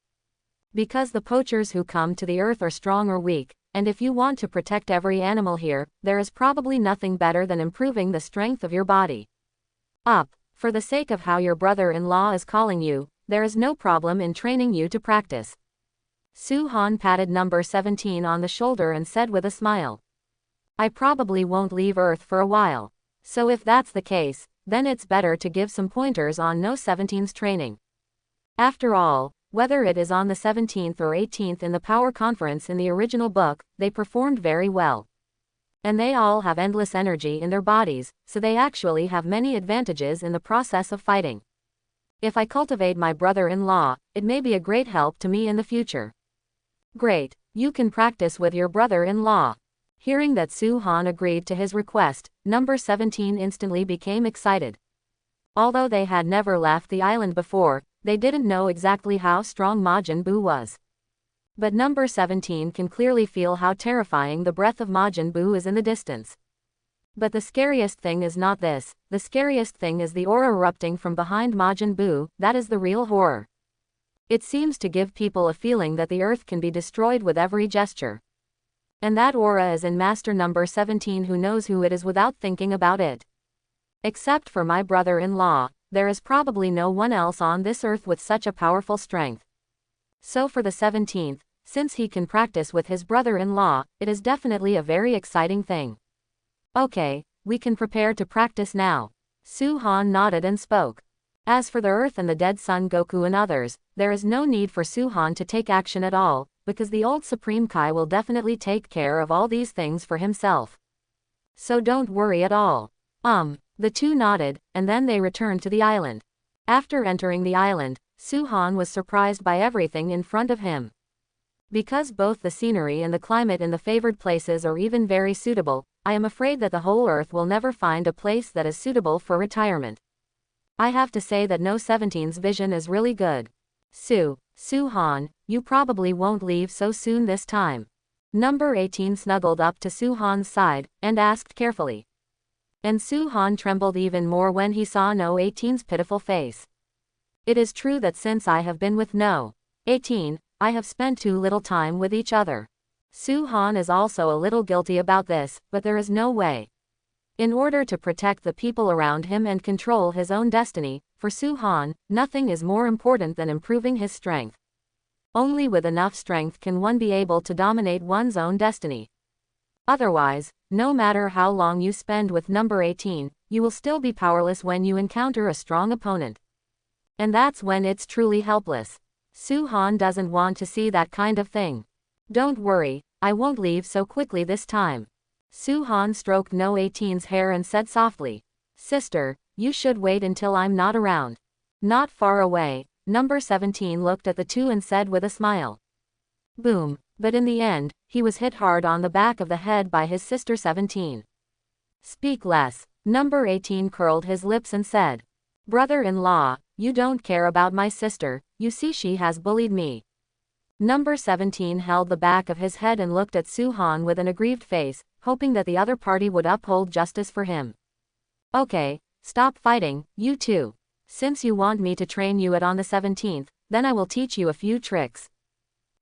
Because the poachers who come to the earth are strong or weak, and if you want to protect every animal here, there is probably nothing better than improving the strength of your body. For the sake of how your brother-in-law is calling you, there is no problem in training you to practice. Su-han patted number 17 on the shoulder and said with a smile. I probably won't leave Earth for a while. So if that's the case, then it's better to give some pointers on no 17's training. After all, whether it is on the 17th or 18th in the power conference in the original book, they performed very well. And they all have endless energy in their bodies, so they actually have many advantages in the process of fighting. If I cultivate my brother-in-law, it may be a great help to me in the future. Great, you can practice with your brother-in-law. Hearing that Su-han agreed to his request, number 17 instantly became excited. Although they had never left the island before, they didn't know exactly how strong Majin Buu was. But number 17 can clearly feel how terrifying the breath of Majin Buu is in the distance. But the scariest thing is not this, the scariest thing is the aura erupting from behind Majin Buu. That is the real horror. It seems to give people a feeling that the earth can be destroyed with every gesture. And that aura is in Master number 17, who knows who it is without thinking about it. Except for my brother-in-law, there is probably no one else on this earth with such a powerful strength. So for the 17th, since he can practice with his brother-in-law, it is definitely a very exciting thing. Okay, we can prepare to practice now. Su-han nodded and spoke. As for the earth and the dead son Goku and others, there is no need for Su-han to take action at all, because the old Supreme Kai will definitely take care of all these things for himself. So don't worry at all. The two nodded, and then they returned to the island. After entering the island, Su-han was surprised by everything in front of him. Because both the scenery and the climate in the favored places are even very suitable, I am afraid that the whole earth will never find a place that is suitable for retirement. I have to say that No 17's vision is really good. Su-han, you probably won't leave so soon this time. Number 18 snuggled up to Su-han's side, and asked carefully. And Su-han trembled even more when he saw No 18's pitiful face. It is true that since I have been with No 18, I have spent too little time with each other. Su-han is also a little guilty about this, but there is no way. In order to protect the people around him and control his own destiny, for Su-han, nothing is more important than improving his strength. Only with enough strength can one be able to dominate one's own destiny. Otherwise, no matter how long you spend with number 18, you will still be powerless when you encounter a strong opponent. And that's when it's truly helpless. Su-han doesn't want to see that kind of thing. Don't worry, I won't leave so quickly this time. Su-han stroked No 18's hair and said softly, "Sister, you should wait until I'm not around." Not far away, number 17 looked at the two and said with a smile. Boom. But in the end, he was hit hard on the back of the head by his sister 17. Speak less. Number 18 curled his lips and said, "Brother-in-law, you don't care about my sister, you see she has bullied me." Number 17 held the back of his head and looked at Su-han with an aggrieved face, hoping that the other party would uphold justice for him. Okay, stop fighting, you two. Since you want me to train you on the 17th, then I will teach you a few tricks.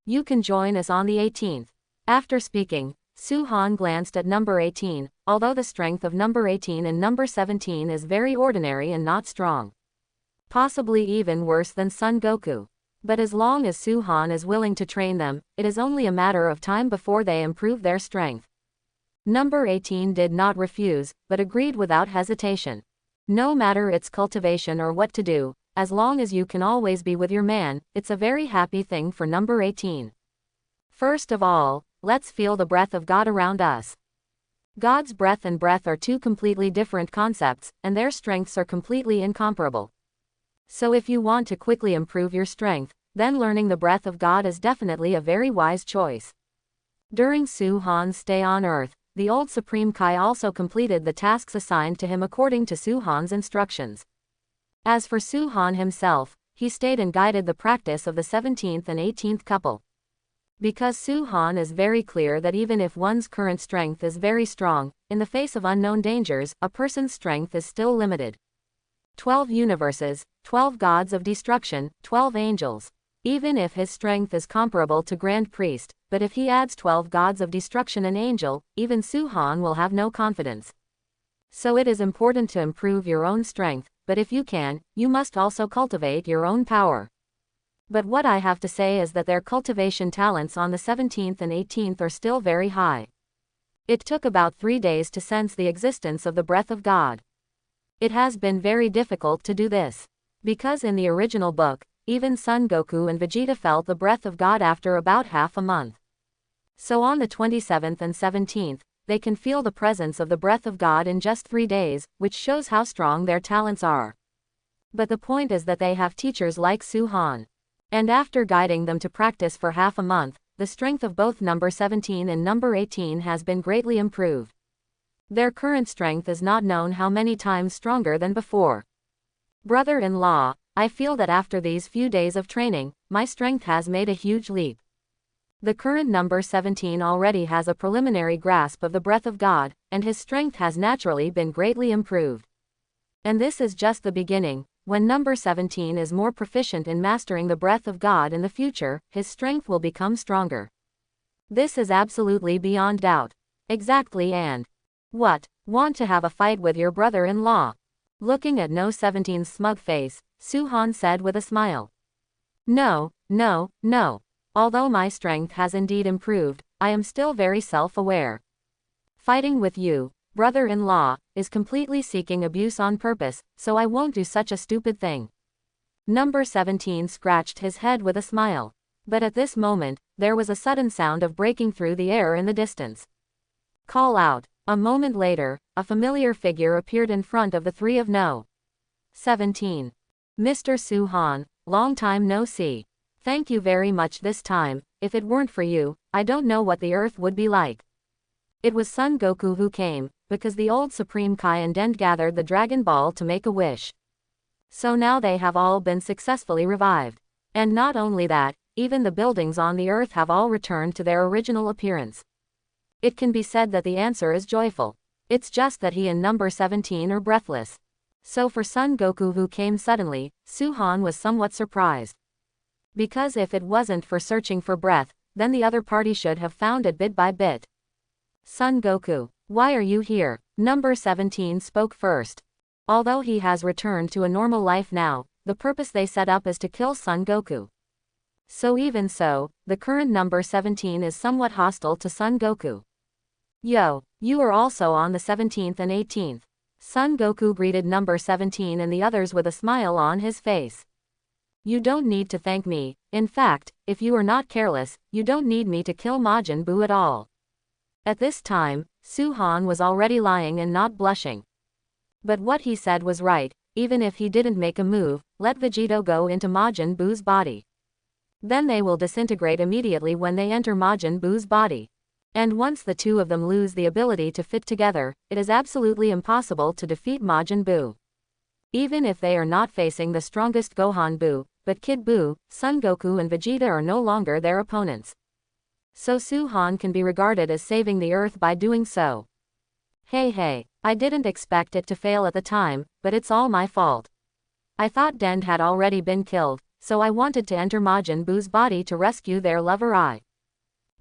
You can join us on the 18th. After speaking, Su-han glanced at number 18, although the strength of number 18 and number 17 is very ordinary and not strong. Possibly even worse than Son Goku. But as long as Su-han is willing to train them, it is only a matter of time before they improve their strength. Number 18 did not refuse, but agreed without hesitation. No matter its cultivation or what to do, as long as you can always be with your man, it's a very happy thing for number 18. First of all, let's feel the breath of God around us. God's breath and breath are two completely different concepts, and their strengths are completely incomparable. So if you want to quickly improve your strength, then learning the breath of God is definitely a very wise choice. During Su-han's stay on Earth, the old Supreme Kai also completed the tasks assigned to him according to Su-han's instructions. As for Su-han himself, he stayed and guided the practice of the 17th and 18th couple. Because Su-han is very clear that even if one's current strength is very strong, in the face of unknown dangers, a person's strength is still limited. 12 universes, 12 gods of destruction, 12 angels. Even if his strength is comparable to Grand Priest, but if he adds 12 gods of destruction and angel, even Su-han will have no confidence. So it is important to improve your own strength, but if you can, you must also cultivate your own power. But what I have to say is that their cultivation talents on the 17th and 18th are still very high. It took about 3 days to sense the existence of the breath of God. It has been very difficult to do this. Because in the original book, even Son Goku and Vegeta felt the breath of God after about half a month. So on the 27th and 17th, they can feel the presence of the breath of God in just 3 days, which shows how strong their talents are. But the point is that they have teachers like Su-han. And after guiding them to practice for half a month, the strength of both number 17 and number 18 has been greatly improved. Their current strength is not known how many times stronger than before. Brother-in-law, I feel that after these few days of training, my strength has made a huge leap. The current number 17 already has a preliminary grasp of the breath of God, and his strength has naturally been greatly improved. And this is just the beginning. When number 17 is more proficient in mastering the breath of God in the future, his strength will become stronger. This is absolutely beyond doubt. Exactly. And what? Want to have a fight with your brother-in-law? Looking at No 17's smug face, Su-han said with a smile. No, no, no. Although my strength has indeed improved, I am still very self-aware. Fighting with you, brother-in-law, is completely seeking abuse on purpose, so I won't do such a stupid thing. Number 17 scratched his head with a smile. But at this moment, there was a sudden sound of breaking through the air in the distance. Call out. A moment later, a familiar figure appeared in front of the three of No. 17. Mr. Su-han, long time no see. Thank you very much this time. If it weren't for you, I don't know what the earth would be like. It was Son Goku who came, because the old Supreme Kai and Den gathered the Dragon Ball to make a wish. So now they have all been successfully revived. And not only that, even the buildings on the earth have all returned to their original appearance. It can be said that the answer is joyful. It's just that he and number 17 are breathless. So for Son Goku who came suddenly, Su-han was somewhat surprised. Because if it wasn't for searching for breath, then the other party should have found it bit by bit. Son Goku, why are you here? Number 17 spoke first. Although he has returned to a normal life now, the purpose they set up is to kill Son Goku. So even so, the current number 17 is somewhat hostile to Son Goku. Yo, you are also on the 17th and 18th. Son Goku greeted number 17 and the others with a smile on his face. You don't need to thank me. In fact, if you are not careless, you don't need me to kill Majin Buu at all. At this time, Su-han was already lying and not blushing. But what he said was right. Even if he didn't make a move, let Vegito go into Majin Buu's body. Then they will disintegrate immediately when they enter Majin Buu's body. And once the two of them lose the ability to fit together, it is absolutely impossible to defeat Majin Buu. Even if they are not facing the strongest Gohan Buu, but Kid Buu, Son Goku and Vegeta are no longer their opponents. So Su-han can be regarded as saving the earth by doing so. Hey, I didn't expect it to fail at the time, but it's all my fault. I thought Den had already been killed, so I wanted to enter Majin Buu's body to rescue their lover Ai.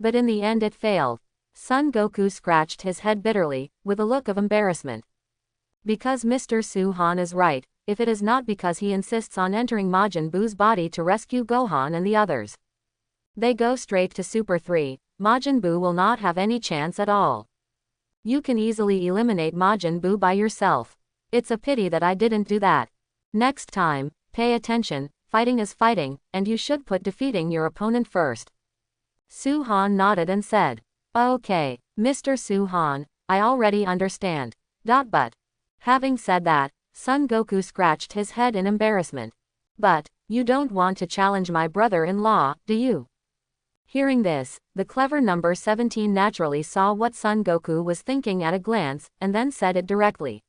But in the end it failed. Son Goku scratched his head bitterly, with a look of embarrassment. Because Mr. Su-han is right, if it is not because he insists on entering Majin Buu's body to rescue Gohan and the others. They go straight to Super 3, Majin Buu will not have any chance at all. You can easily eliminate Majin Buu by yourself. It's a pity that I didn't do that. Next time, pay attention, fighting is fighting, and you should put defeating your opponent first. Su-han nodded and said, Okay, Mr. Su-han, I already understand. But, having said that, Son Goku scratched his head in embarrassment. But, you don't want to challenge my brother-in-law, do you? Hearing this, the clever number 17 naturally saw what Son Goku was thinking at a glance, and then said it directly.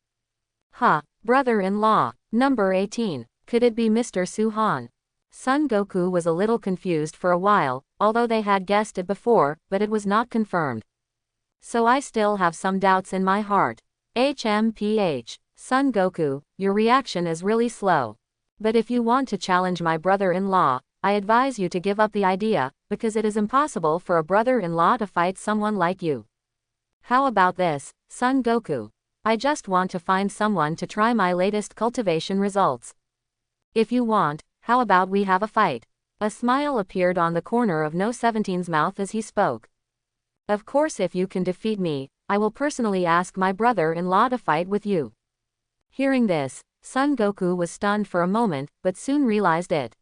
Brother-in-law, number 18, could it be Mr. Su-han? Son Goku was a little confused for a while, although they had guessed it before, but it was not confirmed. So I still have some doubts in my heart. HMPH. Son Goku, your reaction is really slow. But if you want to challenge my brother-in-law, I advise you to give up the idea, because it is impossible for a brother-in-law to fight someone like you. How about this, Son Goku? I just want to find someone to try my latest cultivation results. If you want, how about we have a fight? A smile appeared on the corner of No 17's mouth as he spoke. Of course, if you can defeat me, I will personally ask my brother-in-law to fight with you. Hearing this, Son Goku was stunned for a moment, but soon realized it.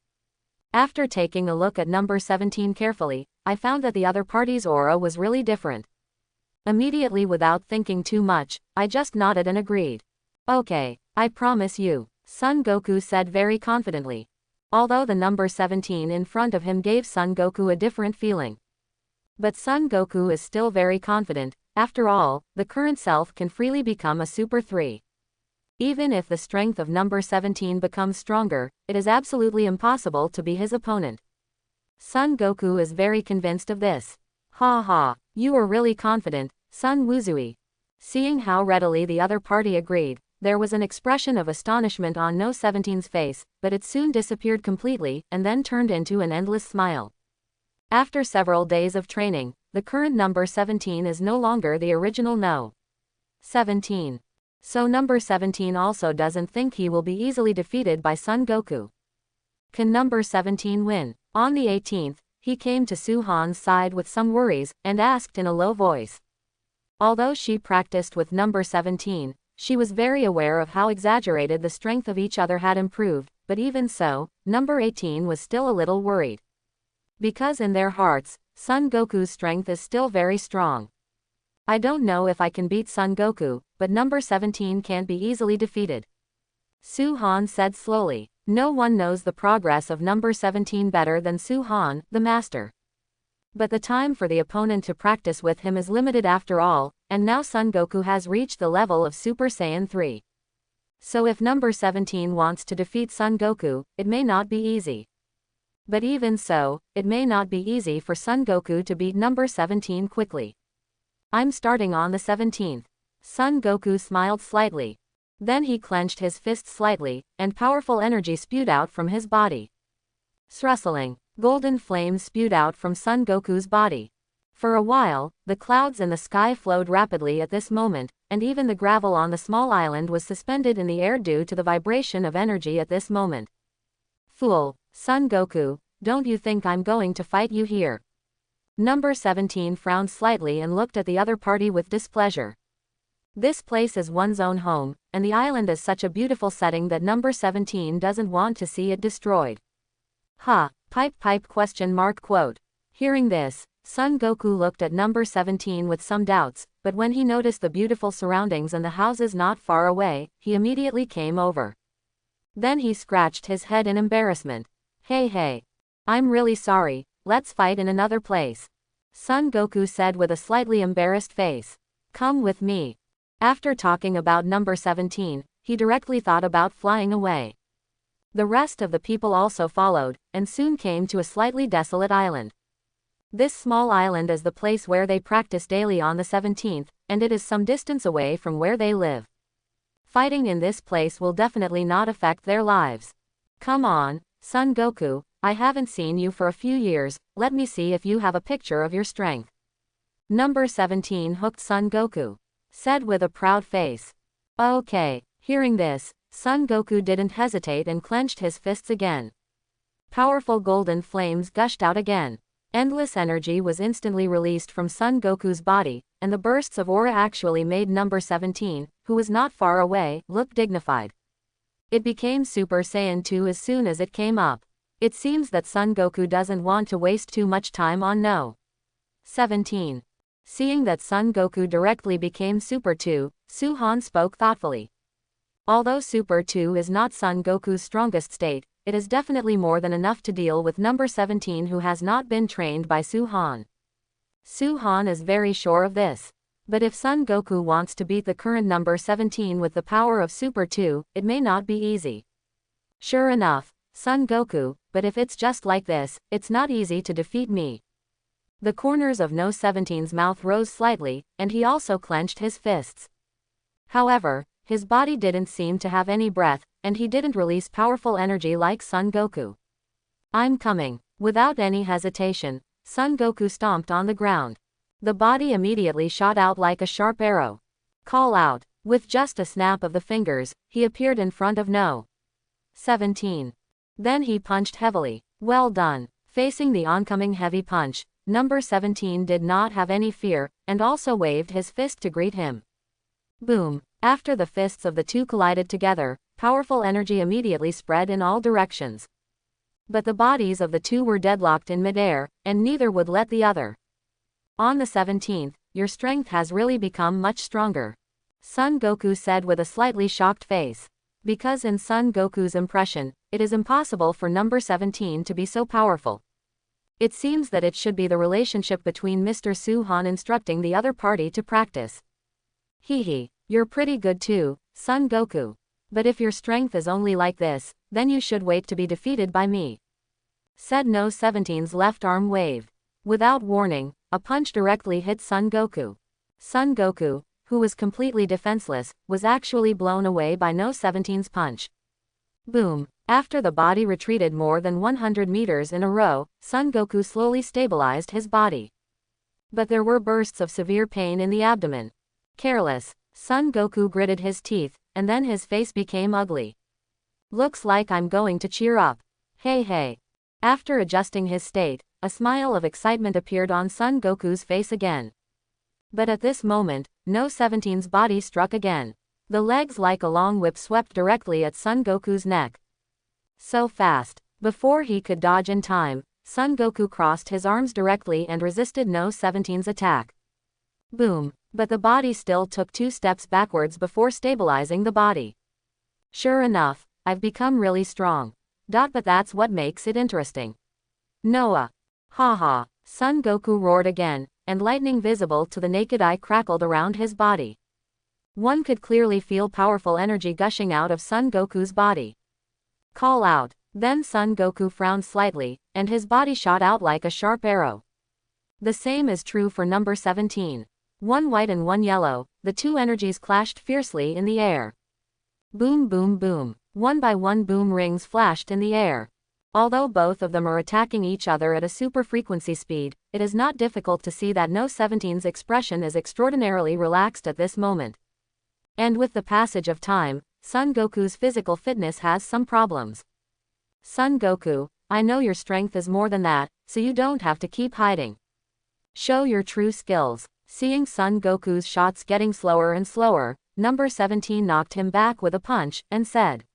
After taking a look at number 17 carefully, I found that the other party's aura was really different. Immediately, without thinking too much, I just nodded and agreed. Okay, I promise you, Son Goku said very confidently. Although the number 17 in front of him gave Son Goku a different feeling. But Son Goku is still very confident. After all, the current self can freely become a Super 3. Even if the strength of number 17 becomes stronger, it is absolutely impossible to be his opponent. Son Goku is very convinced of this. Ha ha, you are really confident, Son Wuzui. Seeing how readily the other party agreed, there was an expression of astonishment on No 17's face, but it soon disappeared completely, and then turned into an endless smile. After several days of training, the current number 17 is no longer the original No 17. So number 17 also doesn't think he will be easily defeated by Son Goku. Can number 17 win? On the 18th, he came to Su-han's side with some worries, and asked in a low voice. Although she practiced with number 17, she was very aware of how exaggerated the strength of each other had improved, but even so, number 18 was still a little worried. Because in their hearts, Son Goku's strength is still very strong. I don't know if I can beat Son Goku, but number 17 can't be easily defeated. Su-han said slowly. No one knows the progress of number 17 better than Su-han, the master. But the time for the opponent to practice with him is limited after all, and now Son Goku has reached the level of Super Saiyan 3. So if number 17 wants to defeat Son Goku, it may not be easy. But even so, it may not be easy for Son Goku to beat number 17 quickly. I'm starting on the 17th. Son Goku smiled slightly. Then he clenched his fists slightly, and powerful energy spewed out from his body. Rustling, golden flames spewed out from Son Goku's body. For a while, the clouds in the sky flowed rapidly at this moment, and even the gravel on the small island was suspended in the air due to the vibration of energy at this moment. Fool, Son Goku, don't you think I'm going to fight you here? Number 17 frowned slightly and looked at the other party with displeasure. This place is one's own home, and the island is such a beautiful setting that number 17 doesn't want to see it destroyed. Ha, pipe question mark quote. Hearing this, Son Goku looked at number 17 with some doubts, but when he noticed the beautiful surroundings and the houses not far away, he immediately came over. Then he scratched his head in embarrassment. Hey, I'm really sorry, let's fight in another place. Son Goku said with a slightly embarrassed face. Come with me. After talking about number 17, he directly thought about flying away. The rest of the people also followed, and soon came to a slightly desolate island. This small island is the place where they practice daily on the 17th, and it is some distance away from where they live. Fighting in this place will definitely not affect their lives. Come on, Son Goku, I haven't seen you for a few years, let me see if you have a picture of your strength. Number 17 hooked Son Goku. Said with a proud face. Okay. Hearing this, Son Goku didn't hesitate and clenched his fists again. Powerful golden flames gushed out again. Endless energy was instantly released from Son Goku's body, and the bursts of aura actually made number 17, who was not far away, look dignified. It became Super Saiyan 2 as soon as it came up. It seems that Son Goku doesn't want to waste too much time on No 17. Seeing that Son Goku directly became Super 2, Su-han spoke thoughtfully. Although Super 2 is not Son Goku's strongest state, it is definitely more than enough to deal with number 17 who has not been trained by Su-han. Su-han is very sure of this. But if Son Goku wants to beat the current number 17 with the power of Super 2, it may not be easy. Sure enough, Son Goku, but if it's just like this, it's not easy to defeat me. The corners of No 17's mouth rose slightly, and he also clenched his fists. However, his body didn't seem to have any breath, and he didn't release powerful energy like Son Goku. I'm coming. Without any hesitation, Son Goku stomped on the ground. The body immediately shot out like a sharp arrow. Call out. With just a snap of the fingers, he appeared in front of No 17. Then he punched heavily. Well done. Facing the oncoming heavy punch, number 17 did not have any fear, and also waved his fist to greet him. Boom. After the fists of the two collided together, powerful energy immediately spread in all directions. But the bodies of the two were deadlocked in midair, and neither would let the other. On the 17th, your strength has really become much stronger. Son Goku said with a slightly shocked face. Because in Son Goku's impression, it is impossible for number 17 to be so powerful. It seems that it should be the relationship between Mr. Su-han instructing the other party to practice. Hee, you're pretty good too, Son Goku. But if your strength is only like this, then you should wait to be defeated by me," said No 17's left arm wave. Without warning, a punch directly hit Son Goku. Son Goku, who was completely defenseless, was actually blown away by No 17's punch. Boom. After the body retreated more than 100 meters in a row, Son Goku slowly stabilized his body. But there were bursts of severe pain in the abdomen. Careless, Son Goku gritted his teeth, and then his face became ugly. "Looks like I'm going to cheer up. Hey hey." After adjusting his state, a smile of excitement appeared on Son Goku's face again. But at this moment, No 17's body struck again. The legs like a long whip swept directly at Son Goku's neck. So fast. Before he could dodge in time, Son Goku crossed his arms directly and resisted No 17's attack. Boom. But the body still took 2 steps backwards before stabilizing the body. "Sure enough, I've become really strong. But that's what makes it interesting. Noah." "Ha." Son Goku roared again, and lightning visible to the naked eye crackled around his body. One could clearly feel powerful energy gushing out of Son Goku's body. "Call out." Then Son Goku frowned slightly, and his body shot out like a sharp arrow. The same is true for number 17. One white and one yellow, the two energies clashed fiercely in the air. Boom boom boom. One by one boom rings flashed in the air. Although both of them are attacking each other at a super frequency speed, it is not difficult to see that No 17's expression is extraordinarily relaxed at this moment. And with the passage of time, Son Goku's physical fitness has some problems. "Son Goku, I know your strength is more than that, so you don't have to keep hiding. Show your true skills." Seeing Son Goku's shots getting slower and slower, number 17 knocked him back with a punch, and said,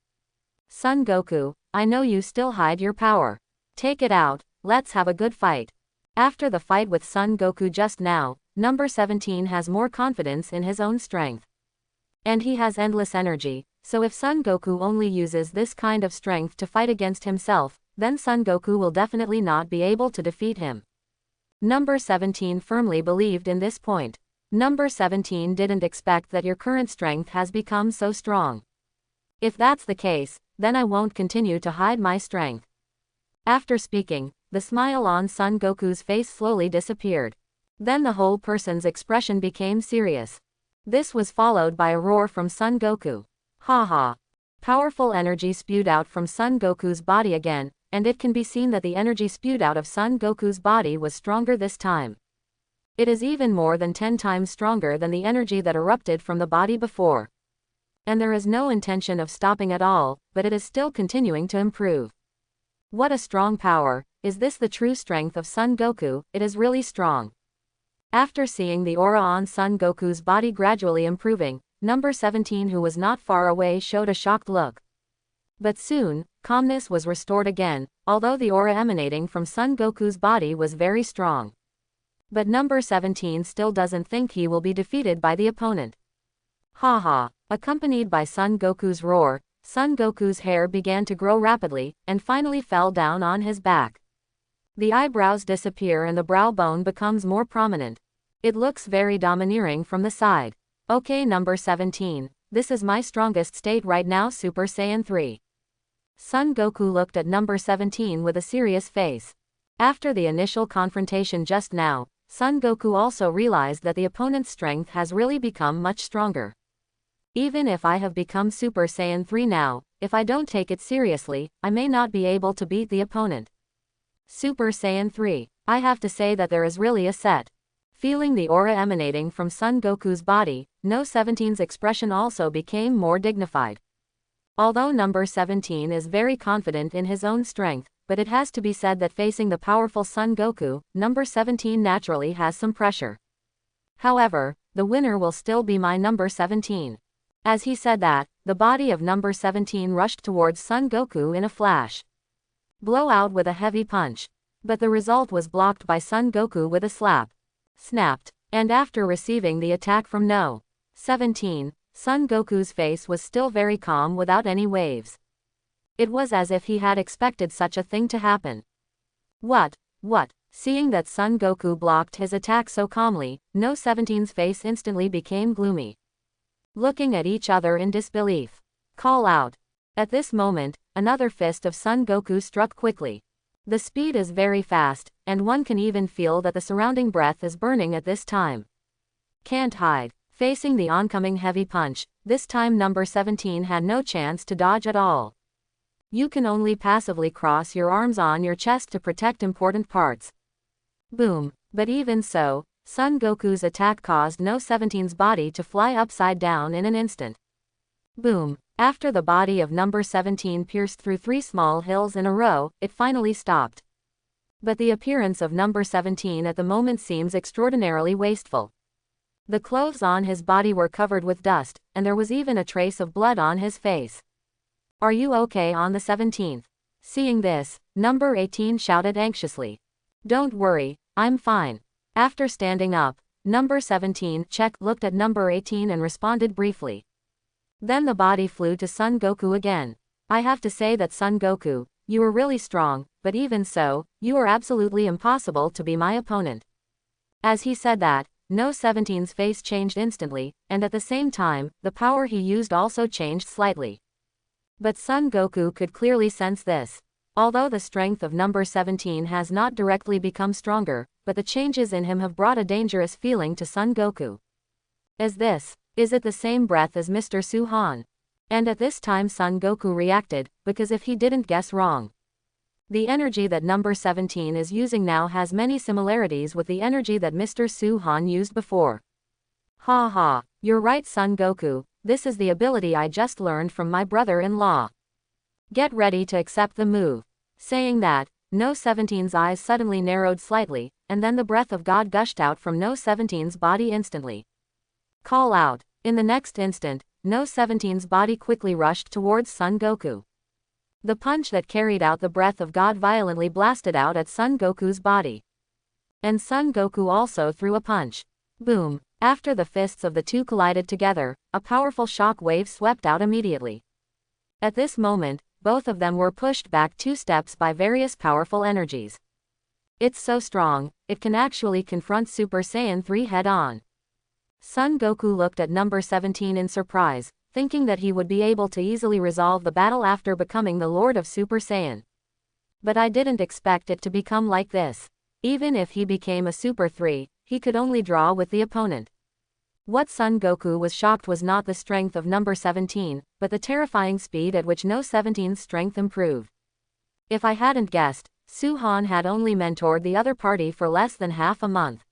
"Son Goku, I know you still hide your power. Take it out, let's have a good fight." After the fight with Son Goku just now, number 17 has more confidence in his own strength. And he has endless energy, so if Son Goku only uses this kind of strength to fight against himself, then Son Goku will definitely not be able to defeat him. Number 17 firmly believed in this point. Number 17 didn't expect that your current strength has become so strong. If that's the case, then I won't continue to hide my strength. After speaking, the smile on Son Goku's face slowly disappeared. Then the whole person's expression became serious. This was followed by a roar from Son Goku. Ha. Powerful energy spewed out from Son Goku's body again, and it can be seen that the energy spewed out of Son Goku's body was stronger this time. It is even more than 10 times stronger than the energy that erupted from the body before. And there is no intention of stopping at all, but it is still continuing to improve. What a strong power. Is this the true strength of Son Goku? It is really strong. After seeing the aura on Son Goku's body gradually improving, number 17 who was not far away showed a shocked look. But soon, calmness was restored again, although the aura emanating from Son Goku's body was very strong. But number 17 still doesn't think he will be defeated by the opponent. Ha. Accompanied by Son Goku's roar, Son Goku's hair began to grow rapidly, and finally fell down on his back. The eyebrows disappear and the brow bone becomes more prominent. It looks very domineering from the side. Okay, number 17, this is my strongest state right now, Super Saiyan 3. Son Goku looked at number 17 with a serious face. After the initial confrontation just now, Son Goku also realized that the opponent's strength has really become much stronger. Even if I have become Super Saiyan 3 now, if I don't take it seriously, I may not be able to beat the opponent. Super Saiyan 3. I have to say that there is really a set. Feeling the aura emanating from Son Goku's body, No 17's expression also became more dignified. Although number 17 is very confident in his own strength, but it has to be said that facing the powerful Son Goku, number 17 naturally has some pressure. However, the winner will still be my number 17. As he said that, the body of number 17 rushed towards Son Goku in a flash. Blow out with a heavy punch. But the result was blocked by Son Goku with a slap. Snapped. And after receiving the attack from No. 17, Son Goku's face was still very calm without any waves. It was as if he had expected such a thing to happen. What? Seeing that Son Goku blocked his attack so calmly, No 17's face instantly became gloomy. Looking at each other in disbelief. Call out. At this moment, another fist of Son Goku struck quickly. The speed is very fast, and one can even feel that the surrounding breath is burning at this time. Can't hide. Facing the oncoming heavy punch, this time number 17 had no chance to dodge at all. You can only passively cross your arms on your chest to protect important parts. Boom. But even so, Son Goku's attack caused No 17's body to fly upside down in an instant. Boom. After the body of number 17 pierced through 3 small hills in a row, it finally stopped. But the appearance of number 17 at the moment seems extraordinarily wasteful. The clothes on his body were covered with dust, and there was even a trace of blood on his face. Are you okay on the 17th? Seeing this, number 18 shouted anxiously. Don't worry, I'm fine. After standing up, number 17 looked at number 18 and responded briefly. Then the body flew to Son Goku again. I have to say that Son Goku, you were really strong, but even so, you are absolutely impossible to be my opponent. As he said that, No 17's face changed instantly, and at the same time, the power he used also changed slightly. But Son Goku could clearly sense this. Although the strength of number 17 has not directly become stronger, but the changes in him have brought a dangerous feeling to Son Goku. Is it the same breath as Mr. Suhan? And at this time Son Goku reacted, because if he didn't guess wrong. The energy that number 17 is using now has many similarities with the energy that Mr. Suhan used before. Ha ha, you're right Son Goku, this is the ability I just learned from my brother-in-law. Get ready to accept the move. Saying that, No 17's eyes suddenly narrowed slightly, and then the breath of God gushed out from No 17's body instantly. Call out. In the next instant, No 17's body quickly rushed towards Son Goku. The punch that carried out the breath of God violently blasted out at Son Goku's body. And Son Goku also threw a punch. Boom. After the fists of the two collided together, a powerful shock wave swept out immediately. At this moment, both of them were pushed back 2 steps by various powerful energies. It's so strong, it can actually confront Super Saiyan 3 head-on. Son Goku looked at number 17 in surprise, thinking that he would be able to easily resolve the battle after becoming the Lord of Super Saiyan. But I didn't expect it to become like this. Even if he became a Super 3, he could only draw with the opponent. What Son Goku was shocked was not the strength of number 17, but the terrifying speed at which No 17's strength improved. If I hadn't guessed, Suhan had only mentored the other party for less than half a month.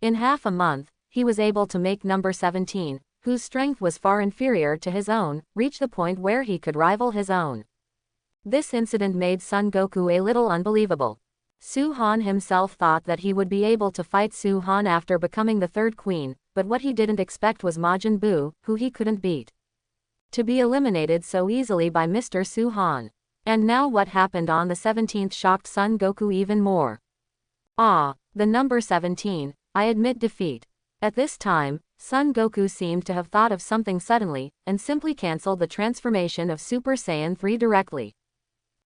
In half a month, he was able to make number 17, whose strength was far inferior to his own, reach the point where he could rival his own. This incident made Son Goku a little unbelievable. Suhan himself thought that he would be able to fight Suhan after becoming the 3rd queen, but what he didn't expect was Majin Buu, who he couldn't beat. To be eliminated so easily by Mr. Suhan. And now what happened on the 17th shocked Son Goku even more. The number 17, I admit defeat. At this time, Son Goku seemed to have thought of something suddenly, and simply cancelled the transformation of Super Saiyan 3 directly.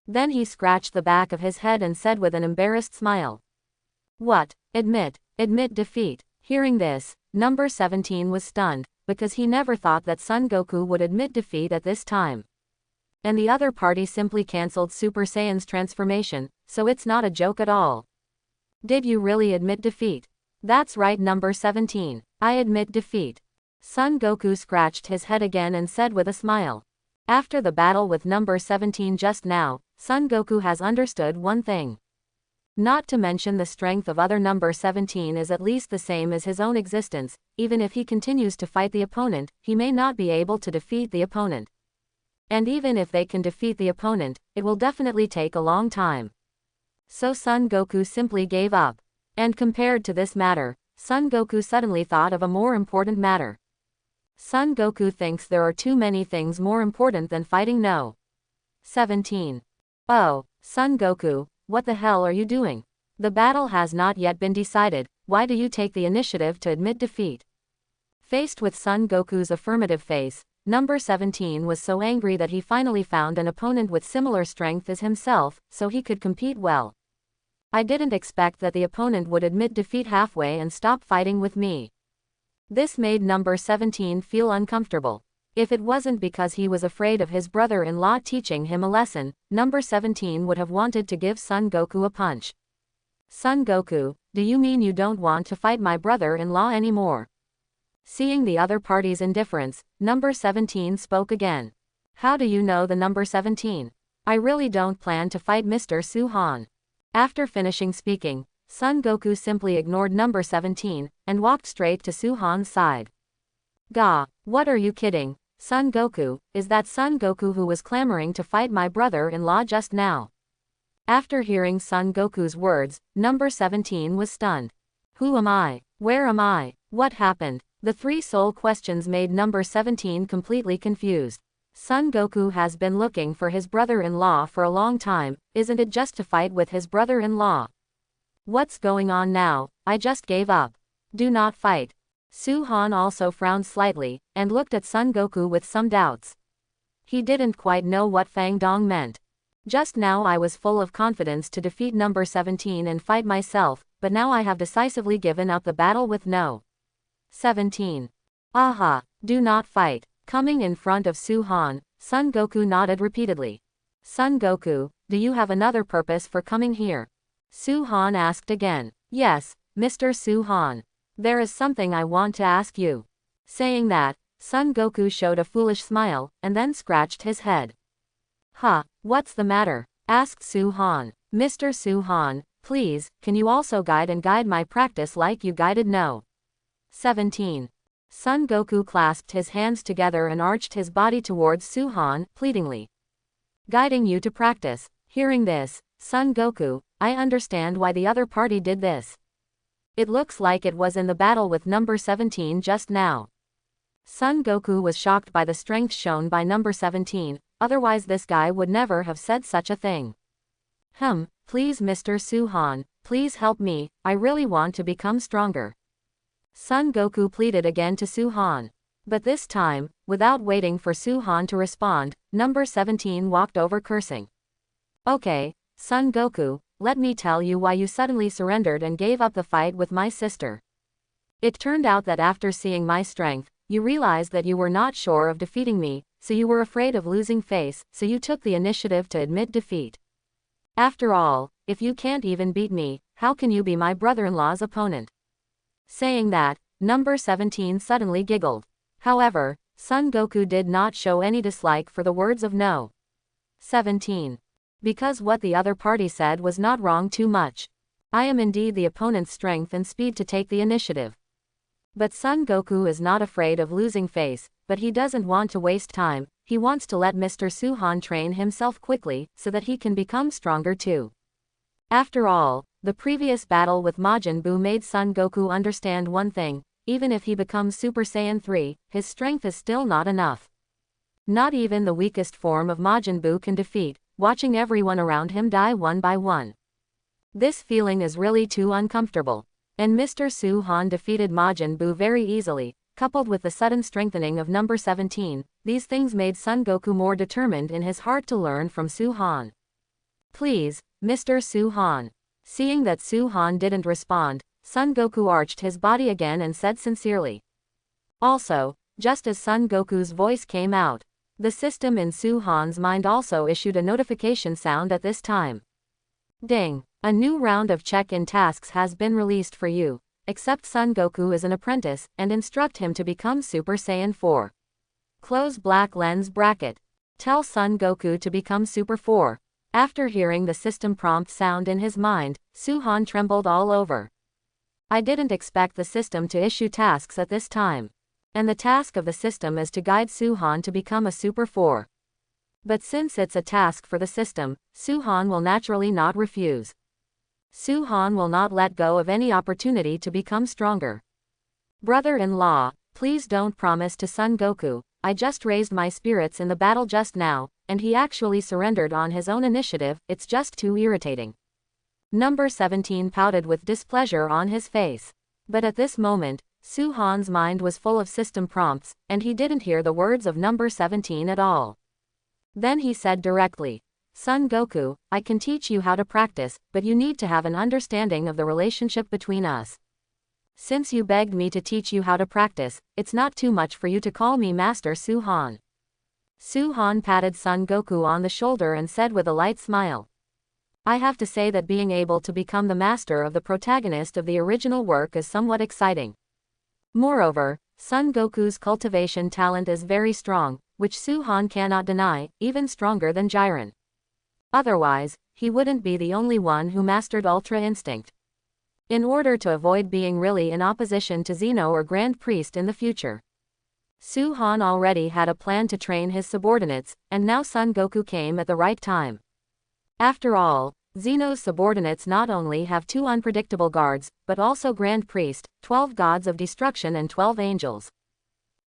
Then he scratched the back of his head and said with an embarrassed smile. What? Admit defeat. Hearing this, number 17 was stunned, because he never thought that Son Goku would admit defeat at this time. And the other party simply cancelled Super Saiyan's transformation, so it's not a joke at all. Did you really admit defeat? That's right number 17, I admit defeat. Son Goku scratched his head again and said with a smile. After the battle with number 17 just now, Son Goku has understood one thing. Not to mention the strength of other number 17 is at least the same as his own existence, even if he continues to fight the opponent, he may not be able to defeat the opponent. And even if they can defeat the opponent, it will definitely take a long time. So Son Goku simply gave up. And compared to this matter, Son Goku suddenly thought of a more important matter. Son Goku thinks there are too many things more important than fighting No. 17. Oh, Son Goku, what the hell are you doing? The battle has not yet been decided, why do you take the initiative to admit defeat? Faced with Son Goku's affirmative face, number 17 was so angry that he finally found an opponent with similar strength as himself, so he could compete well. I didn't expect that the opponent would admit defeat halfway and stop fighting with me. This made number 17 feel uncomfortable. If it wasn't because he was afraid of his brother-in-law teaching him a lesson, number 17 would have wanted to give Son Goku a punch. Son Goku, do you mean you don't want to fight my brother-in-law anymore? Seeing the other party's indifference, number 17 spoke again. How do you know the number 17? I really don't plan to fight Mr. Suhan. After finishing speaking, Son Goku simply ignored number 17, and walked straight to Suhan's side. Gah, what are you kidding? Son Goku, is that Son Goku who was clamoring to fight my brother-in-law just now? After hearing Son Goku's words, number 17 was stunned. Who am I? Where am I? What happened? The three soul questions made number 17 completely confused. Son Goku has been looking for his brother-in-law for a long time, isn't it just to fight with his brother-in-law? What's going on now? I just gave up. Do not fight. Suhan also frowned slightly, and looked at Son Goku with some doubts. He didn't quite know what Fang Dong meant. Just now I was full of confidence to defeat number 17 and fight myself, but now I have decisively given up the battle with no. 17. Aha, do not fight. Coming in front of Suhan, Son Goku nodded repeatedly. Son Goku, do you have another purpose for coming here? Suhan asked again. Yes, Mr. Suhan. There is something I want to ask you. Saying that, Son Goku showed a foolish smile, and then scratched his head. Huh, what's the matter? Asked Suhan. Mr. Suhan, please, can you also guide my practice like you guided no. 17. Son Goku clasped his hands together and arched his body towards Suhan, pleadingly. Guiding you to practice. Hearing this, Son Goku, I understand why the other party did this. It looks like it was in the battle with number 17 just now. Son Goku was shocked by the strength shown by number 17, otherwise this guy would never have said such a thing. Please Mr. Suhan, please help me, I really want to become stronger. Son Goku pleaded again to Suhan. But this time, without waiting for Suhan to respond, number 17 walked over cursing. Okay, Son Goku, let me tell you why you suddenly surrendered and gave up the fight with my sister. It turned out that after seeing my strength, you realized that you were not sure of defeating me, so you were afraid of losing face, so you took the initiative to admit defeat. After all, if you can't even beat me, how can you be my brother-in-law's opponent? Saying that, number 17 suddenly giggled. However, Son Goku did not show any dislike for the words of no. 17. Because what the other party said was not wrong too much. I am indeed the opponent's strength and speed to take the initiative. But Son Goku is not afraid of losing face, but he doesn't want to waste time, he wants to let Mr. Suhan train himself quickly, so that he can become stronger too. After all, the previous battle with Majin Buu made Son Goku understand one thing, even if he becomes Super Saiyan 3, his strength is still not enough. Not even the weakest form of Majin Buu can defeat, watching everyone around him die one by one. This feeling is really too uncomfortable. And Mr. Suhan defeated Majin Buu very easily, coupled with the sudden strengthening of number 17, these things made Son Goku more determined in his heart to learn from Suhan. Please, Mr. Suhan. Seeing that Suhan didn't respond, Son Goku arched his body again and said sincerely. Also, just as Son Goku's voice came out, the system in Suhan's mind also issued a notification sound at this time. Ding! A new round of check-in tasks has been released for you. Accept Son Goku as an apprentice, and instruct him to become Super Saiyan 4. Close black lens bracket. Tell Son Goku to become Super 4. After hearing the system prompt sound in his mind, Suhan trembled all over. I didn't expect the system to issue tasks at this time. And the task of the system is to guide Suhan to become a Super 4. But since it's a task for the system, Suhan will naturally not refuse. Suhan will not let go of any opportunity to become stronger. Brother-in-law, please don't promise to Son Goku, I just raised my spirits in the battle just now, and he actually surrendered on his own initiative, it's just too irritating. Number 17 pouted with displeasure on his face. But at this moment, Suhan's mind was full of system prompts, and he didn't hear the words of number 17 at all. Then he said directly, Son Goku, I can teach you how to practice, but you need to have an understanding of the relationship between us. Since you begged me to teach you how to practice, it's not too much for you to call me Master Suhan. Suhan patted Son Goku on the shoulder and said with a light smile. I have to say that being able to become the master of the protagonist of the original work is somewhat exciting. Moreover, Son Goku's cultivation talent is very strong, which Suhan cannot deny, even stronger than Jiren. Otherwise, he wouldn't be the only one who mastered Ultra Instinct. In order to avoid being really in opposition to Xeno or Grand Priest in the future, Suhan already had a plan to train his subordinates, and now Son Goku came at the right time. After all, Xeno's subordinates not only have 2 unpredictable guards, but also Grand Priest, 12 gods of destruction and 12 angels.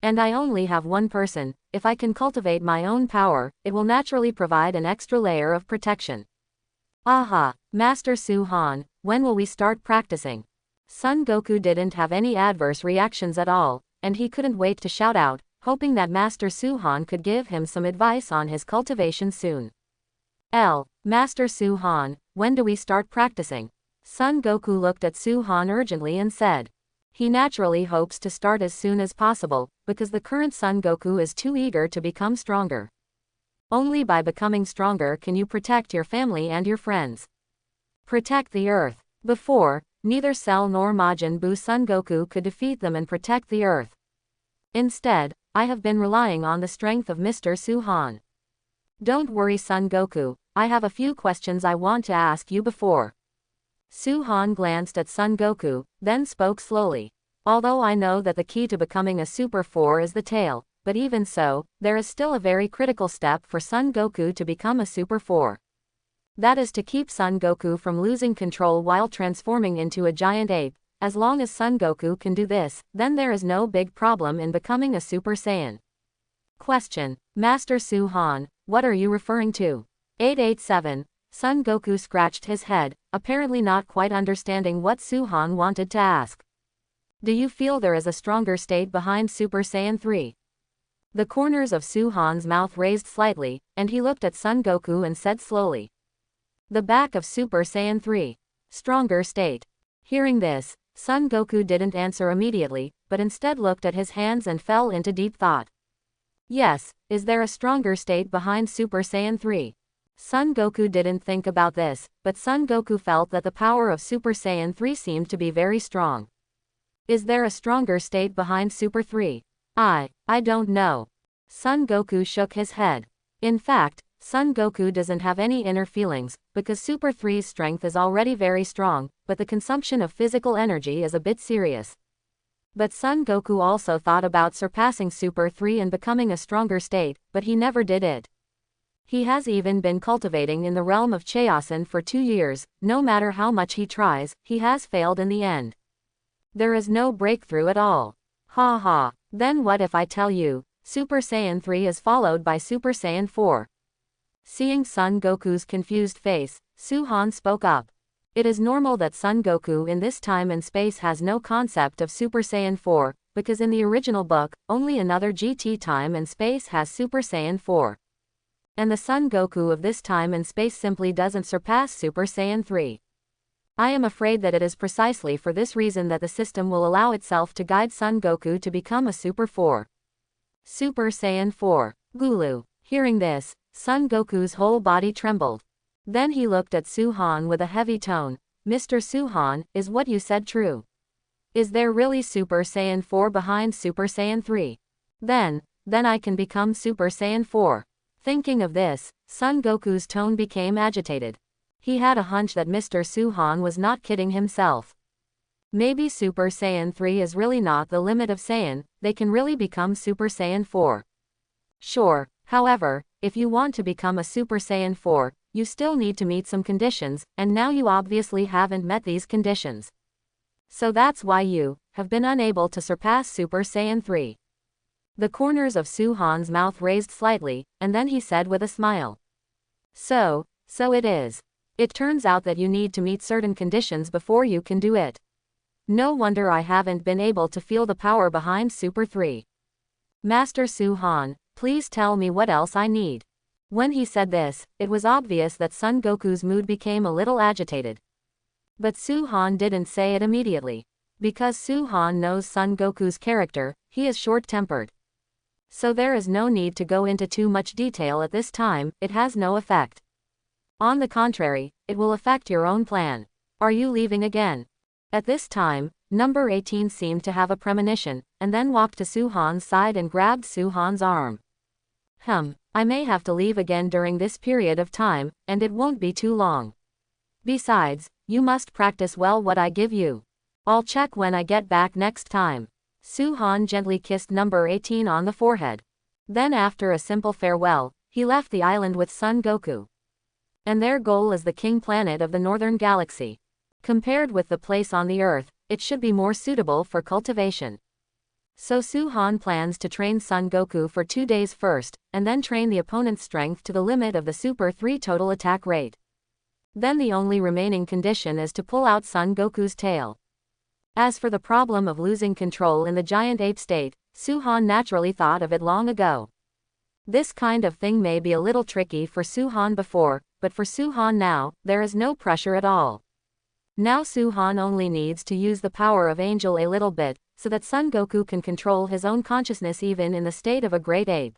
And I only have 1 person. If I can cultivate my own power, it will naturally provide an extra layer of protection. Aha, Master Suhan, when will we start practicing? Son Goku didn't have any adverse reactions at all, and he couldn't wait to shout out, hoping that Master Suhan could give him some advice on his cultivation soon. Master Suhan, when do we start practicing? Son Goku looked at Suhan urgently and said. He naturally hopes to start as soon as possible, because the current Son Goku is too eager to become stronger. Only by becoming stronger can you protect your family and your friends. Protect the Earth. Before, neither Cell nor Majin Buu Son Goku could defeat them and protect the Earth. Instead, I have been relying on the strength of Mr. Suhan. Don't worry Son Goku, I have a few questions I want to ask you before. Suhan glanced at Son Goku, then spoke slowly. Although I know that the key to becoming a Super 4 is the tail, but even so, there is still a very critical step for Son Goku to become a Super 4. That is to keep Son Goku from losing control while transforming into a giant ape. As long as Son Goku can do this, then there is no big problem in becoming a Super Saiyan. Question. Master Suhan, what are you referring to? 887. Son Goku scratched his head, apparently not quite understanding what Suhan wanted to ask. Do you feel there is a stronger state behind Super Saiyan 3? The corners of Suhan's mouth raised slightly, and he looked at Son Goku and said slowly. The back of Super Saiyan 3. Stronger state. Hearing this, Son Goku didn't answer immediately, but instead looked at his hands and fell into deep thought. Yes, is there a stronger state behind Super Saiyan 3? Son Goku didn't think about this, but Son Goku felt that the power of Super Saiyan 3 seemed to be very strong. Is there a stronger state behind Super 3? I don't know. Son Goku shook his head. In fact, Son Goku doesn't have any inner feelings, because Super 3's strength is already very strong, but the consumption of physical energy is a bit serious. But Son Goku also thought about surpassing Super 3 and becoming a stronger state, but he never did it. He has even been cultivating in the realm of Chaosin for 2 years, no matter how much he tries, he has failed in the end. There is no breakthrough at all. Ha ha, then what if I tell you, Super Saiyan 3 is followed by Super Saiyan 4? Seeing Son Goku's confused face, Suhan spoke up. It is normal that Son Goku in this time and space has no concept of Super Saiyan 4, because in the original book, only another GT time and space has Super Saiyan 4. And the Son Goku of this time and space simply doesn't surpass Super Saiyan 3. I am afraid that it is precisely for this reason that the system will allow itself to guide Son Goku to become a Super 4. Super Saiyan 4. Gulu. Hearing this, Son Goku's whole body trembled. Then he looked at Suhan with a heavy tone. Mr. Suhan, is what you said true? Is there really Super Saiyan 4 behind Super Saiyan 3? Then I can become Super Saiyan 4. Thinking of this, Son Goku's tone became agitated. He had a hunch that Mr. Suhan was not kidding himself. Maybe Super Saiyan 3 is really not the limit of Saiyan, they can really become Super Saiyan 4. Sure, however, if you want to become a Super Saiyan 4, you still need to meet some conditions, and now you obviously haven't met these conditions. So that's why you have been unable to surpass Super Saiyan 3. The corners of Suhan's mouth raised slightly, and then he said with a smile. So it is. It turns out that you need to meet certain conditions before you can do it. No wonder I haven't been able to feel the power behind Super 3. Master Suhan, please tell me what else I need. When he said this, it was obvious that Son Goku's mood became a little agitated. But Suhan didn't say it immediately. Because Su-han knows Son Goku's character, he is short-tempered. So there is no need to go into too much detail at this time, it has no effect. On the contrary, it will affect your own plan. Are you leaving again? At this time, number 18 seemed to have a premonition, and then walked to Su-han's side and grabbed Su-han's arm. I may have to leave again during this period of time, and it won't be too long. Besides, you must practice well what I give you. I'll check when I get back next time. Su-han gently kissed number 18 on the forehead. Then after a simple farewell, he left the island with Son Goku. And their goal is the king planet of the northern galaxy. Compared with the place on the Earth, it should be more suitable for cultivation. So Su-han plans to train Son Goku for 2 days first, and then train the opponent's strength to the limit of the Super 3 total attack rate. Then the only remaining condition is to pull out Son Goku's tail. As for the problem of losing control in the giant ape state, Su-han naturally thought of it long ago. This kind of thing may be a little tricky for Su-han before, but for Su-han now, there is no pressure at all. Now Su-han only needs to use the power of Angel a little bit, so that Son Goku can control his own consciousness even in the state of a great ape.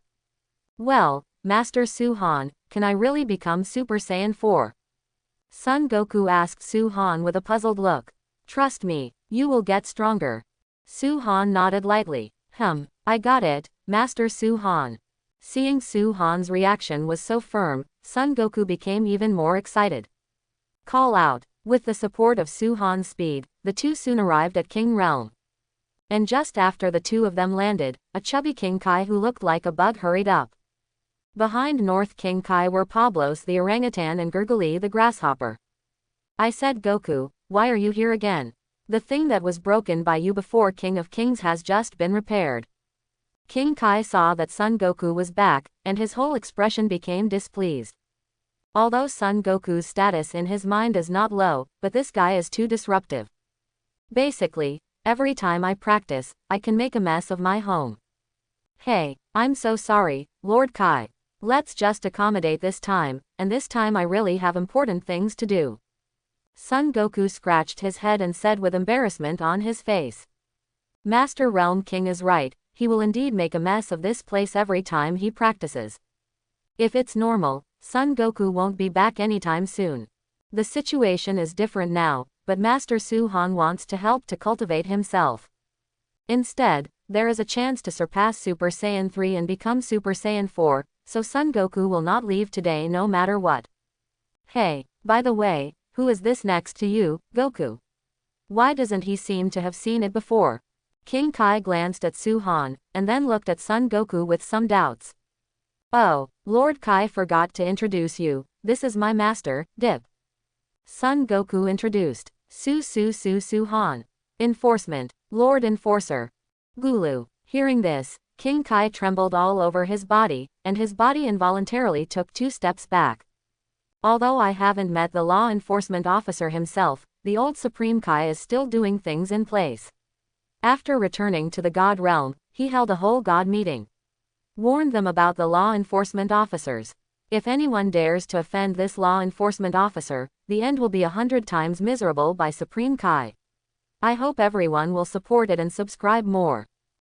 Well, Master Su-han, can I really become Super Saiyan 4? Son Goku asked Su-han with a puzzled look. Trust me, you will get stronger. Su-han nodded lightly. I got it, Master Su-han. Seeing Su-han's reaction was so firm, Son Goku became even more excited. Call out. With the support of Su-han's speed, the two soon arrived at King Realm. And just after the two of them landed, a chubby King Kai who looked like a bug hurried up. Behind North King Kai were Pablos the orangutan and Gurgly the grasshopper. I said, Goku, why are you here again? The thing that was broken by you before King of Kings has just been repaired. King Kai saw that Son Goku was back, and his whole expression became displeased. Although Son Goku's status in his mind is not low, but this guy is too disruptive. Basically, every time I practice, I can make a mess of my home. Hey, I'm so sorry, Lord Kai. Let's just accommodate this time, and this time I really have important things to do. Son Goku scratched his head and said with embarrassment on his face. Master Realm King is right, he will indeed make a mess of this place every time he practices. If it's normal, Son Goku won't be back anytime soon. The situation is different now, but Master Su-han wants to help to cultivate himself. Instead, there is a chance to surpass Super Saiyan 3 and become Super Saiyan 4, so Son Goku will not leave today no matter what. Hey, by the way, who is this next to you, Goku? Why doesn't he seem to have seen it before? King Kai glanced at Su-han, and then looked at Son Goku with some doubts. Oh, Lord Kai forgot to introduce you, this is my master, Dip. Son Goku introduced. Su-han. Enforcement, Lord Enforcer. Gulu. Hearing this, King Kai trembled all over his body, and his body involuntarily took 2 steps back. Although I haven't met the law enforcement officer himself, the old Supreme Kai is still doing things in place. After returning to the God Realm, he held a whole God meeting. Warned them about the law enforcement officers. If anyone dares to offend this law enforcement officer, the end will be 100 times miserable by Supreme Kai. I hope everyone will support it and subscribe more.